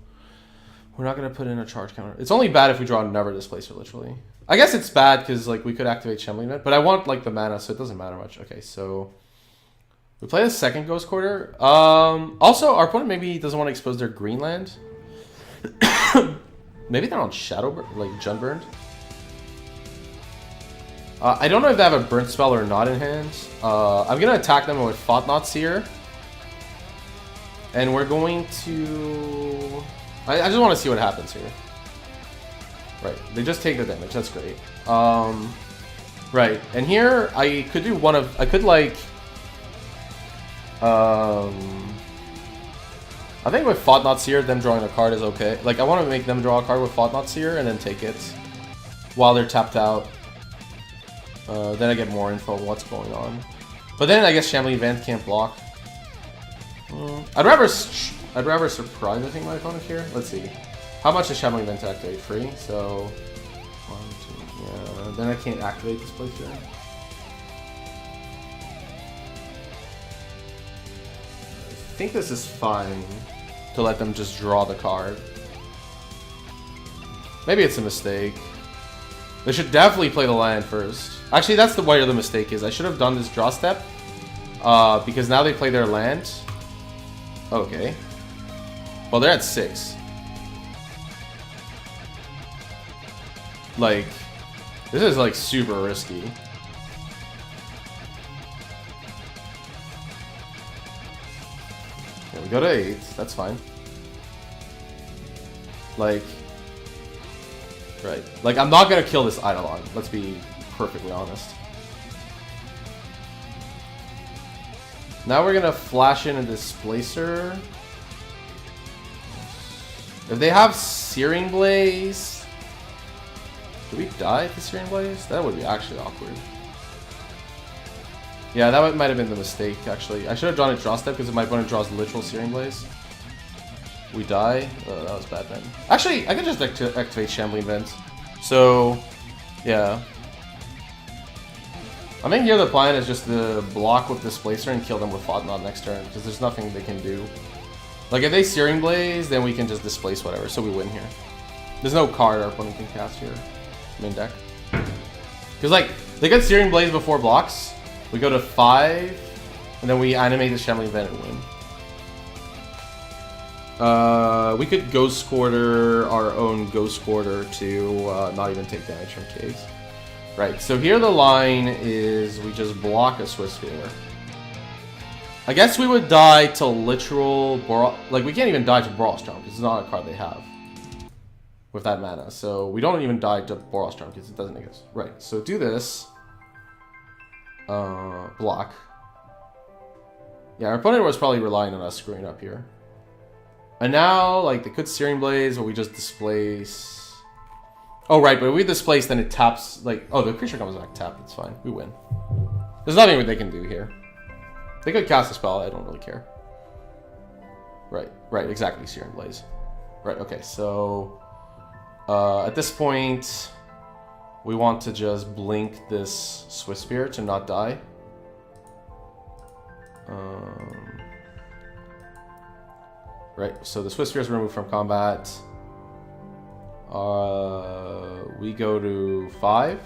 we're not gonna put in a charge counter. It's only bad if we draw Never Displacer, literally. I guess it's bad because like we could activate Shambling Net, but I want like the mana, so it doesn't matter much. Okay, so we play a second Ghost Quarter. Also, our opponent maybe doesn't want to expose their green land. Maybe they're on like Junburned. I don't know if they have a burnt spell or not in hand. I'm gonna attack them with Thought-Knot Seer. And we're going to... I just want to see what happens here. Right, they just take the damage, that's great. Right, and here I could do one of... I could like... I think with Thought-Knot Seer, them drawing a card is okay. Like, I want to make them draw a card with Thought-Knot Seer and then take it while they're tapped out. Then I get more info on what's going on. But then I guess Shambling Vent can't block. I'd rather surprise, I think, my opponent here. Let's see. How much is Shambling Vent to activate? Free? So... 1, 2... Yeah, then I can't activate this place here. I think this is fine to let them just draw the card. Maybe it's a mistake. They should definitely play the land first. Actually, that's where the mistake is. I should have done this draw step. Because now they play their land. Okay. Well, they're at 6. Like, this is like super risky. Okay, we go to 8. That's fine. Like, right. Like, I'm not gonna kill this Eidolon. Let's be perfectly honest. Now we're gonna flash in a Displacer. If they have Searing Blaze, do we die at the Searing Blaze? That would be actually awkward. Yeah, that might have been the mistake, actually. I should have drawn a draw step because if my opponent draws literal Searing Blaze, we die. Oh, that was bad then. Actually, I could just activate Shambling Vent. So, yeah. I think here the plan is just to block with Displacer and kill them with Thought-Knot next turn, because there's nothing they can do. Like, if they Searing Blaze, then we can just displace whatever, so we win here. There's no card our opponent can cast here. Main deck. Because, like, they get Searing Blaze before blocks. We go to 5, and then we animate the Shambling Vent and win. We could Ghost Quarter our own Ghost Quarter to not even take damage from caves. Right, so here the line is we just block a Swiftspear. I guess we would die to literal like we can't even die to Boros Charm because it's not a card they have with that mana. So we don't even die to Boros Charm because it doesn't exist. Right, so do this. block. Yeah, our opponent was probably relying on us screwing up here. And now, like, they could Searing Blaze, or we just displace... Oh, right, but if we displace, then it taps, like... Oh, the creature comes back tapped, it's fine. We win. There's nothing they can do here. They could cast a spell, I don't really care. Right, exactly, Searing Blaze. Right, okay, so... at this point, we want to just blink this Swift Spear to not die. Right, so the Swift Spear is removed from combat. We go to 5, and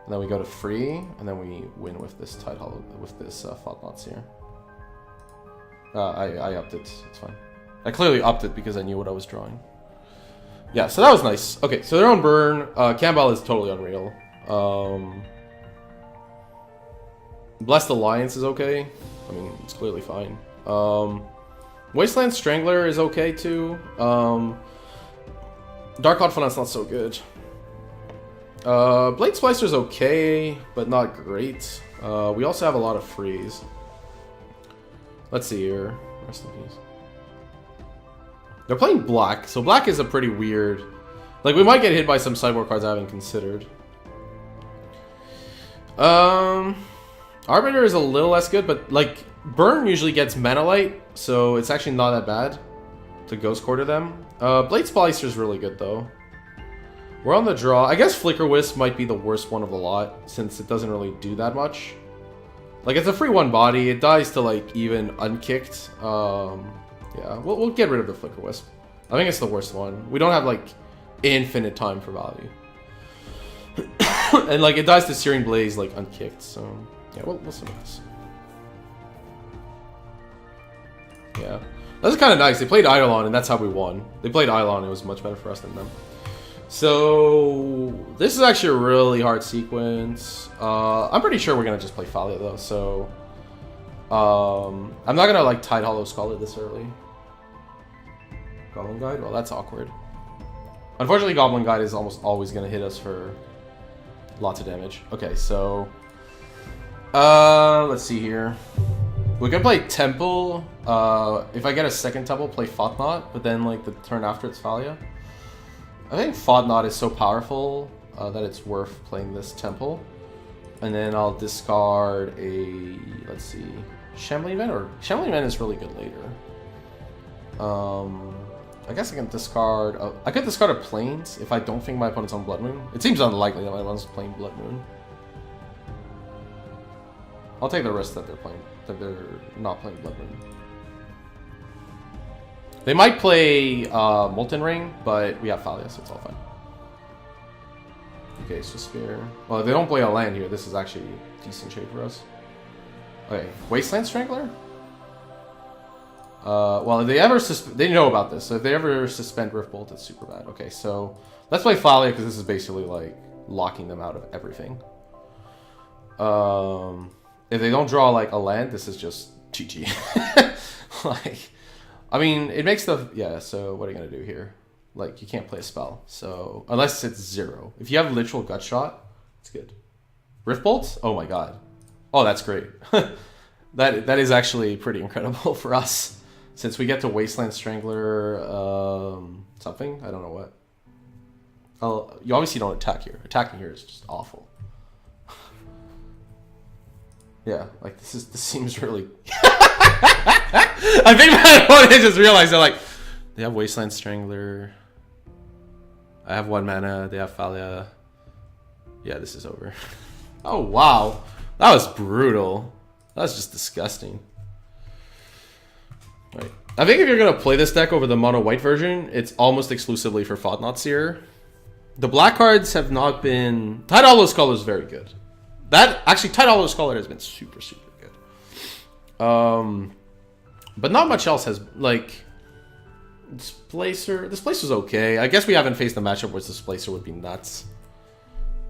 then we go to free, and then we win with this Tide Hollow, with this Thought-Knot Seer. I upped it, it's fine. I clearly upped it because I knew what I was drawing. Yeah, so that was nice. Okay, so their own burn. Campbell is totally unreal. Blessed Alliance is okay. I mean, it's clearly fine. Wasteland Strangler is okay too. Dark Confidant's not so good. Blade Splicer's okay, but not great. We also have a lot of freeze. Let's see here. Rest in peace. They're playing black, so black is a pretty weird... Like, we might get hit by some sideboard cards I haven't considered. Arbiter is a little less good, but, like, Burn usually gets Mana Light, so it's actually not that bad to Ghost Quarter them. Blade Splicer is really good, though. We're on the draw. I guess Flicker Wisp might be the worst one of the lot, since it doesn't really do that much. Like, it's a free one body. It dies to, like, even unkicked. Yeah, we'll get rid of the Flicker Wisp. I think it's the worst one. We don't have, like, infinite time for value. And, like, it dies to Searing Blaze, like, unkicked, so... Yeah, we'll submit this. Yeah. That's kind of nice. They played Eidolon, and that's how we won. They played Eidolon, it was much better for us than them. So... This is actually a really hard sequence. I'm pretty sure we're gonna just play Thalia, though, so... I'm not gonna, like, Tide Hollow Scholar this early. Goblin Guide? Well, that's awkward. Unfortunately, Goblin Guide is almost always gonna hit us for lots of damage. Okay, so... let's see here. We could play Temple. If I get a second Temple, play Thought-Knot, but then, like, the turn after it's Thalia. I think Thought-Knot is so powerful that it's worth playing this Temple. And then I'll discard a... Let's see... Shambling Vent? Or Shambling Vent is really good later. I guess I can discard... I could discard a Plains if I don't think my opponent's on Blood Moon. It seems unlikely that my opponent's playing Blood Moon. I'll take the risk that they're not playing Blood Moon. They might play Molten Ring, but we have Thalia, so it's all fine. Okay, so Spear. Well, if they don't play a land here, this is actually a decent trade for us. Okay, Wasteland Strangler? Well, if they ever they know about this, so if they ever suspend Rift Bolt, it's super bad. Okay, so let's play Thalia, because this is basically, like, locking them out of everything. If they don't draw, like, a land, this is just GG. Like, I mean, it makes the... Yeah, so what are you going to do here? Like, you can't play a spell, so... Unless it's 0. If you have Literal Gut Shot, it's good. Rift Bolt? Oh my god. Oh, that's great. That is actually pretty incredible for us. Since we get to Wasteland Strangler... something? I don't know what. Oh, you obviously don't attack here. Attacking here is just awful. Yeah, like, this seems really... I think my opponent just realized they're like, they have Wasteland Strangler. I have 1 mana. They have Thalia. Yeah, this is over. Oh, wow. That was brutal. That was just disgusting. Right. I think if you're going to play this deck over the mono white version, it's almost exclusively for Thought-Knot Seer. The black cards have not been... Tide Hollow Scholar is very good. Actually, Tide Hollow Scholar has been super, super good. But not much else has, like... Displacer's okay. I guess we haven't faced a matchup where Displacer would be nuts.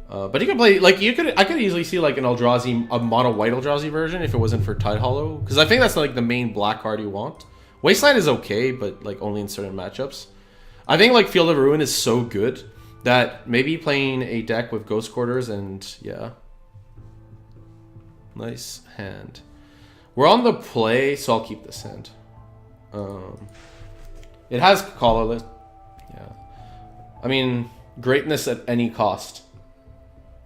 But you can play, like, I could easily see, like, an Eldrazi, a mono white Eldrazi version if it wasn't for Tide Hollow. Because I think that's, like, the main black card you want. Wasteland is okay, but, like, only in certain matchups. I think, like, Field of Ruin is so good that maybe playing a deck with Ghost Quarters and, yeah. Nice hand. We're on the play, so I'll keep this hand. It has colorless. Yeah. I mean, greatness at any cost.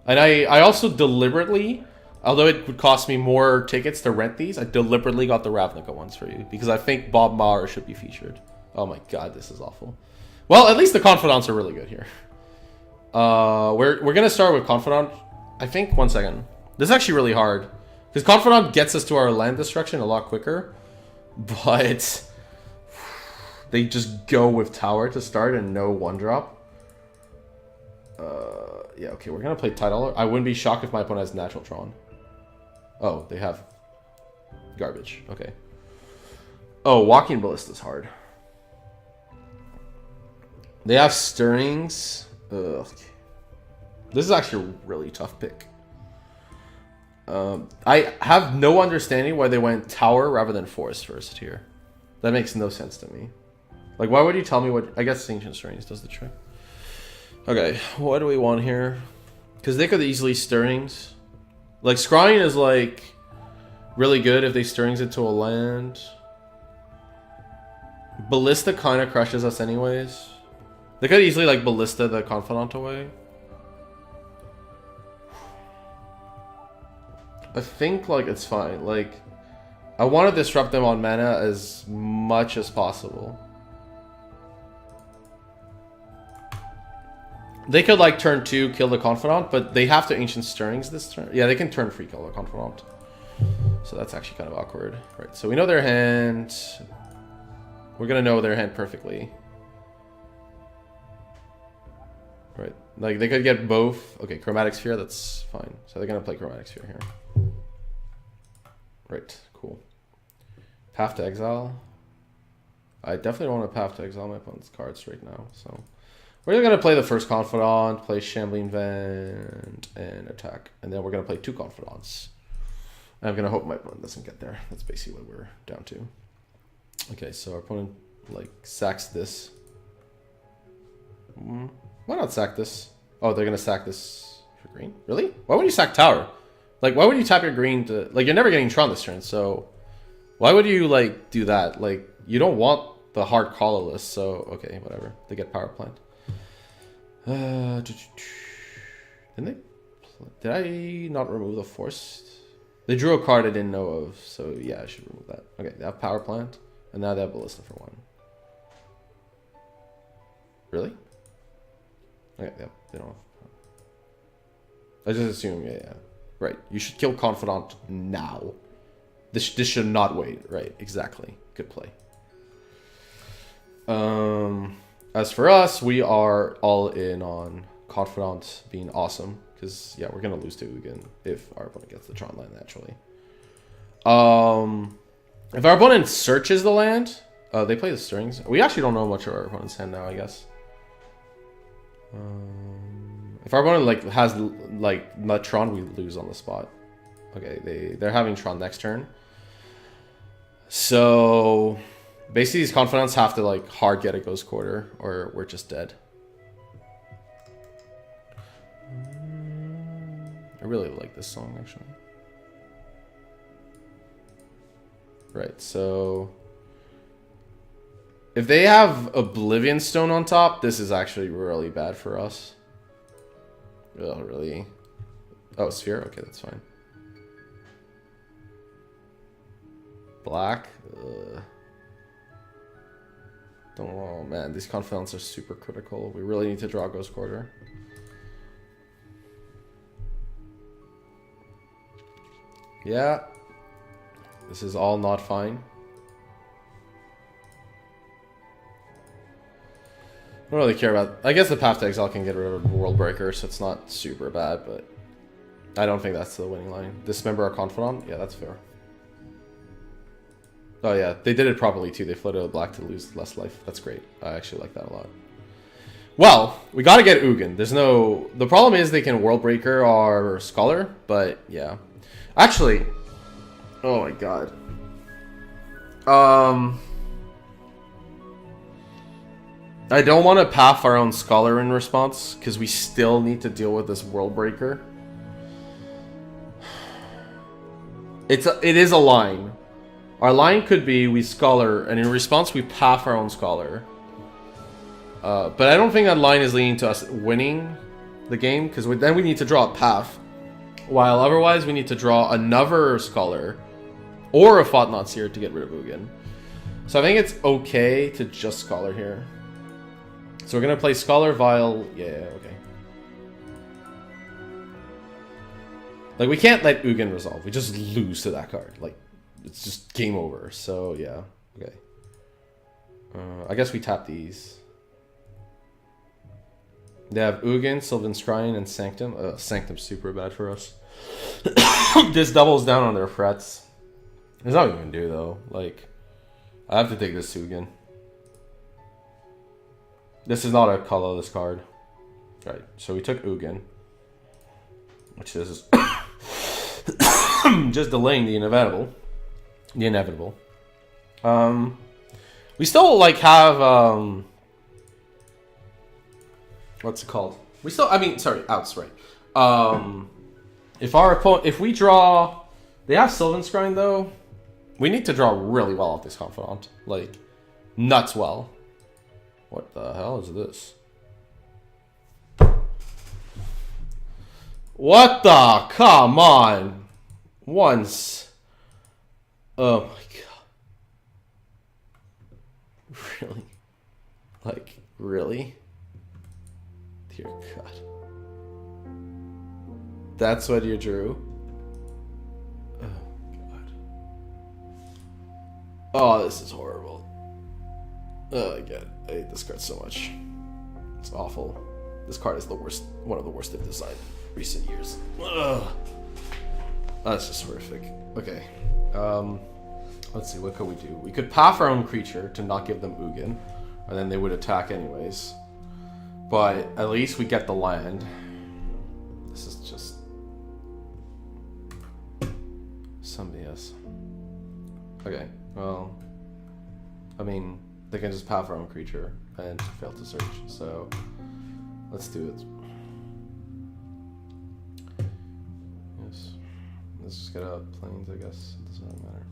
And I also deliberately, although it would cost me more tickets to rent these, I deliberately got the Ravnica ones for you. Because I think Bob Maurer should be featured. Oh my god, this is awful. Well, at least the Confidants are really good here. We're going to start with Confidant. I think, one second. This is actually really hard. Because Confidant gets us to our land destruction a lot quicker. But they just go with Tower to start and no 1-drop. Yeah, okay, we're going to play Tidal. I wouldn't be shocked if my opponent has Natural Tron. Oh, they have garbage. Okay. Oh, Walking Ballista is hard. They have Stirrings. Ugh. This is actually a really tough pick. I have no understanding why they went Tower rather than Forest first here. That makes no sense to me. Like, why would you tell me what... I guess Ancient Stirrings does the trick. Okay, what do we want here? Because they could easily Stirrings. Like, Scrying is, like, really good if they Stirrings into a land. Ballista kind of crushes us anyways. They could easily, like, Ballista the Confidant away. I think, like, it's fine. Like, I want to disrupt them on mana as much as possible. They could, like, turn 2, kill the Confidant, but they have to Ancient Stirrings this turn. Yeah, they can turn 3, kill the Confidant. So that's actually kind of awkward. Right, so we know their hand. We're going to know their hand perfectly. Right, like, they could get both. Okay, Chromatic Sphere, that's fine. So they're going to play Chromatic Sphere here. Right, cool. Path to Exile. I definitely don't want to Path to Exile my opponent's cards right now, so... We're going to play the first Confidant, play Shambling Vent, and attack. And then we're going to play 2 Confidants. And I'm going to hope my opponent doesn't get there. That's basically what we're down to. Okay, so our opponent, like, sacks this. Why not sack this? Oh, they're going to sack this for green? Really? Why would you sack Tower? Like, why would you tap your green to... Like, you're never getting Tron this turn, so... Why would you, like, do that? Like, you don't want the hard colorless, so... Okay, whatever. They get Power Plant. Didn't they? Did I not remove the Forced? They drew a card I didn't know of, so yeah, I should remove that. Okay, they have Power Plant, and now they have Ballista for 1. Really? Okay, yeah, they don't have. I just assume, yeah. Right, you should kill Confidant now. This should not wait. Right, exactly. Good play. As for us, we are all in on Confidant being awesome. Because, yeah, we're going to lose to Ugin if our opponent gets the Tron land, naturally. If our opponent searches the land, they play the Stirrings. We actually don't know much of our opponent's hand now, I guess. If our opponent, like, has, like, not Tron, we lose on the spot. Okay, they're having Tron next turn. So... Basically, these Confidants have to, like, hard get a Ghost Quarter, or we're just dead. I really like this song, actually. Right, so... If they have Oblivion Stone on top, this is actually really bad for us. Oh, really? Oh, Sphere? Okay, that's fine. Black? Ugh. Oh man, these Confidants are super critical. We really need to draw Ghost Quarter. Yeah. This is all not fine. I don't really care about... I guess the Path to Exile can get rid of World Breaker, so it's not super bad, but... I don't think that's the winning line. Dismember our Confidant? Yeah, that's fair. Oh yeah, they did it properly too. They floated a black to lose less life. That's great. I actually like that a lot. Well, we gotta get Ugin. There's no... The problem is they can World Breaker our Scholar, but yeah. Actually... Oh my god. I don't want to path our own Scholar in response, because we still need to deal with this World Breaker. It is a line. Our line could be we Scholar, and in response we path our own Scholar. But I don't think that line is leading to us winning the game, because then we need to draw a path. While otherwise we need to draw another Scholar or a Thought-Knot Seer to get rid of Ugin. So I think it's okay to just Scholar here. So we're going to play Scholar, Vial. Yeah, okay. Like, we can't let Ugin resolve. We just lose to that card. Like, it's just game over. So, yeah. Okay. I guess we tap these. They have Ugin, Sylvan Scrying, and Sanctum. Sanctum's super bad for us. This doubles down on their threats. There's nothing we can do, though. Like, I have to take this Ugin. This is not a colorless card. Right, so we took Ugin. Which is just delaying the inevitable. The inevitable. We still, like, have... what's it called? We still... I mean, sorry, outs, right. If our opponent... If we draw... They have Sylvan Scrying, though. We need to draw really well off this Confidant. Like, nuts well. What the hell is this? What the? Come on. Once. Oh my god. Really? Like, really? Dear God. That's what you drew? Oh god. Oh, this is horrible. Oh my god. I hate this card so much. It's awful. This card is the worst, one of the worst they've designed in recent years. Ugh. That's just horrific. Okay. Let's see, what could we do? We could path our own creature to not give them Ugin, and then they would attack anyways. But at least we get the land. This is just some BS. Okay, well, I mean, they can just path our own creature and fail to search, so let's do it. Yes. Let's just get out planes, I guess. It doesn't really matter.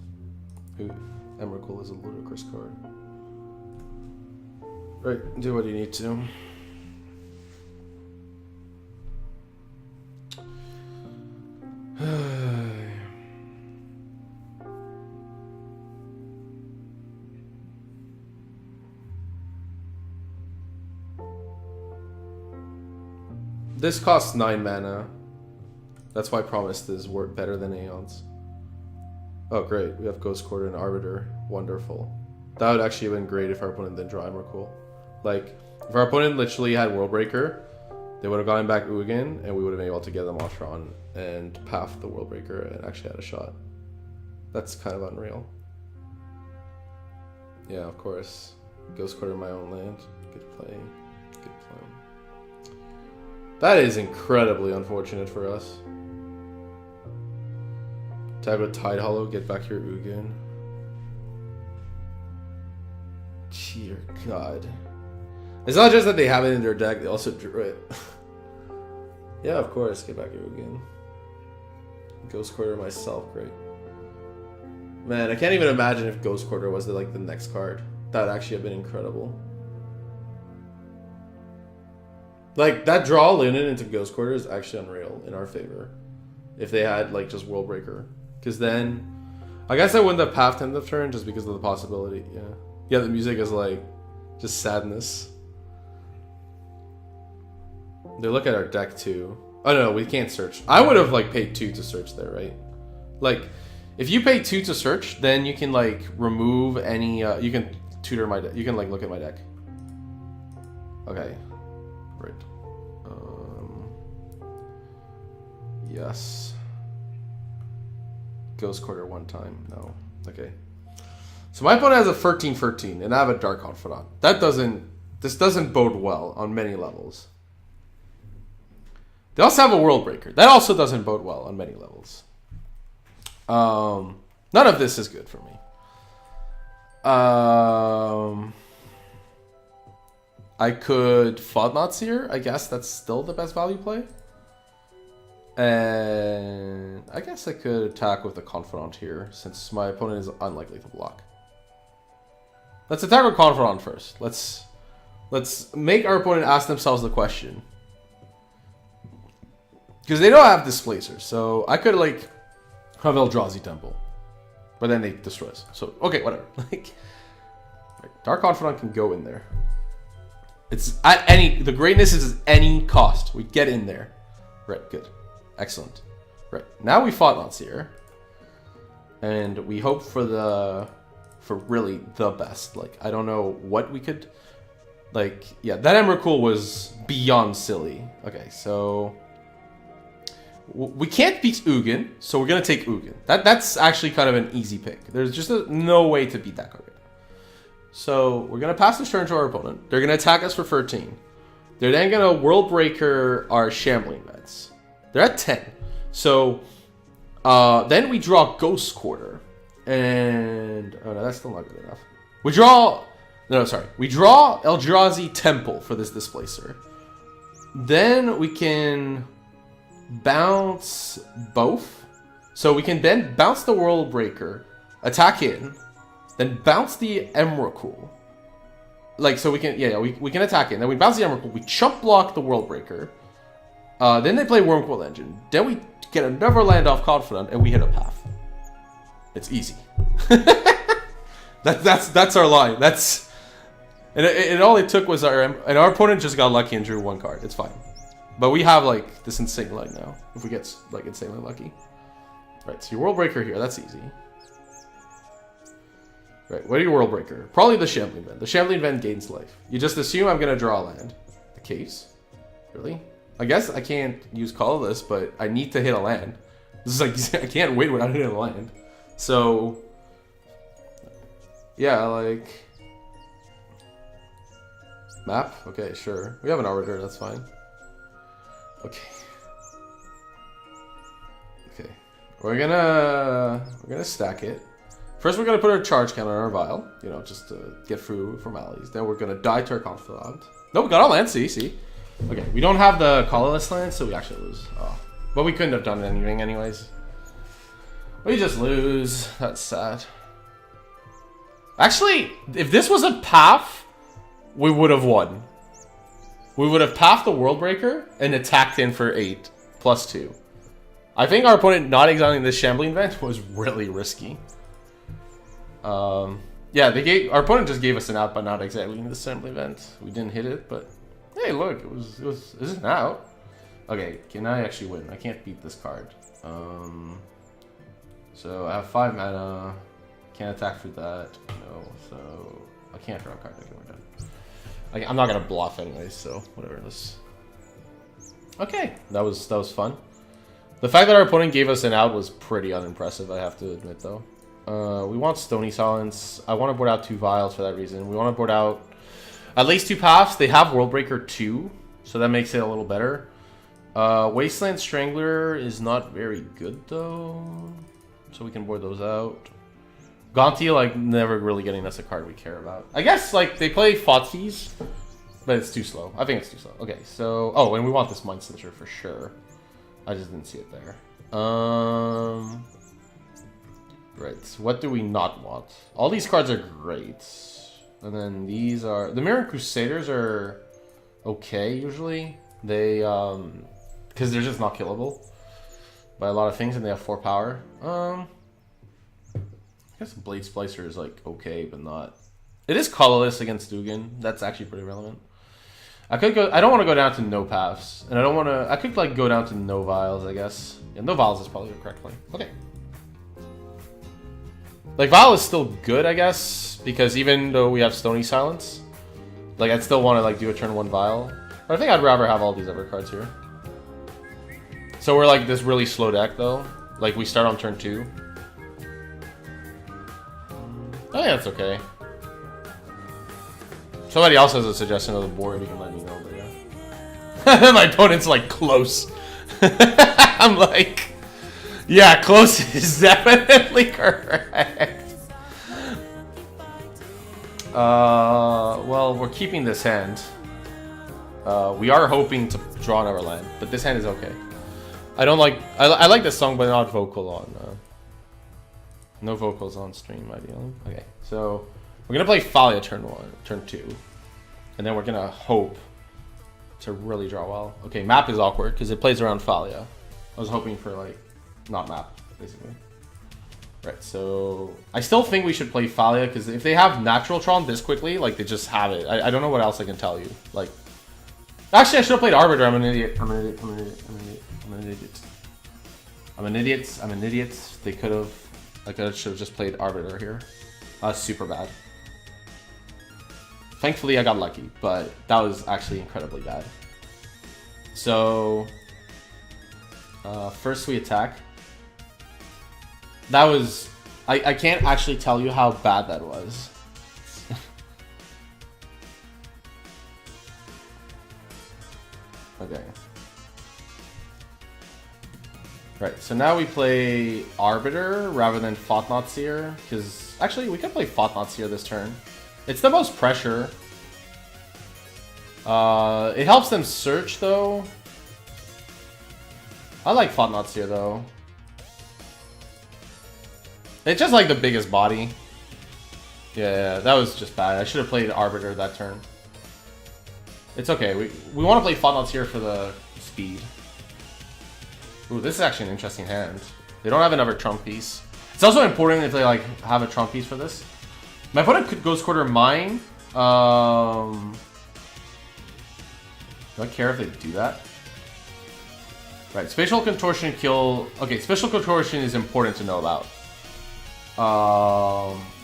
Ooh, Emrakul is a ludicrous card. Right, do what you need to. This costs 9 mana. That's why Promised is better than Aeons. Oh, great. We have Ghost Quarter and Arbiter. Wonderful. That would actually have been great if our opponent didn't draw Emrakul. Like, if our opponent literally had Worldbreaker, they would have gotten back Ugin, and we would have been able to get them Oshron and path the Worldbreaker and actually had a shot. That's kind of unreal. Yeah, of course. Ghost Quarter my own land. Good play. Good play. That is incredibly unfortunate for us. Tag with Tide Hollow, get back your Ugin. Dear God. It's not just that they have it in their deck, they also drew it. Yeah, of course, get back your Ugin. Ghost Quarter myself, great. Man, I can't even imagine if Ghost Quarter was the next card. That would actually have been incredible. Like, that draw Linen into Ghost Quarter is actually unreal in our favor. If they had, like, just Worldbreaker. Because then... I guess I wouldn't have pathed end of turn just because of the possibility, yeah. Yeah, the music is, like, just sadness. They look at our deck, too. Oh, no, we can't search. I would have, like, paid 2 to search there, right? Like, if you pay 2 to search, then you can, like, remove any... you can tutor my deck. You can, like, look at my deck. Okay. Right. Yes. Ghost Quarter one time. No. Okay. So my opponent has a 13/13, and I have a Dark Confidant. This doesn't bode well on many levels. They also have a Worldbreaker. That also doesn't bode well on many levels. None of this is good for me. I could Thought-Knot Seer. I guess that's still the best value play. And I guess I could attack with the Confidant here, since my opponent is unlikely to block. Let's attack with Confidant first. Let's make our opponent ask themselves the question. Because they don't have Displacer, so I could, like, have Eldrazi Temple. But then they destroy us. So, okay, whatever. Like, Dark Confidant can go in there. It's at any... The greatness is at any cost. We get in there. Right, good. Excellent. Right, now we fought Lancier. And we hope for the... For really the best. Like, I don't know what we could... Like, yeah, that Emrakul was beyond silly. Okay, so... We can't beat Ugin, so we're going to take Ugin. That's actually kind of an easy pick. There's just no way to beat that card. So we're going to pass this turn to our opponent. They're going to attack us for 13. They're then going to World Breaker our Shambling Vents. They're at 10. So then we draw Ghost Quarter. And... Oh, no, that's still not good enough. We draw... No, sorry. We draw Eldrazi Temple for this Displacer. Then we can... bounce both. So we can then bounce the World Breaker, attack in, then bounce the Emrakul. Like, so we can, we can attack in. Then we bounce the Emrakul, we chump block the World Breaker. Then they play Wormcoil Engine. Then we get another land off Confidant, and we hit a path. It's easy. That's our line. And all it took was our opponent just got lucky and drew one card. It's fine. But we have, like, this insane line now. If we get, like, insanely lucky. Right, so your World Breaker here. That's easy. Right, what are your World Breaker? Probably the Shambling Vent. The Shambling Vent gains life. You just assume I'm going to draw a land. The Caves? Really? I guess I can't use Colorless, but I need to hit a land. This is like, I can't wait without hitting a land. So... Yeah, like... Map? Okay, sure. We have an Arbiter, that's fine. Okay. Okay. We're gonna stack it. First, we're gonna put our charge count on our vial, you know, just to get through formalities. Then we're gonna die to our Confidant. No, we got our land. See. Okay, we don't have the colorless land, so we actually lose. Oh, but we couldn't have done anything anyways. We just lose. That's sad. Actually, if this was a path, we would have won. We would have pathed the World Breaker and attacked in for 8 plus 2. I think our opponent not exiling this Shambling Vent was really risky. Yeah, our opponent just gave us an out by not exiling the Shambling Vent. We didn't hit it, but hey, look, it was an out. Okay, can I actually win? I can't beat this card. So I have 5 mana. Can't attack for that. No, so I can't draw a card. Okay, we're done. I'm not gonna bluff anyways, so whatever. Okay, that was fun. The fact that our opponent gave us an out was pretty unimpressive, I have to admit, though. We want Stony Silence. I want to board out 2 vials for that reason. We want to board out at least 2 paths. They have World Breaker 2, so that makes it a little better. Wasteland Strangler is not very good, though, so we can board those out. Gonti, like, never really getting us a card we care about. I guess, like, they play Thoughtseize, but it's too slow. I think it's too slow. Okay, so... Oh, and we want this Mind Stitcher for sure. I just didn't see it there. Right, what do we not want? All these cards are great. And then these are... The Mirror Crusaders are okay, usually. They, because they're just not killable by a lot of things, and they have 4 power. I guess Blade Splicer is, like, okay, but not... It is colorless against Dugan. That's actually pretty relevant. I could go... I don't want to go down to no paths. And I don't want to... I could, like, go down to no vials, I guess. Yeah, no vials is probably the correct play. Okay. Like, vial is still good, I guess. Because even though we have Stony Silence, like, I'd still want to, like, do a turn 1 vial. But I think I'd rather have all these other cards here. So we're, like, this really slow deck, though. Like, we start on turn 2. I think that's okay. Somebody else has a suggestion of the board, you can let me know, but yeah. My opponent's like, close. I'm like, yeah, close is definitely correct. Well, we're keeping this hand. We are hoping to draw another land, but this hand is okay. I don't like... I like this song, but not vocal on... no vocals on stream, ideally. Okay, so... We're gonna play Thalia turn 2. And then we're gonna hope to really draw well. Okay, map is awkward, because it plays around Thalia. I was hoping for, like, not map, basically. Right, so... I still think we should play Thalia, because if they have natural Tron this quickly, like, they just have it. I don't know what else I can tell you. Like... Actually, I should have played Arbiter. I'm an idiot. I'm an idiot. They could have... I should have just played Arbiter here. Super bad. Thankfully, I got lucky, but that was actually incredibly bad. So... first we attack. That was... I can't actually tell you how bad that was. Okay. Right, so now we play Arbiter rather than Thought-Knot Seer, because actually we could play Thought-Knot Seer this turn. It's the most pressure. It helps them search though. I like Thought-Knot Seer though. It's just like the biggest body. Yeah, that was just bad. I should have played Arbiter that turn. It's okay. We want to play Thought-Knot Seer for the speed. Ooh, this is actually an interesting hand. They don't have another trump piece. It's also important if they like have a trump piece for this. My opponent could Ghost Quarter mine. Do I care if they do that? Right, Spatial Contortion kill... Okay, Spatial Contortion is important to know about.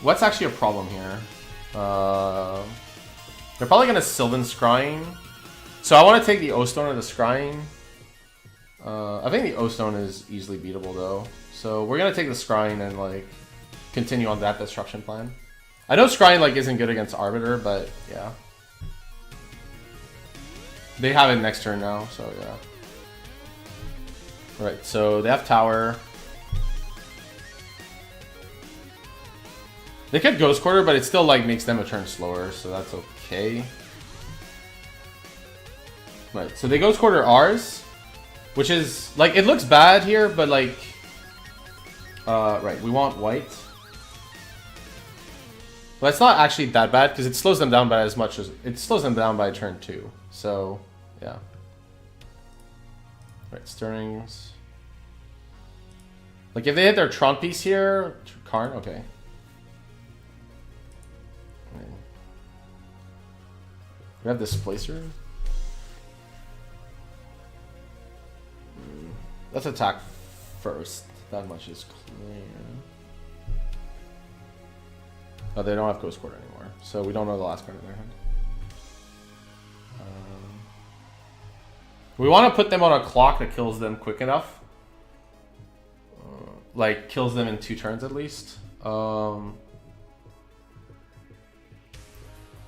What's actually a problem here? They're probably going to Sylvan Scrying. So I want to take the O-Stone or the Scrying. I think the O-Stone is easily beatable though. So we're going to take the Scrying and like continue on that destruction plan. I know Scrying like isn't good against Arbiter, but yeah. They have it next turn now, so yeah. Right, so they have Tower. They could Ghost Quarter, but it still like makes them a turn slower, so that's okay. Right, so they Ghost Quarter ours, which is like it looks bad here, but like right, we want white. But it's not actually that bad because it slows them down by as much as it slows them down by turn 2. So yeah. Right, Stirrings. Like if they hit their Tron piece here, Karn, okay. We have Displacer. Let's attack first. That much is clear. Oh, they don't have Ghost Quarter anymore, so we don't know the last card in their hand. We want to put them on a clock that kills them quick enough. Like, kills them in 2 turns at least.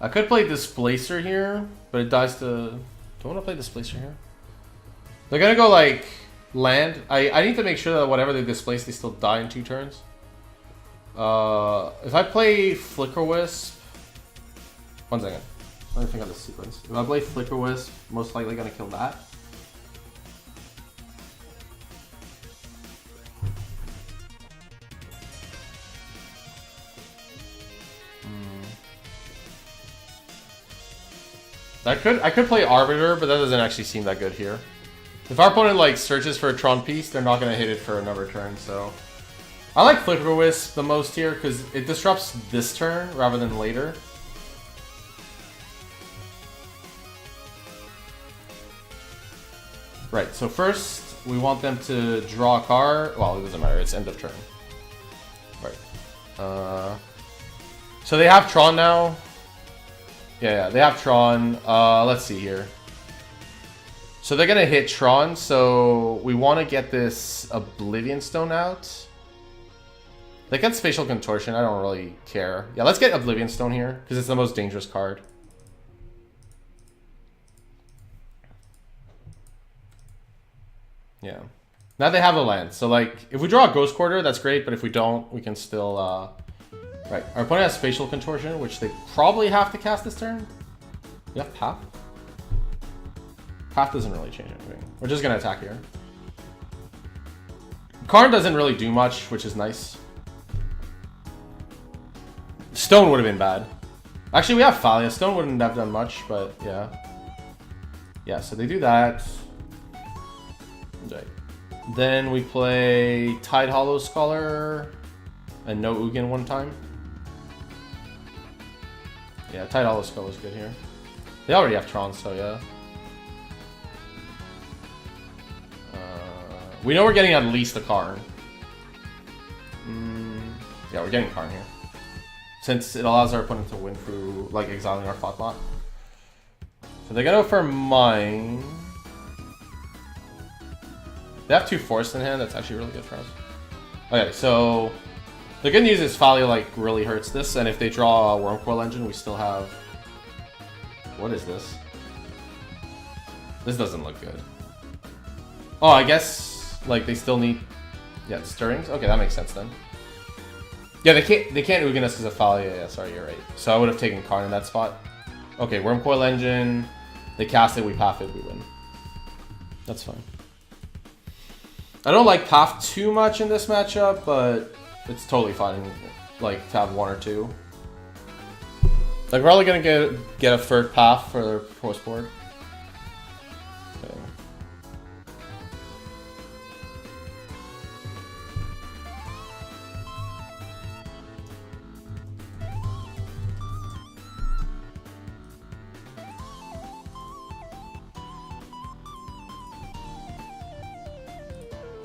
I could play Displacer here, but it dies to... Do I want to play Displacer here? They're going to go, like, land. I need to make sure that whatever they displace, they still die in 2 turns. If I play Flicker Wisp... One second. Let me think of the sequence. If I play Flicker Wisp, most likely going to kill that. I could play Arbiter, but that doesn't actually seem that good here. If our opponent like searches for a Tron piece, they're not going to hit it for another turn, so... I like Flicker Wisp the most here, because it disrupts this turn rather than later. Right, so first, we want them to draw a card. Well, it doesn't matter, it's end of turn. Right. So they have Tron now. Yeah, they have Tron. Let's see here. So they're gonna hit Tron, so we want to get this Oblivion Stone out. They get Spatial Contortion, I don't really care. Yeah, let's get Oblivion Stone here, because it's the most dangerous card. Yeah. Now they have a land, so like, if we draw a Ghost Quarter, that's great, but if we don't, we can still, Right, our opponent has Spatial Contortion, which they probably have to cast this turn. We have Path? Path doesn't really change anything. We're just gonna attack here. Karn doesn't really do much, which is nice. Stone would have been bad. Actually, we have Thalia. Stone wouldn't have done much, but yeah. Yeah, so they do that. Okay. Then we play Tide Hollow Scholar and no Ugin one time. Yeah, Tide Hollow Scholar is good here. They already have Tron, so yeah. We know we're getting at least a Karn. Yeah, we're getting Karn here. Since it allows our opponent to win through, like, exiling our Thought-Bot. So they're gonna go for mine. They have 2 Force in hand, that's actually really good for us. Okay, so... The good news is Thalia, like, really hurts this, and if they draw a Wormcoil Engine, we still have... What is this? This doesn't look good. Oh, I guess, like, they still need... Yeah, Stirrings? Okay, that makes sense then. Yeah, they can't Ugin us as a Thalia. Yeah, sorry, you're right. So I would have taken Karn in that spot. Okay, Wormcoil Engine. They cast it, we path it, we win. That's fine. I don't like path too much in this matchup, but it's totally fine, like, to have 1 or 2. Like, we're probably gonna get a third path for their post board. Okay.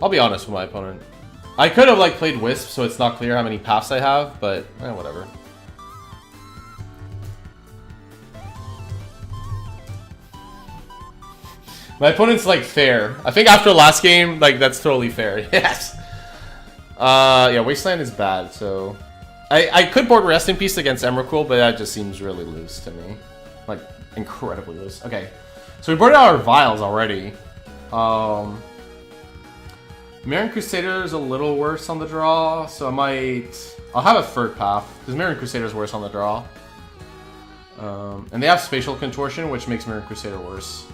I'll be honest with my opponent. I could have, like, played Wisp, so it's not clear how many paths I have, but whatever. My opponent's, like, fair. I think after last game, like, that's totally fair. Yes! Yeah, Wasteland is bad, so... I could board Rest in Peace against Emrakul, but that just seems really loose to me. Like, incredibly loose. Okay. So we boarded our Vials already. Marin Crusader is a little worse on the draw, so I'll have a third path, because Marin Crusader is worse on the draw. And they have Spatial Contortion, which makes Marin Crusader worse.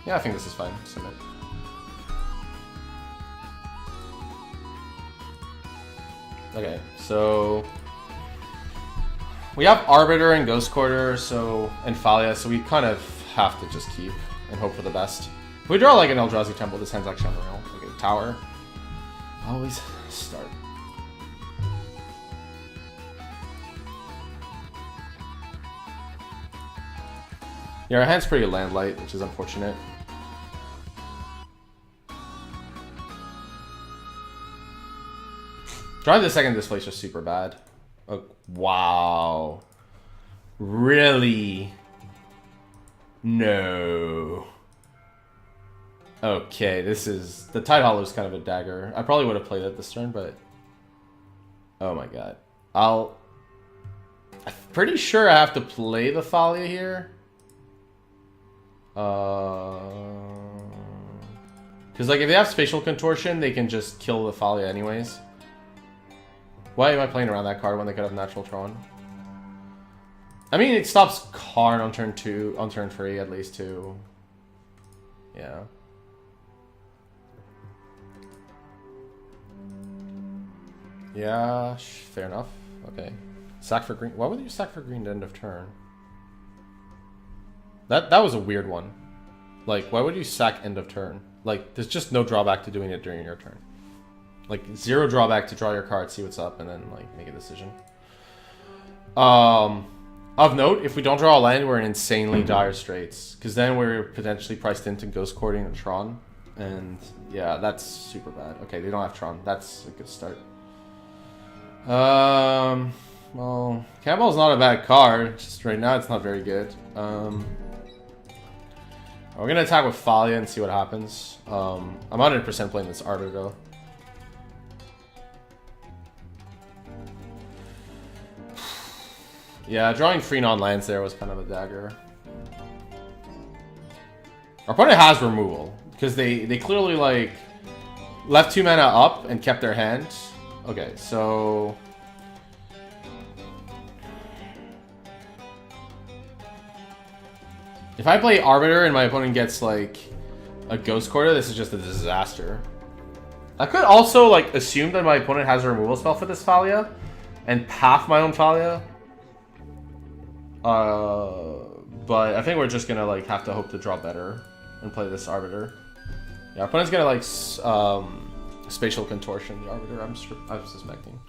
Yeah, I think this is fine. Submit. Okay, so... We have Arbiter and Ghost Quarter, and Thalia, so we kind of have to just keep and hope for the best. If we draw like an Eldrazi Temple, this hand's actually unreal. Okay, Tower. Always start. Yeah, our hand's pretty land light, which is unfortunate. Drawing the second display is just super bad. Oh, wow. Really? No. Okay, this is... The Tide Hollow is kind of a dagger. I probably would have played it this turn, but... Oh my god. I'm pretty sure I have to play the Thalia here. Because, like, if they have Spatial Contortion, they can just kill the Thalia anyways. Why am I playing around that card when they could have Natural Tron? I mean, it stops Karn on turn 2, on turn 3 at least, too. Yeah. Yeah, fair enough. Okay. Sack for green. Why would you sack for green at end of turn? That was a weird one. Like, why would you sack end of turn? Like, there's just no drawback to doing it during your turn. Like, 0 drawback to draw your card, see what's up, and then, like, make a decision. Of note, if we don't draw a land, we're in insanely dire straits. Because then we're potentially priced into Ghost Courting and Tron. And, yeah, that's super bad. Okay, they don't have Tron. That's a good start. Well, Campbell's not a bad card. Just right now, it's not very good. We're going to attack with Thalia and see what happens. I'm 100% playing this Arbiter, though. Yeah, drawing 3 non-lands there was kind of a dagger. Our opponent has removal, because they clearly, like, left 2 mana up and kept their hand. Okay, so... If I play Arbiter and my opponent gets, like, a Ghost Quarter, this is just a disaster. I could also like assume that my opponent has a removal spell for this Thalia and path my own Thalia. But I think we're just gonna like have to hope to draw better and play this Arbiter. Yeah, our opponent's gonna like Spatial Contortion the Arbiter, I'm suspecting.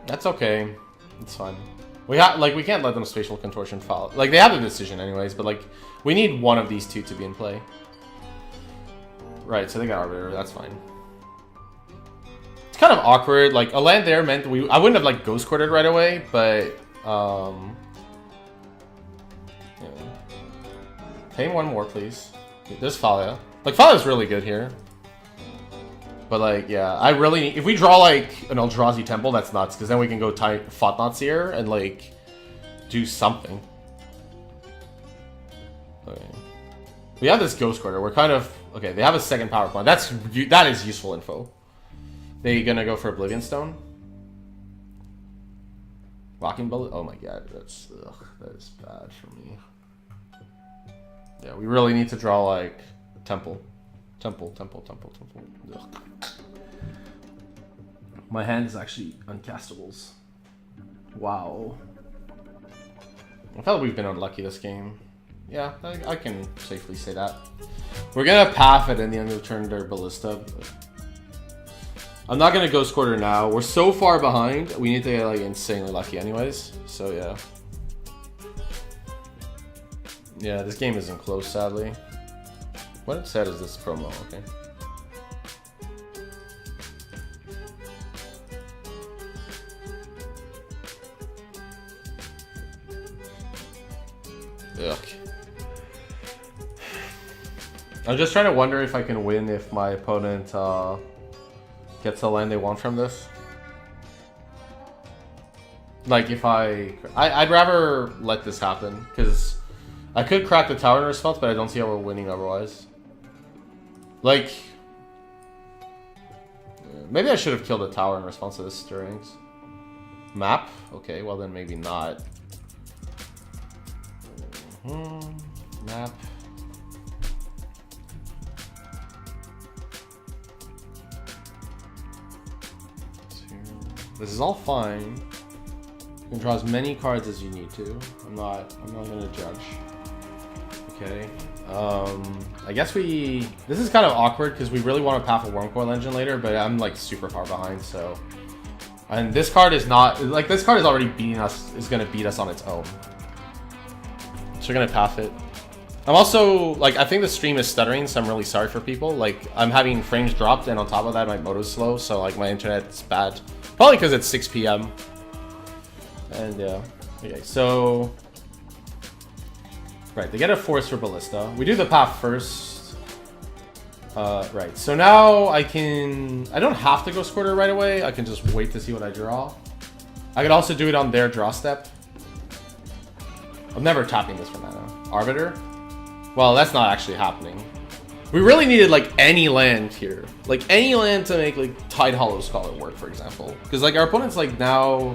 That's okay. It's fine. We can't let them Spatial Contortion follow. Like, they have the decision anyways, but like, we need one of these two to be in play. Right, so they got Arbiter, that's fine. It's kind of awkward, like, a land there meant I wouldn't have like Ghost Quartered right away, but yeah. Pay one more, please. There's Thalia. Like, Thalia's really good here. But like, yeah, I really need, if we draw like an Eldrazi Temple, that's nuts, because then we can go Thought-Knot and like do something. Okay. We have this Ghost Quarter. We're kind of okay. They have a second power plant. That is useful info. They gonna go for Oblivion Stone. Walking Bullet. Oh my god, that is bad for me. Yeah, we really need to draw like Temple. Temple. Ugh. My hand is actually uncastables. Wow. I felt we've been unlucky this game. Yeah, I can safely say that. We're gonna path it in the end of the turn their Ballista. I'm not gonna Ghost Quarter now. We're so far behind. We need to get like insanely lucky anyways. So yeah. Yeah, this game isn't close, sadly. What it said is this promo, okay. Ugh. I'm just trying to wonder if I can win if my opponent gets the land they want from this. Like if I'd rather let this happen because I could crack the tower in response, but I don't see how we're winning otherwise. Like, maybe I should have killed the tower in response to this Stirrings. Map? Okay, well then maybe not. Map. This is all fine. You can draw as many cards as you need to. I'm not gonna judge. Okay. I guess this is kind of awkward because we really want to path a Wormcoil Engine later, but I'm like super far behind, so. And this card is not, like this card is already beating us, is gonna beat us on its own. So we're gonna path it. I'm also, like, I think the stream is stuttering, so I'm really sorry for people. Like, I'm having frames dropped, and on top of that, my moto's slow, so like my internet's bad. Probably because it's 6 p.m. And yeah. Okay, so. Right, they get a force for Ballista. We do the path first. Right, so now I don't have to go Squirter right away. I can just wait to see what I draw. I could also do it on their draw step. I'm never tapping this for mana. Arbiter? Well, that's not actually happening. We really needed like any land here. Like any land to make like Tide Hollow Scholar work, for example. Because like our opponent's like now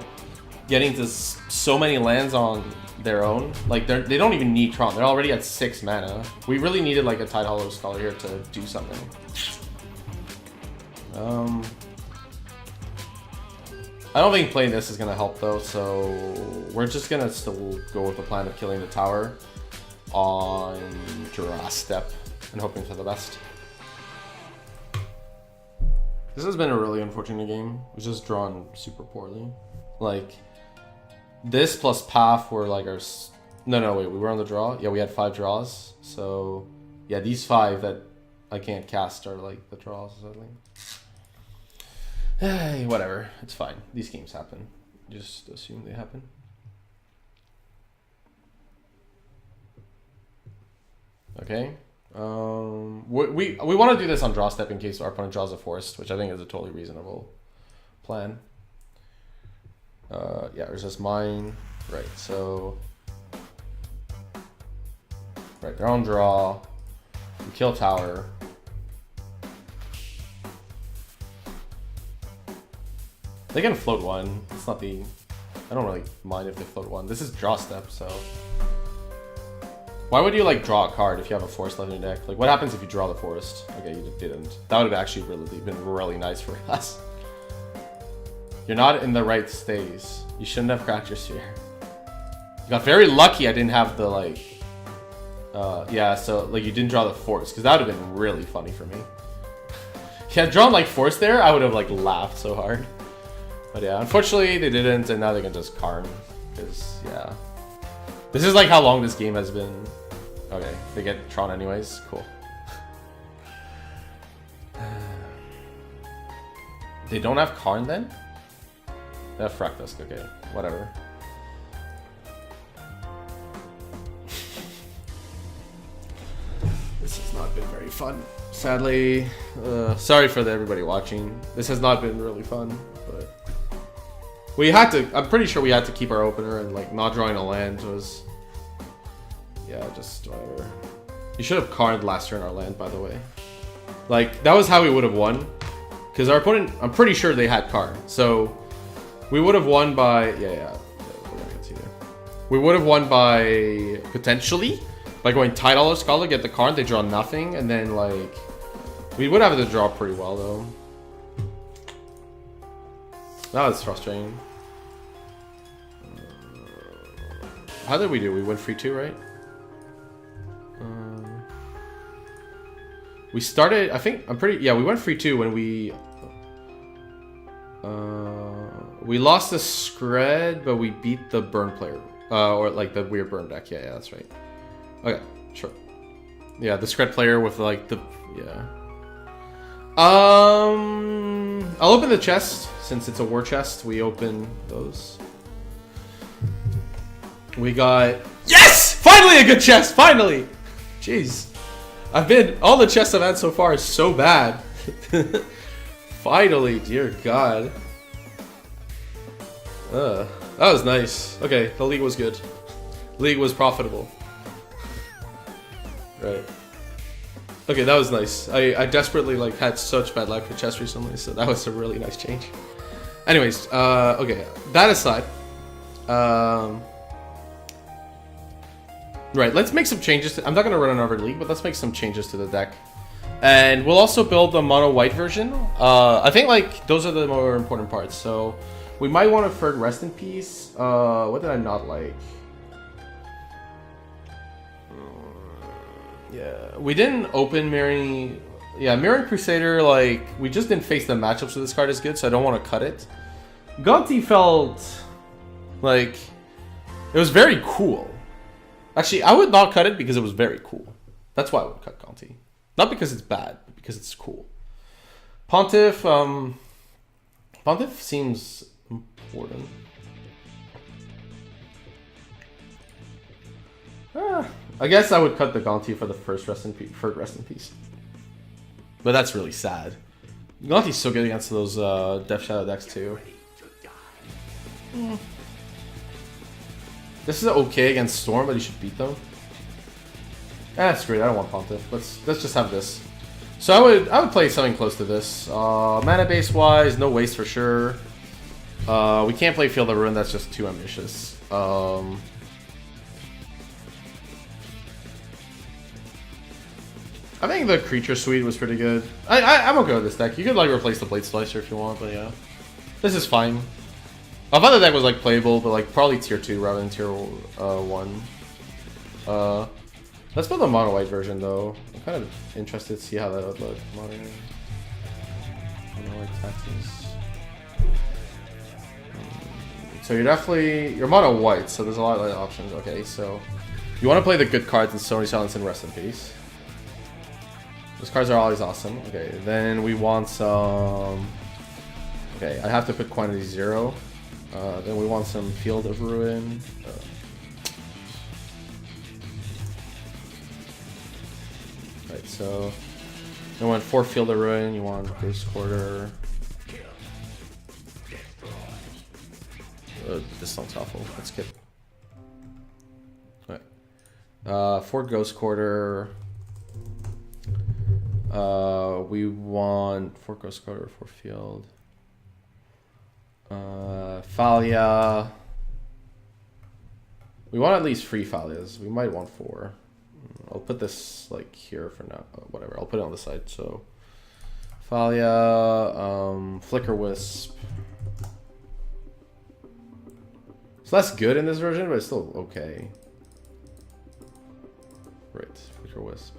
getting to so many lands on their own. Like they don't even need Tron. They're already at 6 mana. We really needed like a Tide Hollow Scholar here to do something. I don't think playing this is gonna help though, so we're just gonna still go with the plan of killing the tower on draw step and hoping for the best. This has been a really unfortunate game. It was just drawn super poorly. Like this plus path were like our no wait, we were on the draw. Yeah, we had 5 draws. So yeah, these 5 that I can't cast are like the draws or something. Hey, whatever, it's fine. These games happen. Just assume they happen. Okay. We want to do this on draw step in case our opponent draws a forest, which I think is a totally reasonable plan. Yeah, there's just mine. Right, so right, they're on draw. We kill tower. They can float 1. It's not the. I don't really mind if they float 1. This is draw step, so. Why would you like draw a card if you have a forest left in your deck? Like, what happens if you draw the forest? Okay, you didn't. That would have actually been really nice for us. You're not in the right stays. You shouldn't have cracked your sphere. You got very lucky I didn't have the like... yeah, so like you didn't draw the forest, because that would have been really funny for me. If you had drawn like forest there, I would have like laughed so hard. But yeah, unfortunately they didn't, and now they can just Karn. Because, yeah. This is like how long this game has been. Okay, they get Tron anyways. Cool. They don't have Karn then? They have Fraktusk, okay. Whatever. This has not been very fun. Sadly, sorry for everybody watching. This has not been really fun, but... We had to, I'm pretty sure we had to keep our opener, and like not drawing a land was... Yeah, just whatever. You should have Karned last turn our land, by the way. Like, that was how we would have won. Because our opponent, I'm pretty sure they had Karn. So, we would have won by... Yeah, we're gonna get to there. We would have won by, potentially, by going Tidal or Scholar, get the Karn, they draw nothing, and then like... We would have to draw pretty well, though. That was frustrating. How did we do? We went 3-2, right? We started, I think, I'm pretty, yeah, we went 3-2 when we lost the Scred, but we beat the Burn player. Or like the weird Burn deck. Yeah, that's right. Okay, sure. Yeah, the Scred player with like the, yeah. I'll open the chest, since it's a war chest. We open those. We got... Yes! Finally a good chest! Finally! Jeez. All the chests I've had so far is so bad. Finally, dear God. That was nice. Okay, the league was good. League was profitable. Right. Okay, that was nice. I desperately like had such bad luck with chess recently, so that was a really nice change. Anyways, okay, that aside. Right, let's make some changes. I'm not going to run another league, but let's make some changes to the deck. And we'll also build the mono white version. I think like those are the more important parts. So we might want a third Rest in Peace. What did I not like? Yeah, we didn't open Mirroring... Yeah, Mirroring Crusader, like, we just didn't face the matchups with this card as good, so I don't want to cut it. Gonti felt like it was very cool. Actually, I would not cut it because it was very cool. That's why I would cut Gonti. Not because it's bad, but because it's cool. Pontiff, Pontiff seems important. I guess I would cut the Gonti for the first Rest in Peace. But that's really sad. Gonti's so good against those Death Shadow decks too. This is okay against Storm, but he should beat them. That's great. I don't want Pontiff. Let's just have this. So I would play something close to this. Mana base wise, no waste for sure. We can't play Field of Ruin. That's just too ambitious. I think the Creature Suite was pretty good. I'm okay with this deck. You could like replace the Blade Slicer if you want, but yeah. This is fine. I thought the deck was like playable, but like probably tier 2 rather than tier 1. Let's build a mono white version though. I'm kind of interested to see how that would look. Mono white taxes. So you're mono white, so there's a lot of options. Okay, so you want to play the good cards in Sony Silence and Rest in Peace. Those cards are always awesome. Okay, then we want some... Okay, I have to put quantity 0. Then we want some Field of Ruin. Right, so... You want 4 Field of Ruin, you want Ghost Quarter. This sounds awful. Let's skip. Alright. 4 Ghost Quarter. We want 4 Ghost Quarter, 4 Field. Thalia. We want at least 3 Thalias. We might want 4. put this like here for now. Whatever, I'll put it on the side. So Thalia, Flicker Wisp. It's less good in this version, but it's still okay. Right, Flicker Wisp.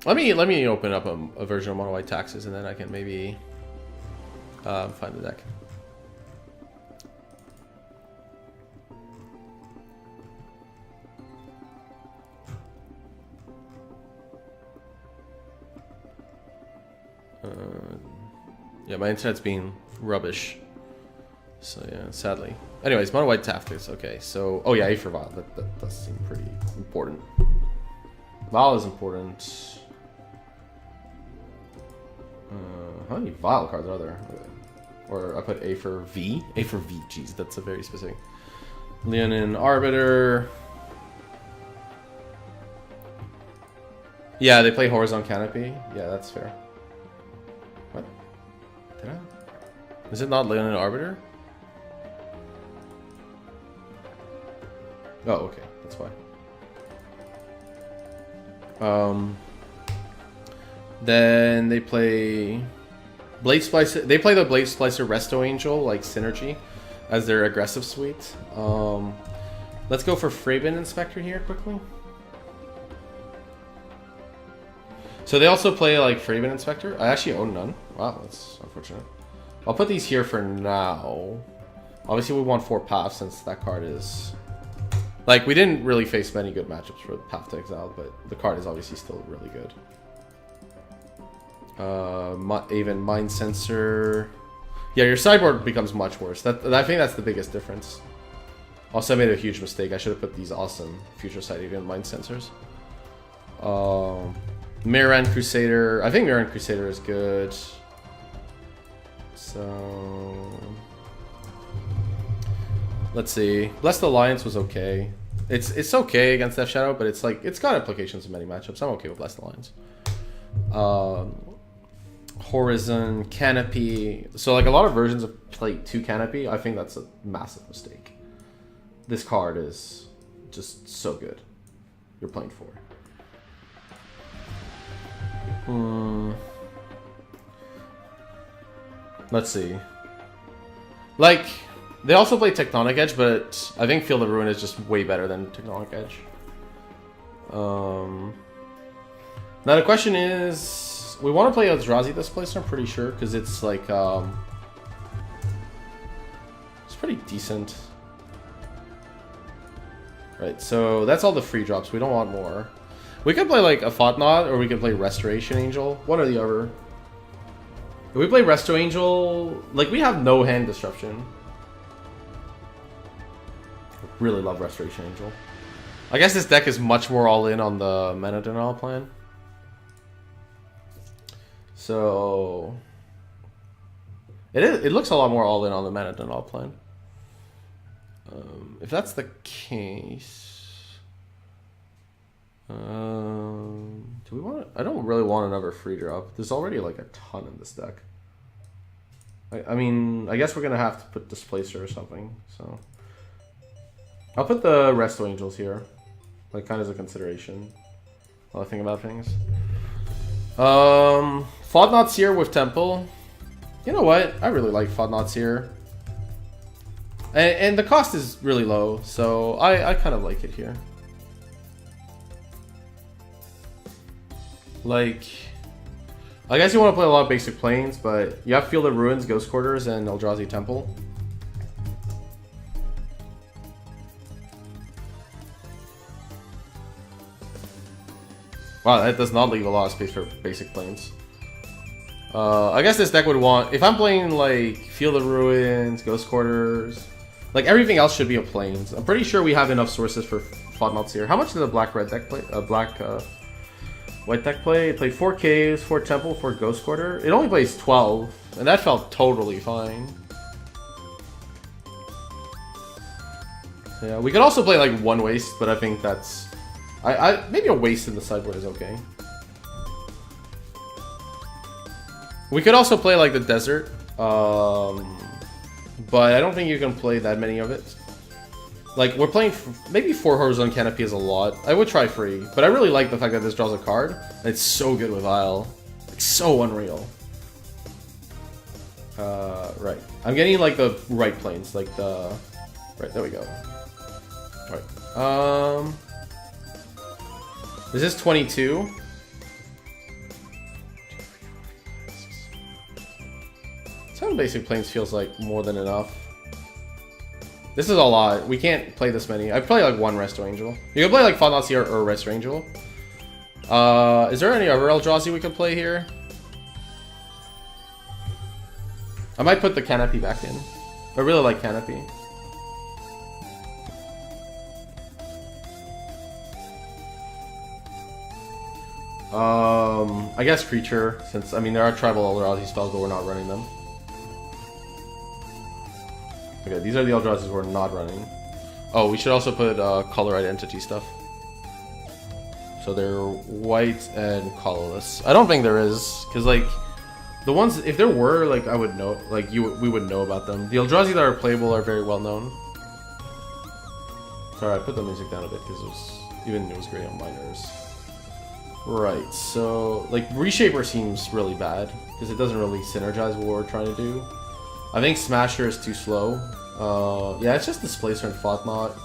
Let me open up a version of Mono White Taxes, and then I can maybe find the deck. Yeah, my internet's being rubbish. So yeah, sadly. Anyways, Mono White Tactics. Okay, so yeah, A for Vile. That does seem pretty important. Vile is important. How many Vile cards are there? Or I put A for V. A for V. Jeez, that's a very specific. Leonin Arbiter. Yeah, they play Horizon Canopy. Yeah, that's fair. What? Did I? Is it not Leonin Arbiter? Oh, okay. That's why. Then they play Blade Splicer. They play the Blade Splicer Resto Angel, like Synergy, as their aggressive suite. Let's go for Fraben Inspector here quickly. So they also play like Fraben Inspector. I actually own none. Wow, that's unfortunate. I'll put these here for now. Obviously, we want 4 paths since that card is... Like, we didn't really face many good matchups for Path to Exile, but the card is obviously still really good. Even Mind Sensor. Yeah, your sideboard becomes much worse. I think that's the biggest difference. Also, I made a huge mistake. I should have put these awesome Future Sight Even Mind Sensors. Mirran Crusader. I think Mirran Crusader is good. So... Let's see. Blessed Alliance was okay. It's okay against Death Shadow, but it's like it's got implications in many matchups. I'm okay with Blessed Alliance. Horizon, Canopy. So like a lot of versions of play 2 Canopy, I think that's a massive mistake. This card is just so good. You're playing 4. Let's see. Like, they also play Tectonic Edge, but I think Field of Ruin is just way better than Tectonic Edge. Now the question is, we want to play Eldrazi this place, I'm pretty sure, because it's like, it's pretty decent. Right, so that's all the free drops. We don't want more. We could play like a Thought-Knot, or we could play Restoration Angel. One or the other. If we play Resto Angel, like we have no hand disruption. Really love Restoration Angel. I guess this deck is much more all in on the Mana Denial plan. So it looks a lot more all in on the Mana Denial plan. If that's the case, do we want? I don't really want another free drop. There's already like a ton in this deck. I mean, I guess we're gonna have to put Displacer or something. So I'll put the Resto Angels here, like kind of as a consideration while I think about things. Thought-Knot Seer with Temple. You know what? I really like Thought-Knot Seer. And the cost is really low, so I kind of like it here. Like, I guess you want to play a lot of basic planes, but you have Field of Ruins, Ghost Quarters, and Eldrazi Temple. Wow, that does not leave a lot of space for basic planes. I guess this deck would want, if I'm playing like Field of Ruins, Ghost Quarters, like everything else should be a planes. I'm pretty sure we have enough sources for Thought-Knot Seer. How much did the black-red deck play? White deck play? It played 4 Caves, 4 Temple, 4 Ghost Quarter. It only plays 12, and that felt totally fine. Yeah, we could also play like 1 Waste, but I think that's... maybe a Waste in the sideboard is okay. We could also play like the Desert, but I don't think you can play that many of it. Like, we're playing... Maybe 4 Horizon Canopy is a lot. I would try free. But I really like the fact that this draws a card. And it's so good with Isle. Like, so unreal. Right. I'm getting, like, the right planes. Like, the... Right, there we go. Alright. This is 22. 7 basic planes feels like more than enough. This is a lot. We can't play this many. I play like 1 Resto Angel. You can play like Thought-Knot Seer or Resto Angel. Is there any other Eldrazi we could play here? I might put the Canopy back in. I really like Canopy. I guess Creature, since, I mean, there are tribal Eldrazi spells, but we're not running them. Okay, these are the Eldrazi we're not running. Oh, we should also put color identity stuff. So they're white and colorless. I don't think there is, because, like, the ones, if there were, like, I would know, like, we would know about them. The Eldrazi that are playable are very well known. Sorry, I put the music down a bit, because it was great on my nerves. Right, so, like, Reshaper seems really bad, because it doesn't really synergize with what we're trying to do. I think Smasher is too slow. Yeah, it's just Displacer and Thought-Knot.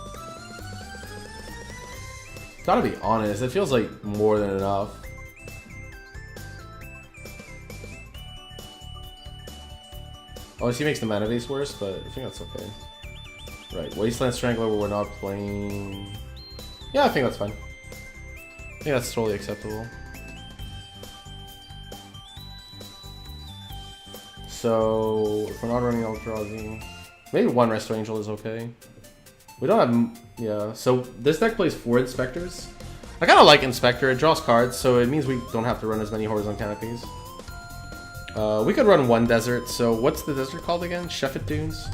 Gotta be honest, it feels like more than enough. Oh, he makes the mana base worse, but I think that's okay. Right, Wasteland Strangler we're not playing... Yeah, I think that's fine. I think that's totally acceptable. So, if we're not running Eldrazi, maybe 1 Resto Angel is okay. We don't have... Yeah, so this deck plays 4 Inspectors. I kind of like Inspector. It draws cards, so it means we don't have to run as many Horizon Canopies. We could run 1 Desert, so what's the desert called again? Sheffet Dunes?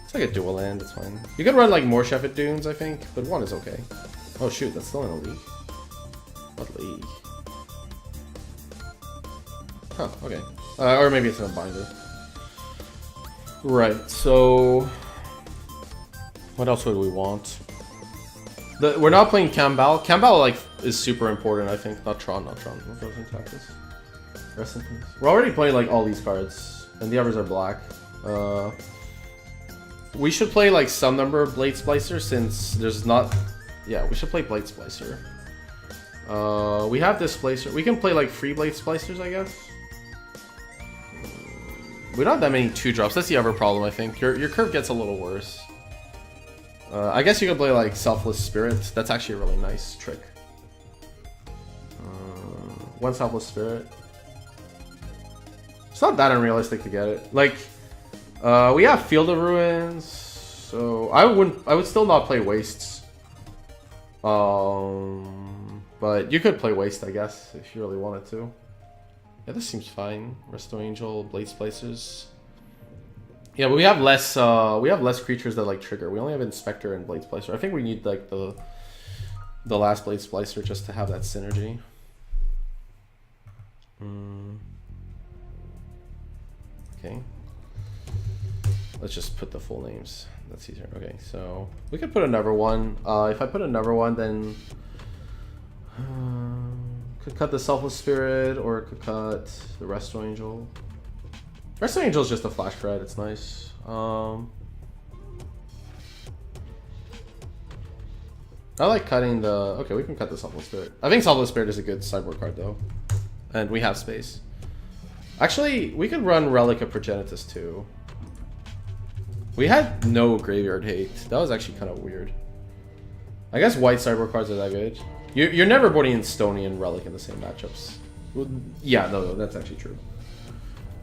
It's like a dual land, it's fine. You could run like more Sheffet Dunes, I think, but 1 is okay. Oh shoot, that's still in a league. What league? Huh, okay. Or maybe it's in a binder. Right, so... What else would we want? We're not playing Kambal. Kambal, like, is super important, I think. Not Tron. Frozen Tactics. Rest in peace. We're already playing, like, all these cards. And the others are black. We should play, like, some number of Blade Splicer, since there's not... Yeah, we should play Blade Splicer. We have Displacer. We can play, like, free Blade Splicers, I guess. We don't have that many 2-drops. That's the other problem, I think. Your curve gets a little worse. I guess you could play, like, Selfless Spirit. That's actually a really nice trick. 1 Selfless Spirit. It's not that unrealistic to get it. Like, we have Field of Ruins, so I would still not play Wastes. But you could play Waste, I guess, if you really wanted to. Yeah, this seems fine. Resto Angel, Blade Splicers. Yeah, but we have less creatures that like trigger. We only have Inspector and Blade Splicer. I think we need like the last Blade Splicer just to have that synergy. Okay. Let's just put the full names. That's easier. Okay, so we could put another one. If I put another one, then could cut the Selfless Spirit, or could cut the Resto Angel. Resto Angel is just a flash card. It's nice. I like cutting the... Okay, we can cut the Selfless Spirit. I think Selfless Spirit is a good sideboard card, though. And we have space. Actually, we could run Relic of Progenitus, too. We had no graveyard hate. That was actually kind of weird. I guess white sideboard cards are that good. You're never putting in Stony and Relic in the same matchups. Well, yeah, no, that's actually true.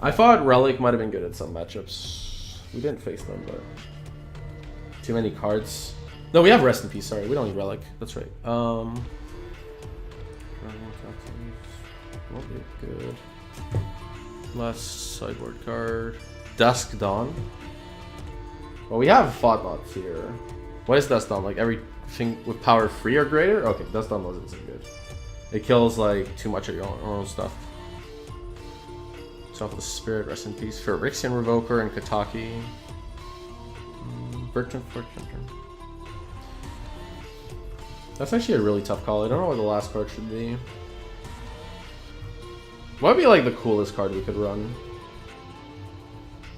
I thought Relic might have been good at some matchups. We didn't face them, but... Too many cards. No, we have Rest in Peace, sorry. We don't need Relic. That's right. Will be good. Last sideboard card. Dusk Dawn. Well, we have Thought-Knot here. What is Dusk Dawn? Like everything with power 3 or greater? Okay, Dusk Dawn wasn't so good. It kills like too much of your own stuff. Selfless Spirit, Rest in Peace. Phyrexian Revoker and Kataki. Burton Fort Hunter. That's actually a really tough call. I don't know what the last card should be. What would be like the coolest card we could run?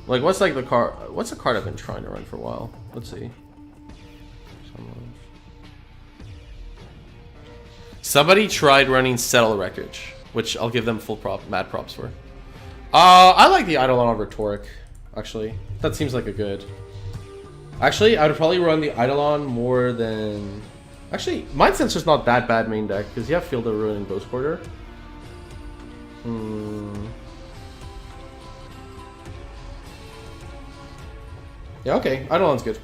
Like, what's like the card? What's a card I've been trying to run for a while? Let's see. Somebody tried running Settle Wreckage, which I'll give them full mad props for. I like the Eidolon Rhetoric, actually. That seems like a good. Actually, I would probably run the Eidolon more than. Actually, Mind Sensor's not that bad main deck because you have Field of Ruin and Ghost Quarter. Yeah, okay. Eidolon's good.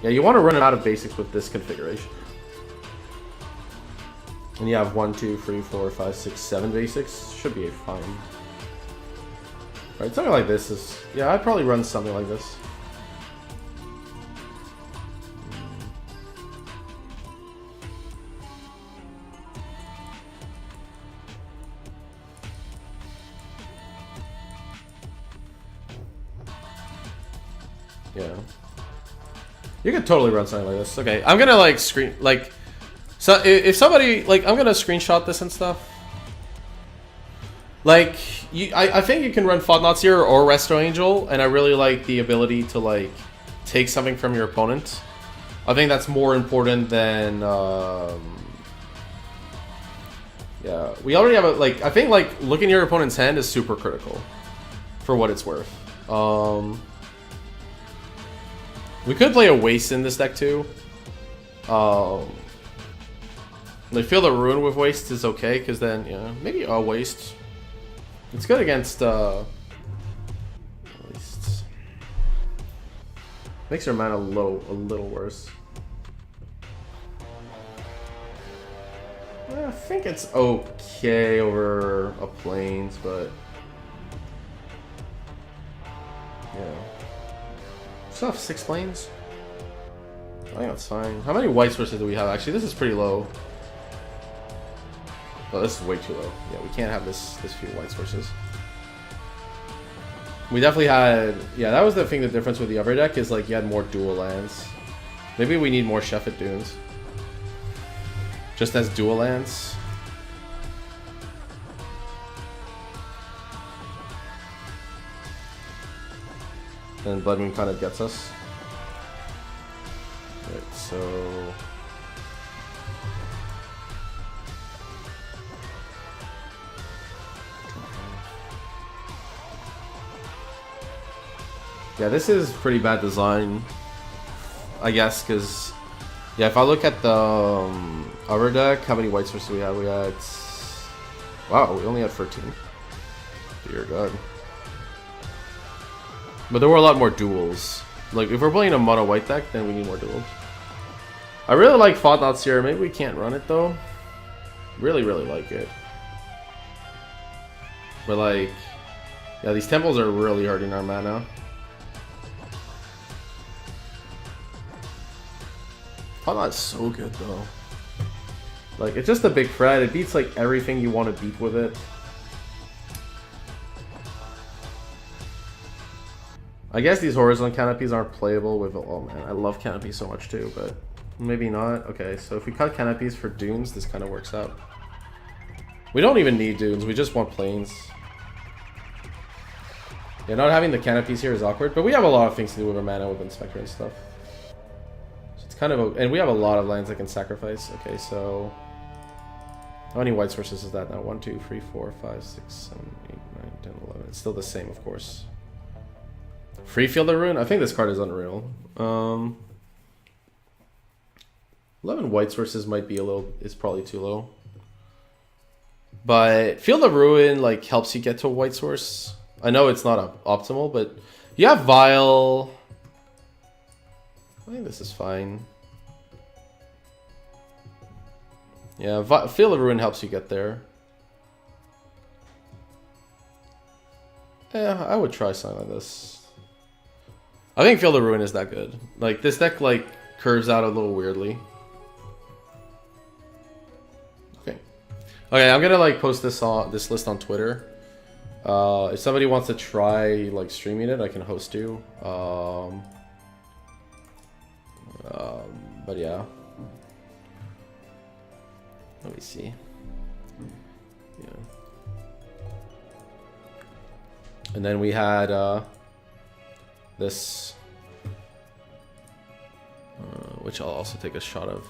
Yeah, you want to run it out of basics with this configuration. And you have 1, 2, 3, 4, 5, 6, 7 basics. Should be fine. Right, something like this is... Yeah, I'd probably run something like this. Yeah. You could totally run something like this. Okay, I'm gonna like screen... Like... So if somebody... Like, I'm gonna screenshot this and stuff. Like, I think you can run Fodnatsir or Resto Angel, and I really like the ability to, like, take something from your opponent. I think that's more important than, yeah, we already have a, like, I think, like, looking at your opponent's hand is super critical, for what it's worth. We could play a Waste in this deck, too. They feel the Ruin with Waste is okay, because then, yeah, maybe a Waste. It's good against, at least. Makes your mana low a little worse. I think it's okay over a Plains, but... Yeah. Still have 6 Plains? I think that's fine. How many white sources do we have? Actually, this is pretty low. Oh, this is way too low. Yeah, we can't have this few white sources. We definitely had... Yeah, that was the thing, the difference with the other deck is, like, you had more dual lands. Maybe we need more Sheffet Dunes. Just as dual lands. And Blood Moon kind of gets us. Right, so... Yeah, this is pretty bad design, I guess, because, yeah, if I look at the other deck, how many white sources do we have? We had, wow, we only had 13. Dear God. But there were a lot more duels. Like, if we're playing a mono white deck, then we need more duels. I really like Fodnatsir. Maybe we can't run it, though. Really, really like it. But, like, yeah, these temples are really hurting our mana. Fodnat's so good, though. Like, it's just a big threat. It beats, like, everything you want to beat with it. I guess these Horizon Canopies aren't playable with... Oh, man, I love Canopies so much, too, but maybe not. Okay, so if we cut Canopies for Dunes, this kind of works out. We don't even need Dunes. We just want Plains. Yeah, not having the Canopies here is awkward, but we have a lot of things to do with our mana with Inspector and stuff. Kind of a, and we have a lot of lands that can sacrifice. Okay, so how many white sources is that now? 1, 2, 3, 4, 5, 6, 7, 8, 9, 10, 11. It's still the same, of course. Free Field of Ruin? I think this card is unreal. 11 white sources might be a little, it's probably too low. But Field of Ruin, like, helps you get to a white source. I know it's not optimal, but you have Vile. I think this is fine. Yeah, Field of Ruin helps you get there. Yeah, I would try something like this. I think Field of Ruin is that good. Like, this deck, like, curves out a little weirdly. Okay. Okay, I'm gonna, like, post this list on Twitter. If somebody wants to try, like, streaming it, I can host you. But yeah. Let me see. Yeah. And then we had this, which I'll also take a shot of.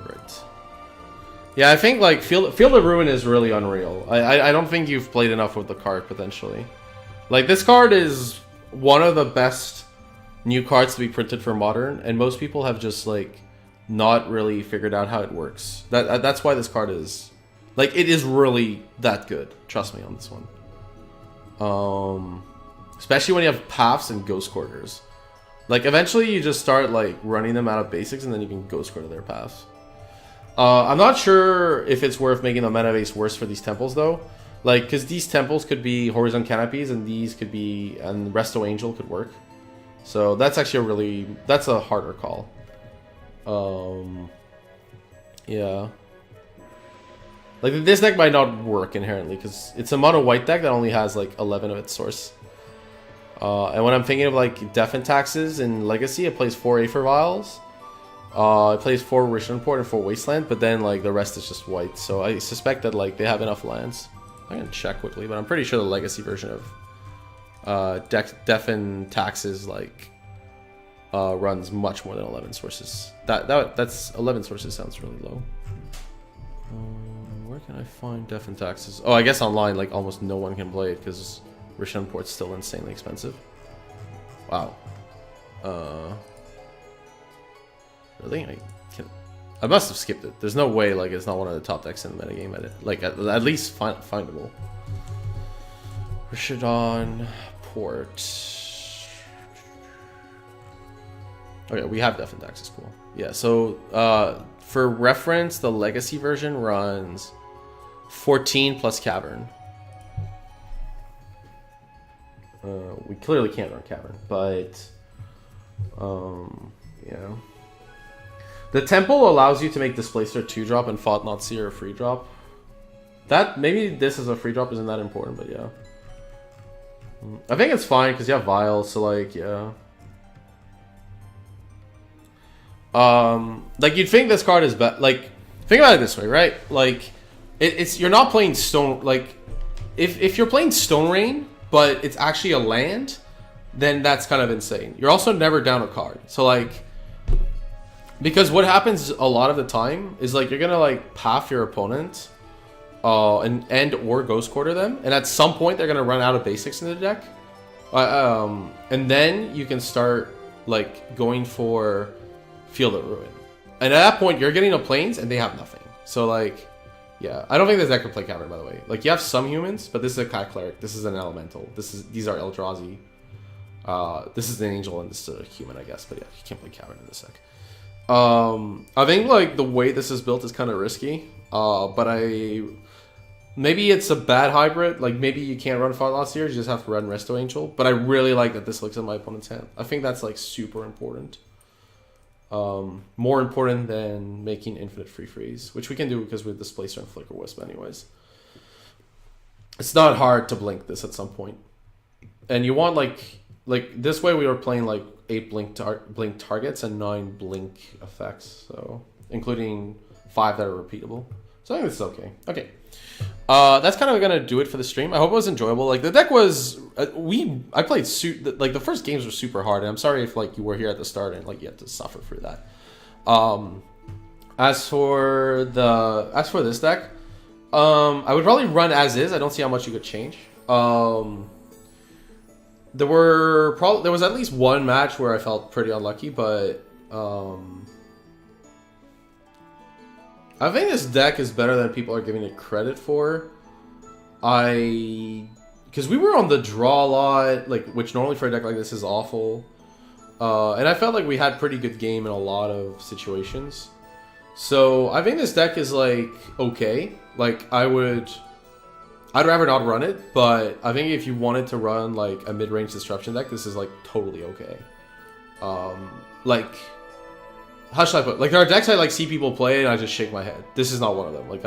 Right. Yeah, I think like Field of Ruin is really unreal. I don't think you've played enough with the card potentially. Like this card is one of the best new cards to be printed for Modern, and most people have just like not really figured out how it works. That's why this card is like, it is really that good. Trust me on this one. Especially when you have paths and ghost quarters. Like eventually you just start like running them out of basics, and then you can ghost quarter their paths. I'm not sure if it's worth making the mana base worse for these temples though. Like, because these temples could be Horizon Canopies, and these could be, and Resto Angel could work. So that's actually that's a harder call. Yeah. Like this deck might not work inherently because it's a mono white deck that only has like 11 of its source. And when I'm thinking of like Death and Taxes in Legacy, it plays 4 Aether Vials. It plays 4 Rishon Port and 4 Wasteland, but then like the rest is just white. So I suspect that like they have enough lands. I'm gonna check quickly, but I'm pretty sure the Legacy version of Death and Taxes like runs much more than 11 sources. That's 11 sources sounds really low. Where can I find Death and Taxes? Oh, I guess online like almost no one can play it because Rishon Port's still insanely expensive. Wow. Really? I must have skipped it. There's no way like it's not one of the top decks in the metagame at least findable. Rishadon Port. Okay, we have Death and Taxes, cool. Yeah, so for reference, the Legacy version runs 14 plus Cavern. We clearly can't run Cavern, but yeah. The Temple allows you to make Displacer 2-drop and Thought Not Seer a free drop. That maybe this is a free drop isn't that important, but yeah. I think it's fine because you have Vials, so like yeah. Like you'd think this card is better. Like think about it this way, right? Like it's you're not playing Stone. Like if you're playing Stone Rain, but it's actually a land, then that's kind of insane. You're also never down a card, so like. Because what happens a lot of the time is like you're gonna like path your opponent, and or ghost quarter them, and at some point they're gonna run out of basics in the deck, and then you can start like going for Field of Ruin, and at that point you're getting a plains and they have nothing. So like, yeah, I don't think this deck can play Cavern by the way. Like you have some humans, but this is a Kai Cleric, this is an Elemental, these are Eldrazi, this is an Angel, and this is a human, I guess. But yeah, you can't play Cavern in this deck. I think like the way this is built is kind of risky, but maybe it's a bad hybrid. Like maybe you can't run Far Lost here, you just have to run Resto Angel. But I really like that this looks at my opponent's hand. I think that's like super important. More important than making infinite free freeze, which we can do because we have Displacer and Flicker Wisp anyways. It's not hard to blink this at some point, and you want like this way we were playing like 8 blink targets and 9 blink effects, so including 5 that are repeatable. So I think this is okay. Okay, that's kind of gonna do it for the stream. I hope it was enjoyable. Like the deck was, I played like the first games were super hard, and I'm sorry if like you were here at the start and like you had to suffer through that. As for this deck, I would probably run as is. I don't see how much you could change. There was at least one match where I felt pretty unlucky, but I think this deck is better than people are giving it credit for. Because we were on the draw a lot, like which normally for a deck like this is awful, and I felt like we had pretty good game in a lot of situations. So I think this deck is like okay. Like I'd rather not run it, but I think if you wanted to run like a mid-range disruption deck, this is like totally okay. Like, how should I put? Like there are decks I like see people play and I just shake my head. This is not one of them. Like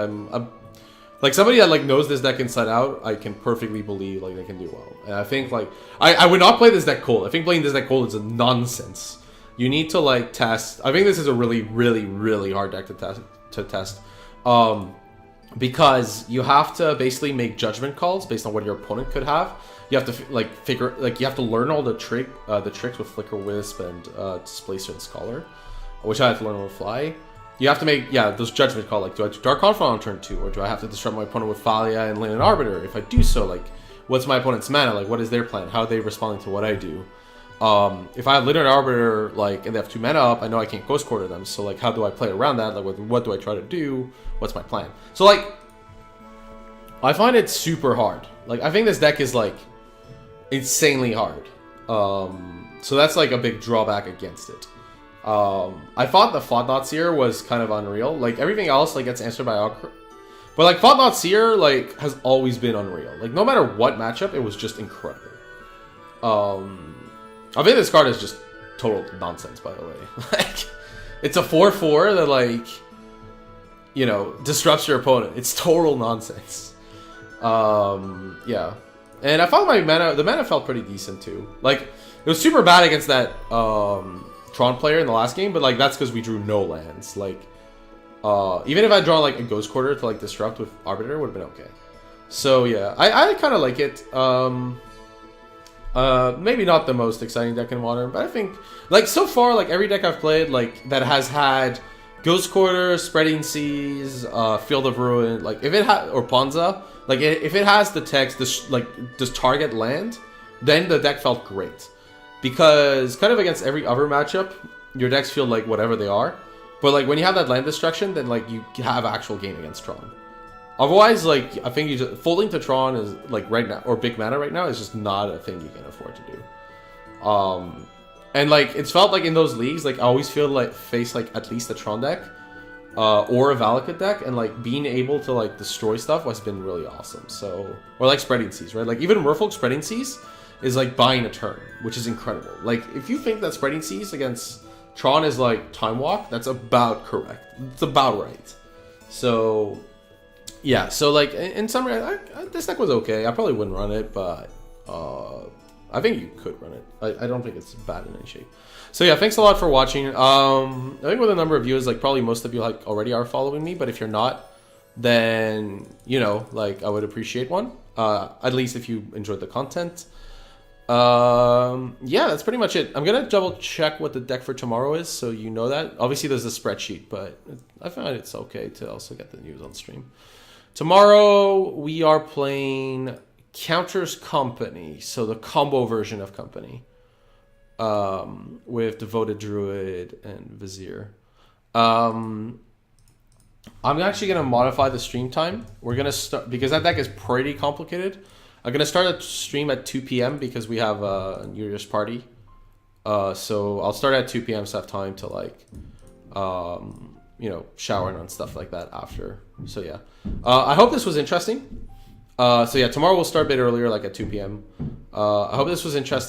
Like somebody that like knows this deck inside out, I can perfectly believe like they can do well. And I think like I would not play this deck cold. I think playing this deck cold is a nonsense. You need to like test. I think this is a really, really, really hard deck to test. Because you have to basically make judgment calls based on what your opponent could have. You have to like figure like you have to learn all the tricks with Flicker Wisp and Displacer and Scholar, which I have to learn on the fly. You have to make those judgment calls, like do I do Dark Confidant on turn 2, or do I have to disrupt my opponent with Thalia and Leyland Arbiter? If I do so, like what's my opponent's mana? Like what is their plan? How are they responding to what I do? If I have Leyland Arbiter like and they have 2 mana up, I know I can't Ghost Quarter them. So like how do I play around that? Like what do I try to do? What's my plan? So like I find it super hard. Like I think this deck is like insanely hard. So that's like a big drawback against it. I thought the Thought-Knot Seer was kind of unreal. Like everything else like gets answered by Alcr. But like Thought-Knot Seer like has always been unreal. Like no matter what matchup, it was just incredible. I think this card is just total nonsense, by the way. Like it's a 4/4 that like disrupts your opponent. It's total nonsense. Yeah. And I found the mana felt pretty decent too. Like it was super bad against that Tron player in the last game, but like that's because we drew no lands. Like even if I draw like a Ghost Quarter to like disrupt with Arbiter, it would have been okay. So yeah, I kind of like it. Maybe not the most exciting deck in Modern, but I think like so far like every deck I've played like that has had Ghost Quarter, Spreading Seas, Field of Ruin, like if it had, or Ponza, like if it has the text does target land, then the deck felt great. Because kind of against every other matchup, your decks feel like whatever they are. But like when you have that land destruction, then like you have actual game against Tron. Otherwise, like I think folding to Tron is like right now, or big mana right now is just not a thing you can afford to do. And like it's felt like in those leagues, like I always feel like face like at least a Tron deck, or a Valakut deck, and like being able to like destroy stuff has been really awesome. So, or like Spreading Seas, right? Like even Merfolk Spreading Seas is like buying a turn, which is incredible. Like if you think that Spreading Seas against Tron is like Time Walk, that's about correct. It's about right. So yeah, so like in summary, this deck was okay. I probably wouldn't run it, but I think you could run it. I don't think it's bad in any shape. So yeah, thanks a lot for watching. I think with a number of viewers, like probably most of you like already are following me, but if you're not, then like I would appreciate one. At least if you enjoyed the content. Yeah, that's pretty much it. I'm gonna double check what the deck for tomorrow is, so you know that. Obviously there's a spreadsheet, but I find it's okay to also get the news on stream. Tomorrow we are playing Counters Company, so the combo version of Company, with Devoted Druid and Vizier. I'm actually gonna modify the stream time. We're gonna start because that deck is pretty complicated. I'm gonna start a stream at 2 p.m. because we have a New Year's party. So I'll start at 2 p.m. so I have time to like, shower and stuff like that after. So yeah, I hope this was interesting. So yeah, tomorrow we'll start a bit earlier, like at 2 p.m. I hope this was interesting.